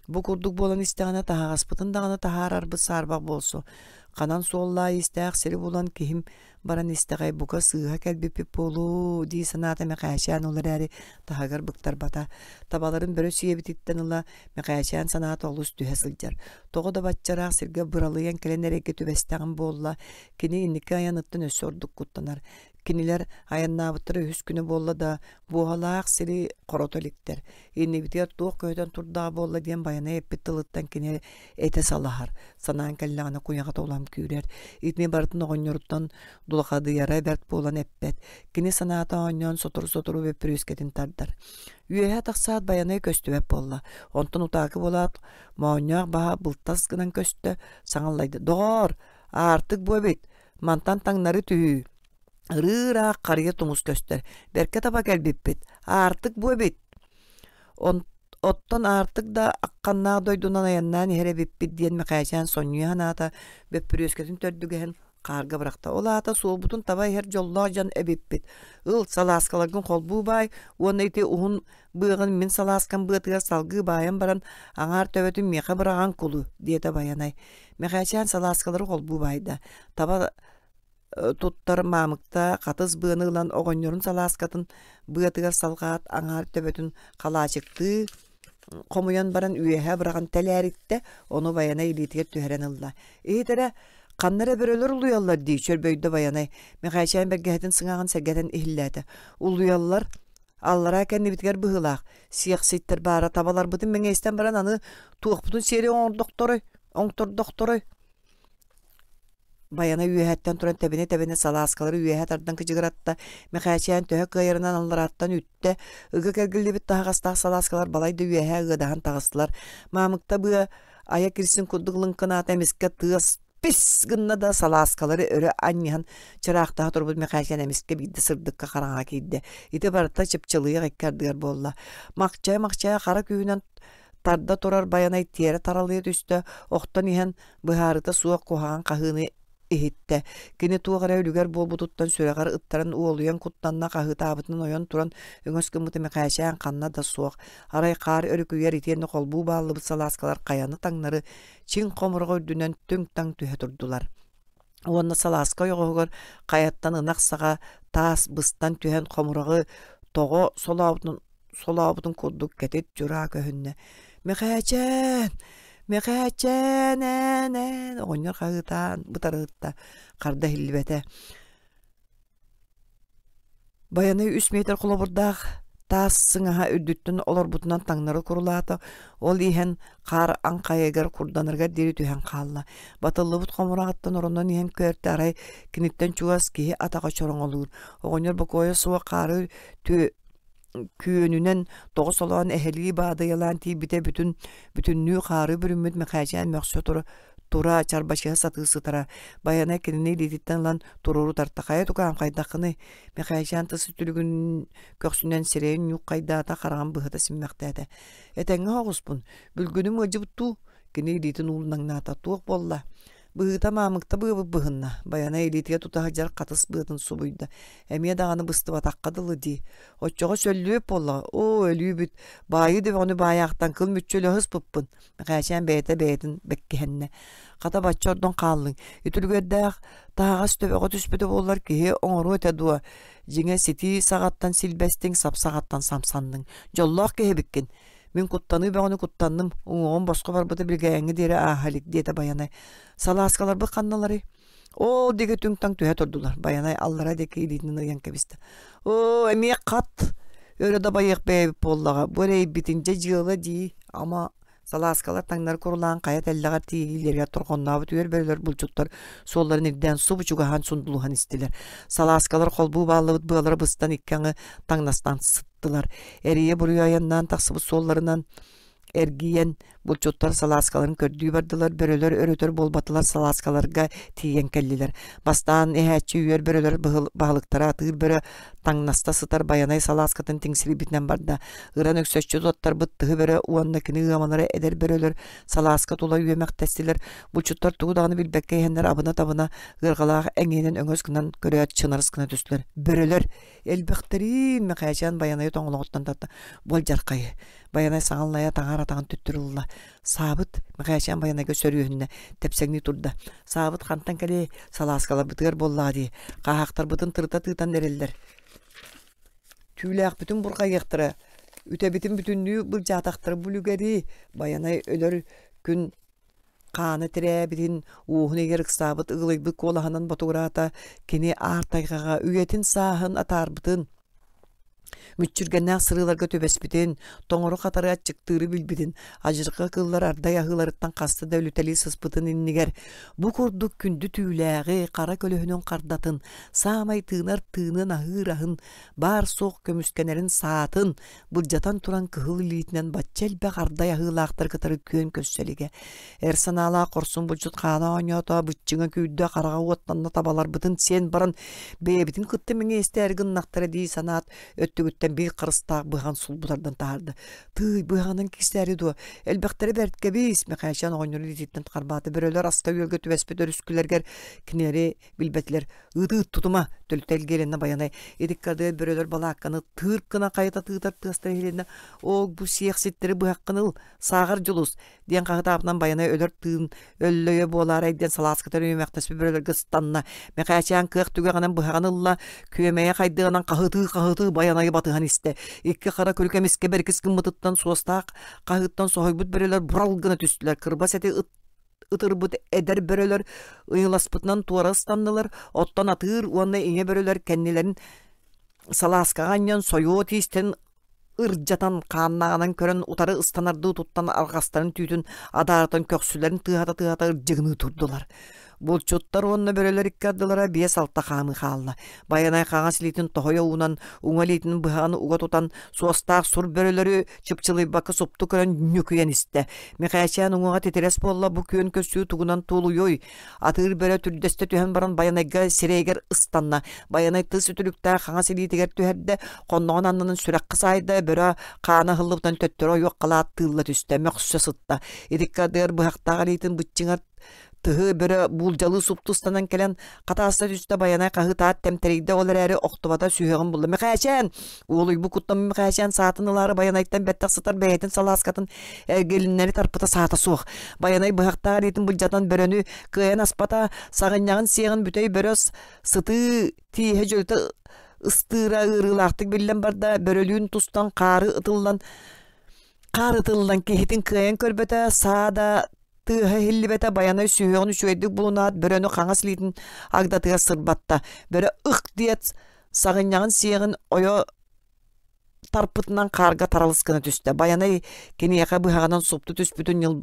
Bu kurduk bolan isteğine tahagaspıtın dağına taharar bu sarbaq bolsu. Kanan solla isteğ seri bolan kihim baran isteğe buka sığha kelbipip bolu di sanata mekayşan olur eri tahagar bıktar bata. Tabaların börü süye bititten ula mekayşan sanata olus dühe sılcar. Toğu da batçaraq sirge buralıyan kelenere getü besteğin bolla. Kini inniki ayanıttın ösördük kuttanar. Kiniler ayannabıtırı hüskünü bolla da buhalaq siri korotolikter. İnni bitiyor tuğ köyden turdağı bolla diyen bayana eppit tılıttan kini ete salahar. Sanağın kellağına kuyağa olam kürer. İtni barıtın oğunyoruttan dulakadı yara bert bolan eppet. Kini sanata oğunyon soturu ve pürüsketin tardar. Üyehe taqsaat bayanay köstübep bolla. Ontan utaqı bolat, maoğunyak baha bultas gınan köstü sanallaydı. Doğar, artık bu ebit. Mantan tangnarı tühü. Rıra qarıya tumus köster. Berke taba gelbipit. Artık bu ebit. Ottan artık da akkanna doydunan ayannan here bippit diyen mekayşan sonyu hanata böpürüsketin tördügehen karga bırakta. Ola ata soğubutun taba her jolla jan ebippit. Il salaskalargın kol bu bay. Ona iti uhun bığın min salaskan bığıtıga salgı bayan baran anar tövetün meka bırağan kulu diyete bayanay. Mekayşan salaskaları kol bu bayda. Taba tuttar mamıkta katız bığınıılan oğonyorun salaskatın bığıtıgar salgat anar töbötün kala çıktı. Komuyan baran üyehe bırakan telerikte onu bayanay ilitiger tüheren ılla. İyitere kanlara börölür uluyallar diye çörböyde bayanay. Mekayşayn bergehetin sınağın sergeten ihillete. Uluyallar allara kendi bitger bığılaq. Siyah sittir bara tabalar bıdın menge isten baran anı tuğuk butun seri on doktoru. Bayana üyehetten turan tebine salaskaları üyehet ardan kıcıgıratta mekayçayan töhek gayırından allarattan ütte ıgı kergilli bit tahagastağ salaskalar balaydı üyehe ıgıdahan tağıstılar. Mamıkta bığa ayak kirsin kudduk lınkına atemiske tığız pis gınna da salaskaları öre anyan çıraqta turbut mekaşan emiske biddi sırdıkka qarağa kiydi. İti barata çıpçılıya gekkardıgar bolla. Makçaya qara kүйінен tarda torar bayanay tiyere taralıya düştü. Oqtan ihan bıharıta suaq kohağın qahını ihitte. Kini tuğara ölüger bol bututtan süregar ıttaran uoluyan kuttanna qahıta abıtının oyan turan öngös kımıtı mekaşan qanna da suaq. Aray qar örüküyer itiyenni kolbu bağlı salaskalar qayanı tаңнары çin qomurğa ördünen tüng taң tühe turdular. Onna salaska yoğugar qayattan ınaq sağa tas bıstan tühen qomurğa toğo solabutun kudduk ketet jura köhünne. Mekaçen enen oynar qağıtan butarıqta qarda hillibete. Bayanay 3 meter kulaburdaq tas sınaha üddüttün olar butunan tаңнары kurulata. Ol ihan qar anqayegar kurdanırga diri tühen qalla. Batıllı but qomurağıttan orundan ihan körtü aray kinitten çuğas kihi ataqa çorong olur. Oynar bakoya suwa qarı küönünen toğus olan ehli bağda yalan ti bite bütünlüğü qarı bürümüt mekaşan maqsudur tura çarbaşıya satı sıtara bayana kinini liditten lan tururu tartaqaya tukam qaydaqını mekaşan tısı tülügün köksünden sireyin yuq qaydata qarağan bıhıda simmaqtada etenge hoğuspun bülgünüm acıbıttu kini lidin ulundan nata tuq bolla bıhıta mamıkta bıhınna bayana elitiye tutahacar qatыс bıhıtın subuyda emiye dağını bısты bataqqadılı di oçoğa söllüp bolla o ölüyü büt bayı de onu bayaqtan kıl mütçölü hız pıppın mekaşan beytin bekkihenne qata batçordon qallın ütülgöddaq tağas töbeğe tüspütü bollar ki oңoru öte dua jiňe siti sagattan silbestin sap sagattan samsandın jolloq kehebikkin men kuttanı ben onu kuttandım. Oğun başka var bıda bilgeğini deri ahalik diye de bayanay. Salaskalar bu kannaları. O dege tüng tang tühe turdular. Bayanay allara deke ilitinin uyan kebiste. O emiye kat. Öyle de bayık beyip bollağa. Böyle bitince cığıla di. Ama salaskalar tаңнары kurulan kayat elleğer tiyilerge turqonna bu tüyer böyleler bulçutlar. Solların irden su buçuğahan sunduluhan istiler. Salaskalar kol bu bağlı bağları bıstan ikkanı tаңнастан sıttılar. Eriye buraya yandan taksıbı sollarından ergiyen bulçutlar salaskaların kördüğü bardılar. Böreler örötör bolbatılar salaskalarga tiyen kelliler. Bastan ehətçi üyer böreler bağlıktara atır böre tаңнаста sıtar bayanay salaskatın tingsili bitnen barda. Iran öksöççü dottar bıttığı böre uannakini ığamanara eder böreler salaskat ola üyemek testiler. Bulçutlar tuğdağını bilbekke ehenler abına tabına ırgalağı engenen öngöz kınan göre çınarız kına düstüler. Böreler elbekterin mekajan bayanayı toңologuttan tatta. Bol jarkayı. Bayanay sağınlaya taŋara taŋın tüttürülla. Sabıt mekajan bayanay gösörüyünne tepsegni turda. Sabıt kantan kale salaskalar bıtığır bolla di. Qahaqtar bıtın tırta tığtan nereller. Tüylek bütün burqa yıqtırı. Üte bitin bütünlüğü bir jataqtırı bülügeri. Bayanay ölür gün qanı tire bitin uğun eger sabıt ığılay bık olahanan batugurata kini artaygaga üyetin sahın atar bıtın. Müçürgenden sırılarga töbesbidin, toңoru qatarı atçıktırı bilbidin, ajırqa kıllar arda yahılarıttan qastı dövlüteli sıspıtın inniger. Bu kurduk kündü tüylägi, qara kölöhünün qardatın, samay tığınar tığının ahırahın, bar soğuk kömüskenerin saatın, bırjatan turan kıhıl ilitinen batçelbe arda yahılaqtır kıtarı kön kösselige. Ersan ala korsun bulçut qana oñota, bıççıŋa küydü qarağa ottanna tabalar bıtın sen baran, bebitin kıttı mene estergin naqtara di sanat, öttügütten bir qırıstaq bıhan sulbulardan tahardı. Tıy bıhanın kisleri du. Elbaqtari bertke bis mekaşan oynuru lititten qarbatı böreler aska yölge tüvespet örüskülerger kineri bilbetler. Idı tutuma töltel gelenine bayanay. Edikkardı böreler bala hakkını tırkına kayıta tığtar tığastar helinde. O bu siyah sitleri bu hakkını sağır julus. Diyen qağıda abından bayanay ölür tığın öllöye boğalara edden salaskıtar öymektas bir böreler gıstanna. Mekaşan kığ tügeğanan bıhanılla köymeye kaydığanan qahıtı bayanayı batıhan iste. İkki qara kölkemiske berkis gımıtıttan suostaq qahıttan sohoybut böreler buralgına tüstüler. Kırbas eti ıtırbut eder böreler ıyılaspıtnan tuara ıstandılar. Ottan atır uanna iňe böreler kennilerin salaska ganyan soyu tisten ırjatan qannağanan körön utarı ıstanardı tuttan argastarın tüytün adaratan köksülerin tığata ırjıgını turdular. Булчуттар онна бөрөлөр иккардылара бие салта хамы халла. Баянай каңас литин тохоя унан, уңалитин быханы уга тутан суостаак сур бөрөлөрү чыпчылый бакы супту көрөн нүкүйен исте. Михаячан уңага тетерес болла бу көн көсүү тугунан туулуйой. Атыр бөрө түрдесте түһен баран баянайга сирейгер ыстанна. Баянай тыс үтүлүктә каңас литигер түһәрдә конногон аннын сүрәк кысайды бөрө каана хыллыктан төттөрө yok калаат тылла түстә мөхсө сытта. Идиккадыр быхактагы литин бытчыңар тыһы бөрө булжалы суптустанан келен катаста түстә баянай кагытаат темтерейде олар әре октубада сүйөгөн булды. Михаячан улуй бу куттан Михаячан саатынылары баянайттан беттак сытар бәйтин саласкатын гелиннери тарпыта саата суох. Баянай быхактагы литин булжатан бөрөнү кыян аспата сагынягын сыягын бүтөй бөрөс сыты тие жөлтө ыстыра ырылактык билен барда бөрөлүүн тустан кары ытылдан кехитин кыян көрбөтө саада тыха хиллибете баянай сүйөгөн үчөйдүк булунаат бөрөнү каңас литин агдатыга сырбатта бөрө ык диет сагынягын сыягын ойо тарпытынан карга таралыскына түстө. Баянай кенияка быхаганан супту түспүтүн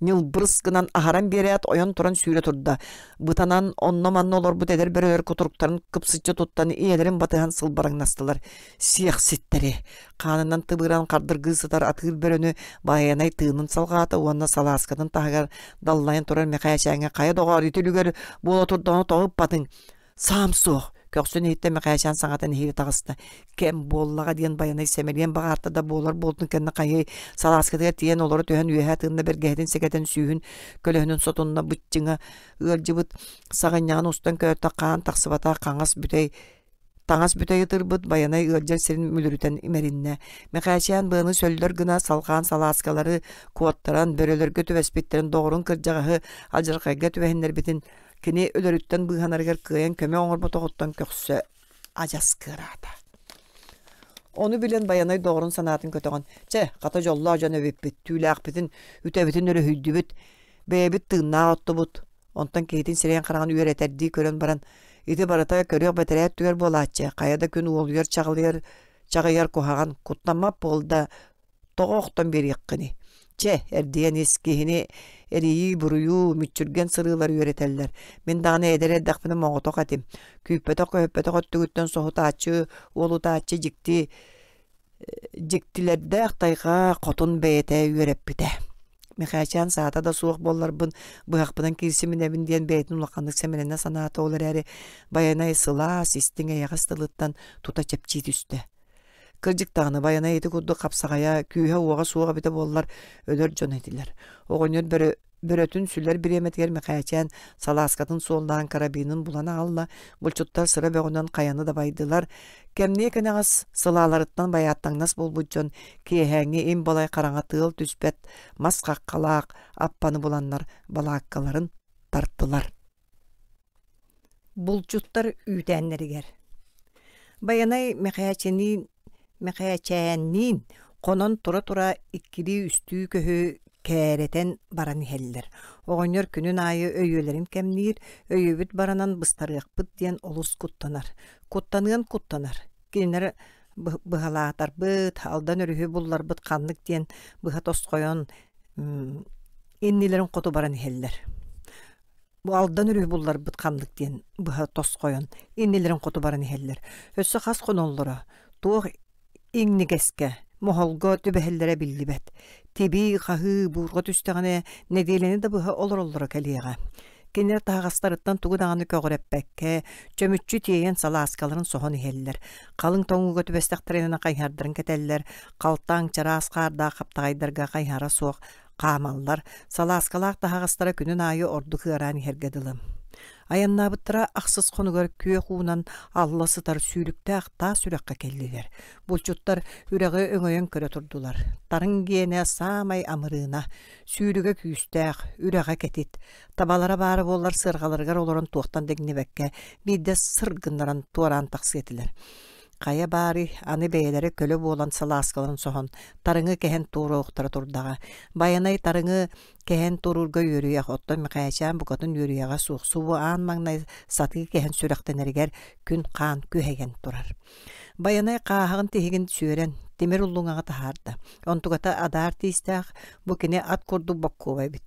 нилбырыскынан ахаран берет оян туран сүйрө турда. Бытанан онно манны олор бут эдер бөрөлөр кутуруктарын кыпсычы туттан иелерин батыхан сылбараңнастылар. Сиях ситтери канынан тыбыран кардыргы сытар атыр бөрөнү баянай тыынын салгааты уанна саласкатын тагар даллайын туран Михаячанга кая догор итүлүгөр боло турданы тогуп батың самсух Көксүн итте Михаячан саңатын хири тагысты. Кем боллага диен баянай семелен багарта да болар болдун кенне кайы саласкадыр тиен олору төһөн үһәтында бергәдин секетен сүйүн көлөһүнүн сотунна бытчыңа ылжыбыт сагынягын устан көтө каан таксыбата каңас бүтөй таңас бүтөй тырбыт баянай ылжыр сирин мүлүрүтен имеринне. Михаячан быны сөлдөр гына салган саласкалары куаттаран бөрөлөргө төбеспиттерин догурун кыржагы алжыркайга төбәһиннер битин кини өлөрүттен быханаргар кыян көмө оңорбо тогуттан көксө ажас кырата. Onu bilen баянай догурун санаатын көтөгөн. Че, ката жолла жана веппит, түләкпитин, үтәбитин өрө хүйдүбүт, бэбит тыгна оттубут. Онтан кейтин сирен караган үйрөтерди көрөн баран. Ити барата көрөк бетерет түгөр болачы. Каяда күн уолуяр чагылыяр, чагыяр кухаган куттамап болда тогоктон бери яккыны. Че, эрдиен эскихини эрии бурую мүчүрген сырылар үйрөтеллер. Мен дагы эдере дакпыны моңото катим. Күппөтө көттүгүттөн сохутаачы, олутаачы жиктилерде актайга котун бейте үйрөппите. Михаячан саата да суох боллар бын быакпынан кирсимин эбин диен бейтин улакандык семелене санааты олар эри баянай сыла систиңе ягастылыттан тута чепчи түстө. Кыржыктагыны баянай эти курду капсагая күйө уога суога бите боллар өлөр жон этилер. Огонер бөрөтүн сүллер биреметер Михаячан саласкатын солдан карабинин булана алла булчуттар сыра бөгөнөн каяны да байдылар. Кемне кенагас сылаларыттан баяттаңнас болбуджон киэһәңе им балай караңа тыл түспет мас каккалаак аппаны буланнар балааккаларын тарттылар. Булчуттар үтәннәргәр. Баянай Михаячаннин конон тура иккили үстүү көһө кәретен баран хеллер. Оғонер күнін айы өйелерін кәмнейір, өйебіт баранан быстарыqpıt диен олус куттанар. Куттанар. Кейінер бұғалатар бұт, алдан өрігі бұллар бұт қанлық диен бұға тосқойон иннелерін қоту баран хеллер. Бу алдан өрігі бұллар бұт қанлық диен бұға тосқойон иннелерін қоту баран хеллер. Өссі қас қоноллары, туық иңнігеске, Моholgo tübehellere billibet. Tebi qahı burğa tüstəğine nedeleni de buha olur kaliyağa. Kenler tağastarıttan tuğudağını köğreppəkke, çömütçü tiyeyen salaskaların soğunu heller. Qalın toğuğa tübestaktarına qayhardırın keteller, qalttan çaras qarda qaptağaydarga qayhara soğ qamallar, salaskalaq tağastara günün ayı ordu qıran hergedilim. Ayannabyttıra aksız konugar köy kuğunan Allah sıtar süylükte aqta sürekka kelliler. Bulçuttar üreğe öngöyen köre turdular. Tarın giyene samay amırına, süylüge küyüstəq, üreğe ketit. Tabalara bari bollar sırgalargar olorun tuğtan degini bekke, bir de sırgınlaran tuğaran taqsı etiler. Kaya bari anı beylere köle boğulan salaskaların soğun, tarıngı kehen tuğru oqtara turdağa. Bayanay tarıngı kehen tuğurga yürüyaq, ottan Mihayachan bukatın yürüyağa suğsu bu an mağnay satı kehen sürekten eriger gün qan kühegen turar. Bayanay qağın tehigin süren, demir ulluğağa tahardı. Ontugata adar tistaq, bu kine at kurdu bakkovay bit.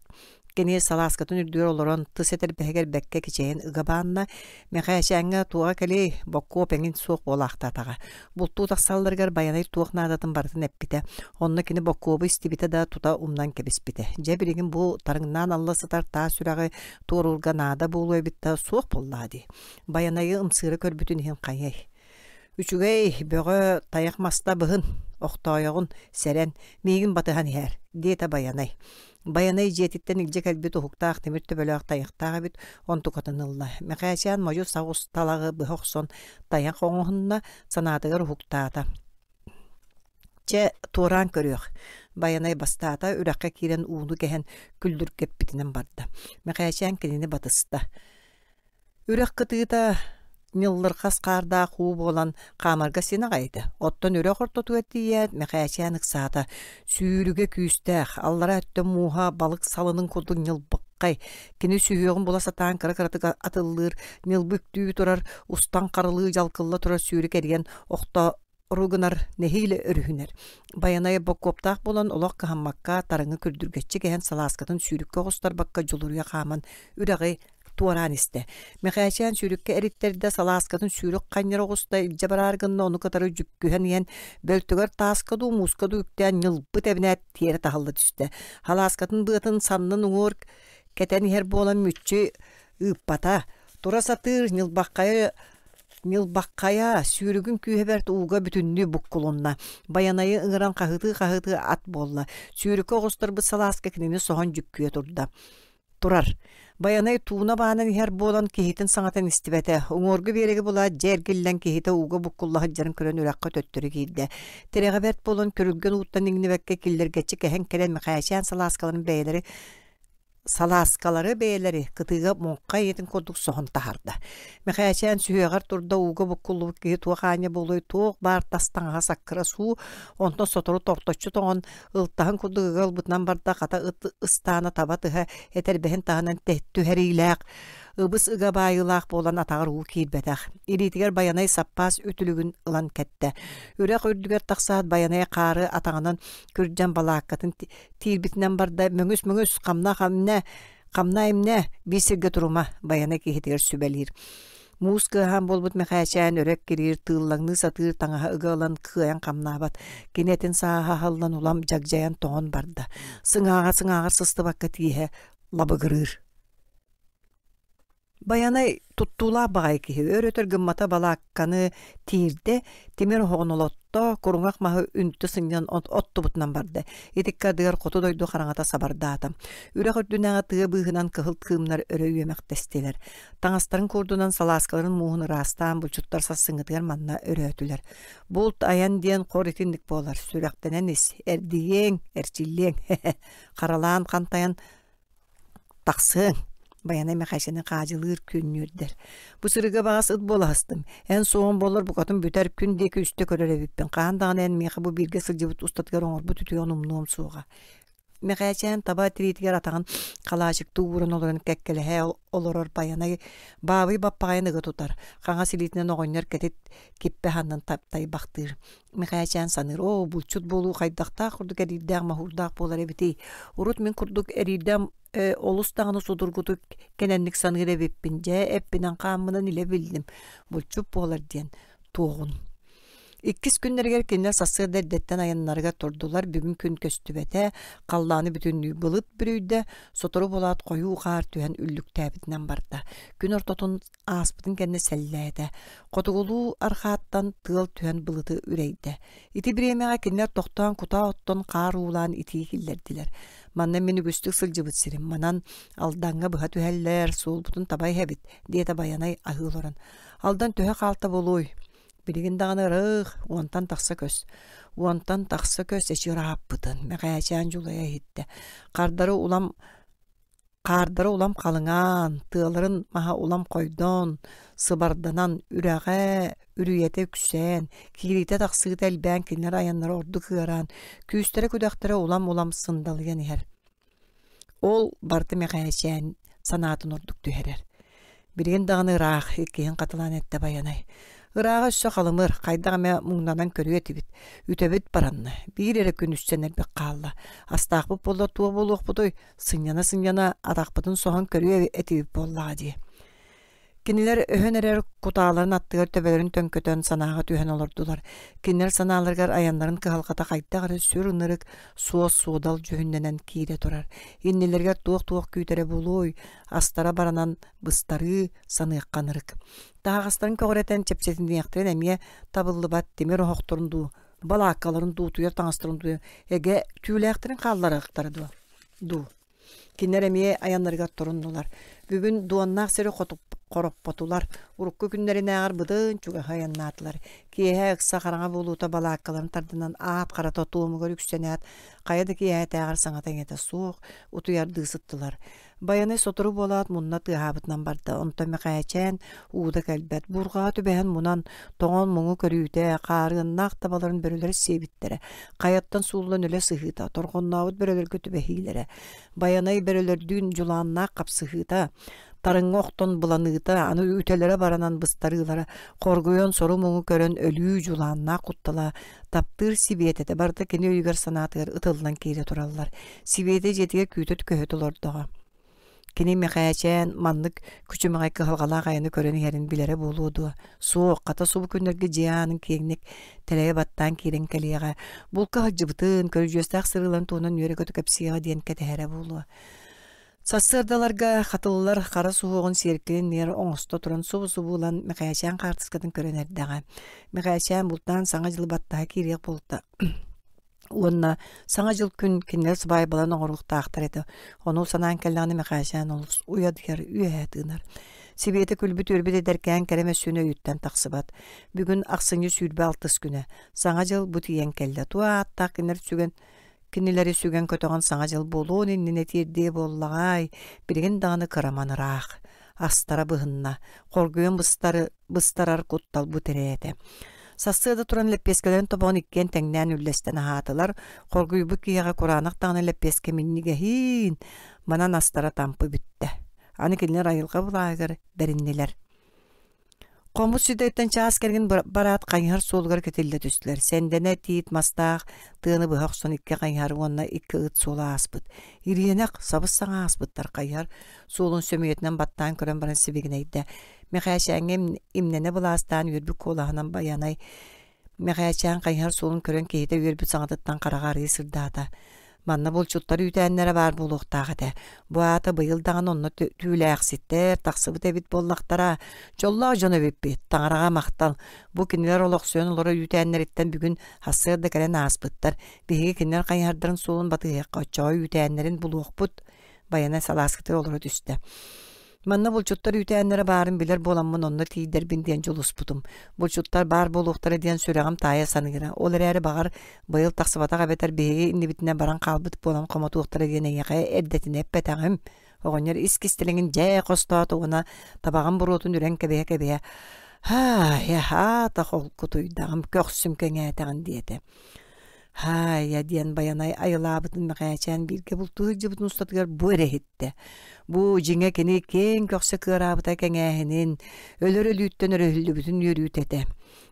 Kene salaskatın ürdüyor oloron tıseter beheger bekke kiçeyen ıgabanna mekaşanga tuğa kale bokko pengin soğuk bolaqta taga. Bultu taqsallargar bayanay tuğuk nadatın barıtın eppite. Onna kini bokko bu istibite da tuta umdan kebispite. Jebirigin bu tarıngnan Allah satar ta sürağı tuğurulga nada bulu ebitta soğuk bolladi. Bayanayı ımsırı körbütün ihin kayay. Üçügey böğü tayakmasta bıhın. Oqtayağın seren meygin batıhan her. Diyete bayanay. Bayanay jetitten ilcek elbet uhuktaq temir töbölöq tayaqtağı bit ontu katanılla. Mekaşan moju sağus talağı bıhoqson tayaq oğuhunna sanadıgar uhuktağıda. Ce turan körüyor. Bayanay bastağıda ürakka kiren uğunu gehen küldür keppitinen barda. Mekaşan kenini batısta. Ürak kıtığıda Nıllar qasqarda xuub olan qamarga sena qaydı. Ottan öre qortotu etiyet, mekaşan ıksada. Sүйрüge küstəx, allara öttü muha balık salının kodu nılbıqqay. Kini süyüğün bula satan kara-karatık atılır, nılbüktüğü turar, ustan qarılığı jalkılla turar sүйrük erigen, oqta rugunar nehiyle örühüner. Bayanaya bokkoptaq bolan olaq kahammakka tarıngı kürdürgetçi gehen salaskatın sүйrükke qostar bakka joluruya qaman ürəği tuaran iste. Mekaşan sürükke eritterde salaskatın sürük kanyara qosta ilce barargınna onu katarı cükkühen yen böltüger taskadu muskadu üktən yılbıt evinet tiyere tahallı düşte. Halaskatın bıtın sannın uğur keten her bolan mütçü ıppata. Tura satır Nilbakkaya sürügün kühebert uğga bütünlüğü bukkulunna. Bayanayı ıngıran kahıtı at bolla. Sürükke qostar bu salaska kinini soğan cükküye turar. Bayanay tuğuna bağınan her boğulan kehitin sanatan istibete. Uğurgu beregi bula jergillen kehite uğga bukkulla haccarın kören ürakka töttürü giydi. Tereğabert boğulan körülgen uğuttan ingini bekke killer geçi kehen kelen mekaşen salaskaları beyleri kıtıga monqa yetin koduk soğun taharda. Mekaşen sühüğar turda uğga bukkullu kehi tuğanya boluy tuğ bar tastanğa sakkıra su ondan sotoru tortoçu toğun ıltahın kodu gılbıtnan barda kata ıstana tabatıha eter behen tahanan tehtü heriylaq. Ibыс ıga bayılaq bolan atağır uğu kirbetaq. İritiger bayanay sappas ötülügün ılan kette. Ürek ürdüger taqsaat bayanay qarı atağının kürcan balaqatın tirbitinden barda möngüs qamna emne bisirge turuma bayanay kihitiger sübelir. Muska ham bolbut mekaşan örek girir tığıllağını satır tanaha ıga ılan kıyan qamnabat. Kinetin saha hallan ulam jagjayan toğun barda. Sınağar sısты bakka tihe labı gırır. Bayanay tuttuğula bağay ki öğretir gımmata balakkanı tirde timir hoğunolotto kurungaq mahı üntü sınyan ottu butnan bardı. Etikka dığar kotu doydu qarangata sabarda adam. Ürek ördünağa tığı bığınan kıhıl kığımlar öröyemek desteler. Taŋastарын kurdunan salaskaların muğunu rastan bulçutlar sassıngıdıgar manna örötüler. Bult ayan diyen kor etindik bolar. Süraktenen is erdiyen, erçilyen, karalan kantayan taqsın. Bayanay mekaşenin qacılır künnürder. Bu sırıga bağız ıt bolastım. En soğun bolur bu katın büter kün deki üstte körör evippen. Qağındağın en meqi bu birge sılcıbıt ustatgar oğur bu tütüyon umluğum soğuğa. Mekaşen taba tiritiger atağın qalaşıktı uğrun olurun kekkele he olurur bayanay. Babı bappağayını tutar. Qağa silitinen oğunlar ketit kippe handan taptay baktır. Mekaşen sanır. O bulçut bolu qaydaqta kurduk eridağ mahurdağ bolar ebiti. Urut min kurduk eridağ olustağını sudurguduk kenenlik sanır ebippince eppinen qamından ile bildim. Bulçup bolar diyen toğun. İkis günlerger kinler sasır derdetten ayanlarga turdular. Bugün gün köstübete qallanı bütünlüğü bılıt bürüyde sotoru bolat koyu uqar tühen üllük täbitinden barda. Gün ortotun aspıtın kenne selleyde. Qotugulu arxattan tığıl tühen bılıtı üreyde. İti biremeğe kinler toqtan kuta otton qar uğulan iti hillerdiler. Mannan meni güstük sılcıbıt sirim. Manan aldanğa bıha tüheller soğul butun tabay hebit. Diyete bayanay ahıloran. Aldan tühe qalta boluy. Bilgin dağını rığ, ondan taqsa kös eşi rahapıdın. Mekaşan julaya hitte. Qardары ulam qalıngan, tığların maha ulam koydun, sıbardanan üreğe, ürüyete küsen, kirite taqsığı telbän kinler ayanlara ordu kıran, küstere küdäxtere ulam sındalıyan her. Ol bardı mekaşan sanatın orduk tüherer. Bilgin dağını rağ, ikkihin qatılan ette bayanay. Ырага өссө қалымыр, қайдағаме мұңнанан көрі етібіт. Үтебіт баранны, бір әрі күн үстенер бек қалла. Астақпы болда туа болуқ бұдой, сыньяна атақпытын соған көрі етібіт боллаға дие. Кинилер өһөн эрер кутааларын аттыгар төбөлөрүн төңкөтөн санаага түйөн олордулар. Кинилер санааларгар аяннарын кыхалката кайттагары сүр ынырык суодал жүһүнненен киире турар. Иннилерге туох күйтере булуй, астара баранан быстары саныыкканырык. Таагастарын көгөретен чепчетиндиэхтерен эмие табыллыбат темир охокторунду, балааккаларын дуутуяр таңастырынду, эге түүлэхтерин каалларыктары ду. Кинилер эмие аяннарга туруннулар. Бүгүн дуаннаак сери короппотулар, урукку күннерine ағар бұдын чуға хаяннатылар. Киеһе ықса қараңа болуыта балааққаларын тардынан аап қарата туымы көріксенет, қаяды киеһе тәғар саңатан ете суық, утуярды ысыттылар. Баяны сотыру болат мұнна тыхабытынан барды, онта мәқәйчән, ууда кәлбәт, бұрға түбәһен мұнан тоңон мұңы көрүйте, қарығын нақтабаларын бөрілері себіттері, қаяттан суылын өлі сығыта, торғыннауыт бөрілер көтібәхейлері, баянай бөрілердін жұланна қап сығыта, тарыңы оқтон бұланыыта, аны үтелері баранан быстарылары, қоргойон сору мұңы көрін өлі жұланна құттыла, таптыр сибететі барды кені өйгер санатығыр ұтылынан кейді тұралылар. Сибеті жетіге күйтіт көхет олордыға. Кені меқайчән маннык күчімағай кығалғала ғайыны көріні ерін білері болуды. Суық, қата субы күндерге жиянын кеңнік тәләйе баттан керен кәлеға. Бұл қағыл жыбытын, көрі жөстәқ сырылан туынан өре көті көпсиға дейін кәтәәрі болуы. Сасырдаларга хатылылар қара суғығын серкілін нер оңысты тұрын субы-субылан Меқайчән қартыскатын көрінердіға. Меқайчән бұлттан саңа жылы баттаға керек болды. Онна саңа жыл күн кенлер сыбай балан оңырлықта ақтар еді. Оны санан кәллағыны Меқайчән олыс уядығар үйәтінар. Себеті күлбіт өрбеді дәркән кәрәмә сөне үйттен тақсыбат. Бүгін ақсыңы сүйірбі 6 күні. Саңа жыл бұт ең кәлді. Туа аттақ кенлер сүген Кинилери сүген көтөған саңа жыл болуын инніне терде боллағай, бірген дағаны кыраманырақ. Астара бұғынна, қоргүйен бұстарар құттал бұтірейді. Састыды тұран леппескелерін тобуын иккен тәңнен үллестен ағатылар, қоргүй бұ кияға құранық дағаны леппеске минниге хейін, манан астара тампы бітті. Аны келінер айылға бұлағығыр бәріннелер. Қомыз сүдеттен чаас керген барат қайынғар солғар кетелді түстілер. Сәндене тиит мастақ, тыны бұғақ сон икке қайынғар онына икке ұт сола аспыт. Иренек сабыз саңа аспыттар қайынғар солын сөмейетінен баттан көрін баран себеген әйді. Меқайчәңем имнені бұластан өрбі колағынан баянай. Меқайчәң қайынғар солын көрін кейді өрбі саңатыттан қарағары сырдата. Манна болчуттар үйтәннәре бар болуқтағыды. Бұ аты бұйылдаған онны түйілі әқсеттер, тақсыбы дәбіт боллақтара, жоллағы жоны беппет, таңыраға мақтал. Бұ кенелер олық сүйен олары үйтәннереттен бүгін хасырды кәрен аспыттар. Беге кенелер қайардырын солын батығы қачауы үйтәннерін бұлуқ бұд, баяна саласкытыр олары түсті. Манна болчуттар үйтәннәре барын білер боламын онны тейдер бинден жолус бұтым. Болчуттар бар болуқтары ден сөрәғым тая санығыра. Олар әрі бағар байыл тақсыбатаға бетер беге иннебітіне баран қалбыт болам қоматуықтары ден әйеқе әддетіне әппетағым. Оғанер искістіліңін жай қостуаты оғына табағын бұрутын үрен кәбеге. Тақол құтуйдағым көқсім кәңе әтіған дейті. Я диен баянай айылабытын Меқайчән бирге бұлтығы жыбытын ұстатығар бұ әрехетті. Бұ жеңе кені кен көқсі кырабыта кәңәхінен өлір өліттен өрілі бүтін өрійтеті.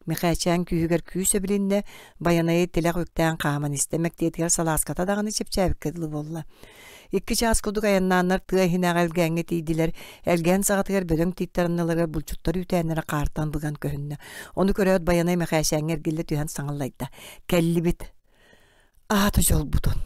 Меқайчән күйігер күйсі білінне баянай телек өктен қамын істемек дейтігер саласката дағыны чепчәбік кәділі болла. Икки час күдік аяннанлар тыға хинақ әлгәңе тейділер, әлгән сағатығар бөлің тейттарынылығы бұлчуттар үйтәнері қартан бұған көхінні. Оны көрәуд баянай Меқайчәңер гелі түйен саңылайда. Кәлі бит. Аты жол бұтын.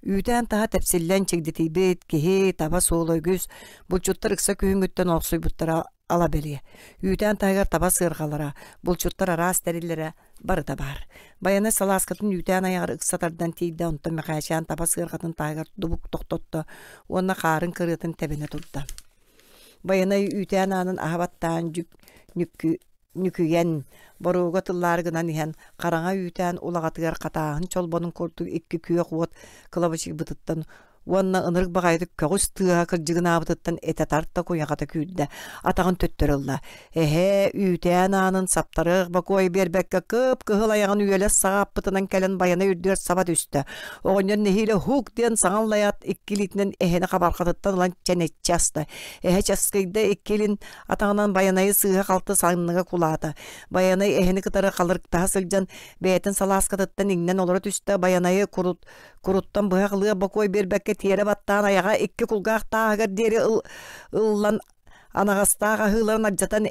Үйтен таға тәпсіллән чегдетей бет, кеге, таба солой көз, бұлчуттар ұқса күйінгіттен олқсой бұттара ала бәле. Үйтен тағар таба сырғалара, бұлчуттар арас тәрелері бары да бар. Баяны саласкатын үйтен аяғыр ұқсатардан тейді, онты Меқайчән таба сырғатын тағар дұбық тоқтотты, онына қарын кырытын тәбіне тұрды. Баяны үйтен анын ағабаттан нүкүйен, боруға тылларғынан ехен қараңа үйтен улағатығар қатағын чолбонын көрді ikki күйек от кылабычы бұтыттан Уанна ынырык багайды көгүс тыа кыржыгын абытыттан эте тарта куягата күйдө. Атагын төттөрүлла. Үтән анын саптарык бакой бербекке кып кыһыл аягын үйелес сааппытынан келен баяна үрдүр сабат үстө. Оҕонньор нехиле хук диэн саҥаллаят иккилитинен эһени кабаркатыттан улан ченеччаста. Часкайда иккилин атаңынан баянайы сыыга калты саңныга кулаата. Баянай эһени кытары калырыктаha сылдьан бээтин салааскатыттан иңнен олора түстө баянайы куруттан быһа бакой бербекке тиэре баттаан аяга икки кулгаах таагар диэри ыллан анагастаага хыларын аджатан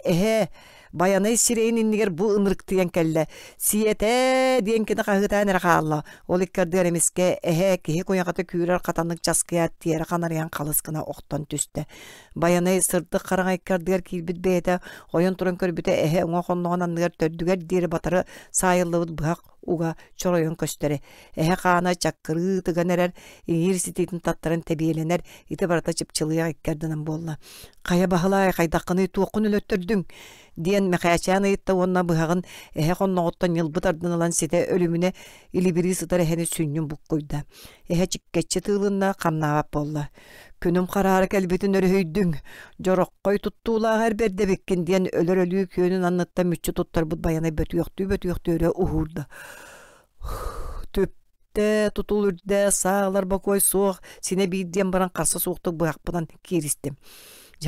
баянай сирейин иннигер бу ынырык тиен келле. Сиете диен кини кахытаан эрхаалла. Ол иккердер эмиске кихи куягаты күүрер катаннык часкыят тиэре канарыян калыскына оқтон түстө. Баянай сырдык караңа иккердер килбит бээте, ойон туран көрбүтэ оңо хонногон анныгер төрдүгер диэри батары сайыллыбыт быхак уга чоройон көстөрү. Каана чаккыры тыганерер университетин таттарын тебиеленер ите барата чыпчылыя иккерденен болла. Кая бахылай кайдаккыны туокун өлөттөрдүң диен мекачан ыйтта онна быхагын хонноготтон йылбыт ардыналан сете өлүмүнө илибири сытар эхени сүннүн буккуйда. Чиккетчи тыылынна камнаап болла. Күнүм карары келбетин өрөйдүң. Жороккой туттуулаагар берде беккен диен өлөр өлүү күйөнүн аннытта мүччү туттар бут баянай бөтүөктүү өрө ухурда. Төптө тутул үрдө саалар бакой суох сине бийден баран карсы сууктук быакпынан киристим.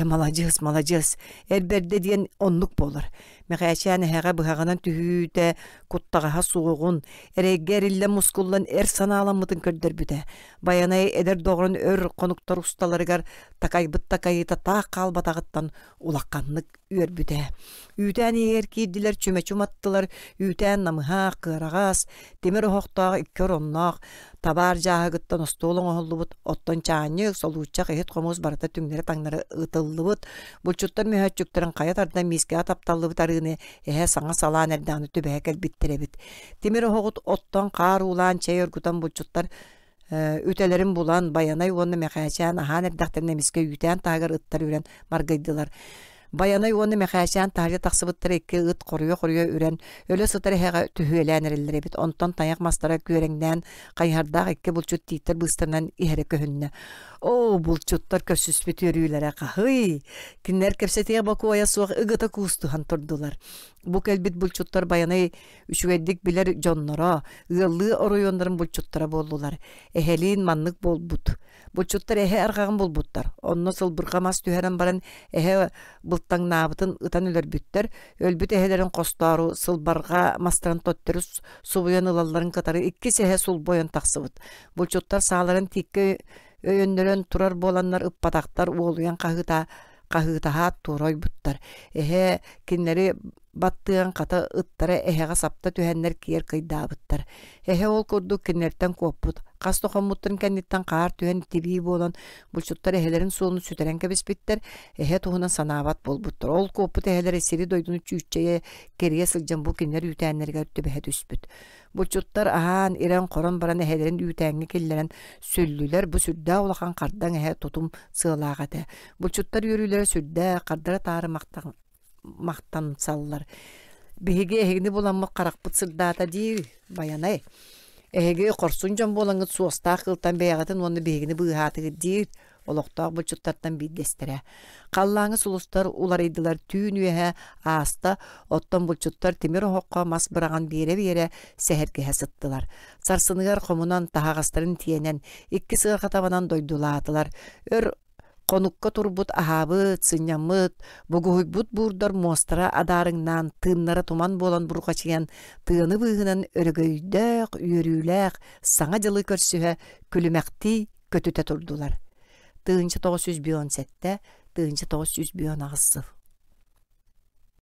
Молодец. Эрберде диен оннук болар. Мекачан эһэгэ быһаганан түһүүтэ куттагаһа сугун, эрегерилле мускуллан санааламмытын көрдөрбүтэ. Баянай эдер догрун конуктар усталарыгар такайбыт такайыта таак калбатагыттан улакканнык үөрбүтэ. Үтэн эгер кийдилер чүмэ чуматтылар, үтэн намыха кырагас, темир охоктаага иккер онноох, табар жаагыттан остолоң оһоллубут, оттон чааньык солуучак эхет комуз барата түңнери таңнары ытыллыбыт, булчуттар мөһөччүктерин каятардан миске тапталлыбыт арыыны саңа салаан эрдааны түбэһэ келбиттеребит. Темир охогут оттон каар улаан чэй өргутан булчуттар үтелерин булан баянай уонна мехачан ахан эрдахтерин эмиске үтэн таагар ыттар үрен маргайдылар. Баянай уонна мехачан тааря тахсыбыттар икки ыт коруя үрен өлө сытар эһэгэ түһүэлээн эриллеребит. Онтон таяк мастара күөреңнään кайһардаах икки булчут тииттер быстарынан иһэре көһүннэ. Булчуттар көссүспүт өрүүлэрэ кахый. Киннер кепсетиэ бакуая суох ыгыта куустухан турдулар. Бу келбит булчуттар баянай үчүгэддик билер жонноро, ыаллыы оруйондарын булчуттара болдулар. Эхелиин маннык болбут. Булчуттар аргагын болбуттар. Онно сылбыргамас түһэрэн баран былтаңнаабытын ытан өлөрбүттер. Өлбүт эхелерин костоору сылбарга мастаран тоттөрү субуян ылалларын катары икки сеһе сул бойон таксыбыт. Булчуттар сааларын тикке өйөннөрөн турар боланнар ыппатактар уолуян кахытаһаат туройбуттар. Киннери баттыган ката ыттара эһэга сапта түһэннер киер кыйдаабыттар. Ол курдук киннертен куоппут. Кастохоммуттарын кэнниттен каар түһэн тибии болан булчуттар эһэлерин суону сүтэрэн кэбиспиттер. Туһунан санаабат болбуттар. Ол куоппут эһэлер эсири дойдуну чүүччэйэ керие сылдьан бу киннер үүтээннерге өттүбэһэ түспүт. Булчуттар аһаан ирэн корон баран эһэлерин үүтээнгэ киллерен сүллүлэр бу сүрдээ улахан кардан тутум сыылаагата. Булчуттар үрүүлэр сүрдээ кардара таары мактан саллар. Биһиге эхигини буламмык каракпыт сырдаата дии баянай. Эхиге корсун жон болаңыт суостаах кылтан бэйагатын уонны биһигини быыһаатыгы дии олохтоох булчуттартан биддестере. Қаллаңы сулустар уларыйдылар түүн үеһэ ааста оттон булчуттар темир охокко мас быраган биэре сэһэркиһэ сыттылар. Сарсыныгар комунан таһагастарын тиэнен икки сыгырга табанан дойдулаатылар. Конукка турбут аһаабыт, сынняммыт, бугуһуйбут буурдар мостара адарыңнан тыыннара туман болан бургачыян тыыны быыһынан өрөгөйдөөх, үйөрүүлээх, саңа жылы көрсүһэ күлүмэхти көтүтэ турдулар. Тыынчы 917, тыынчы 919 сыл.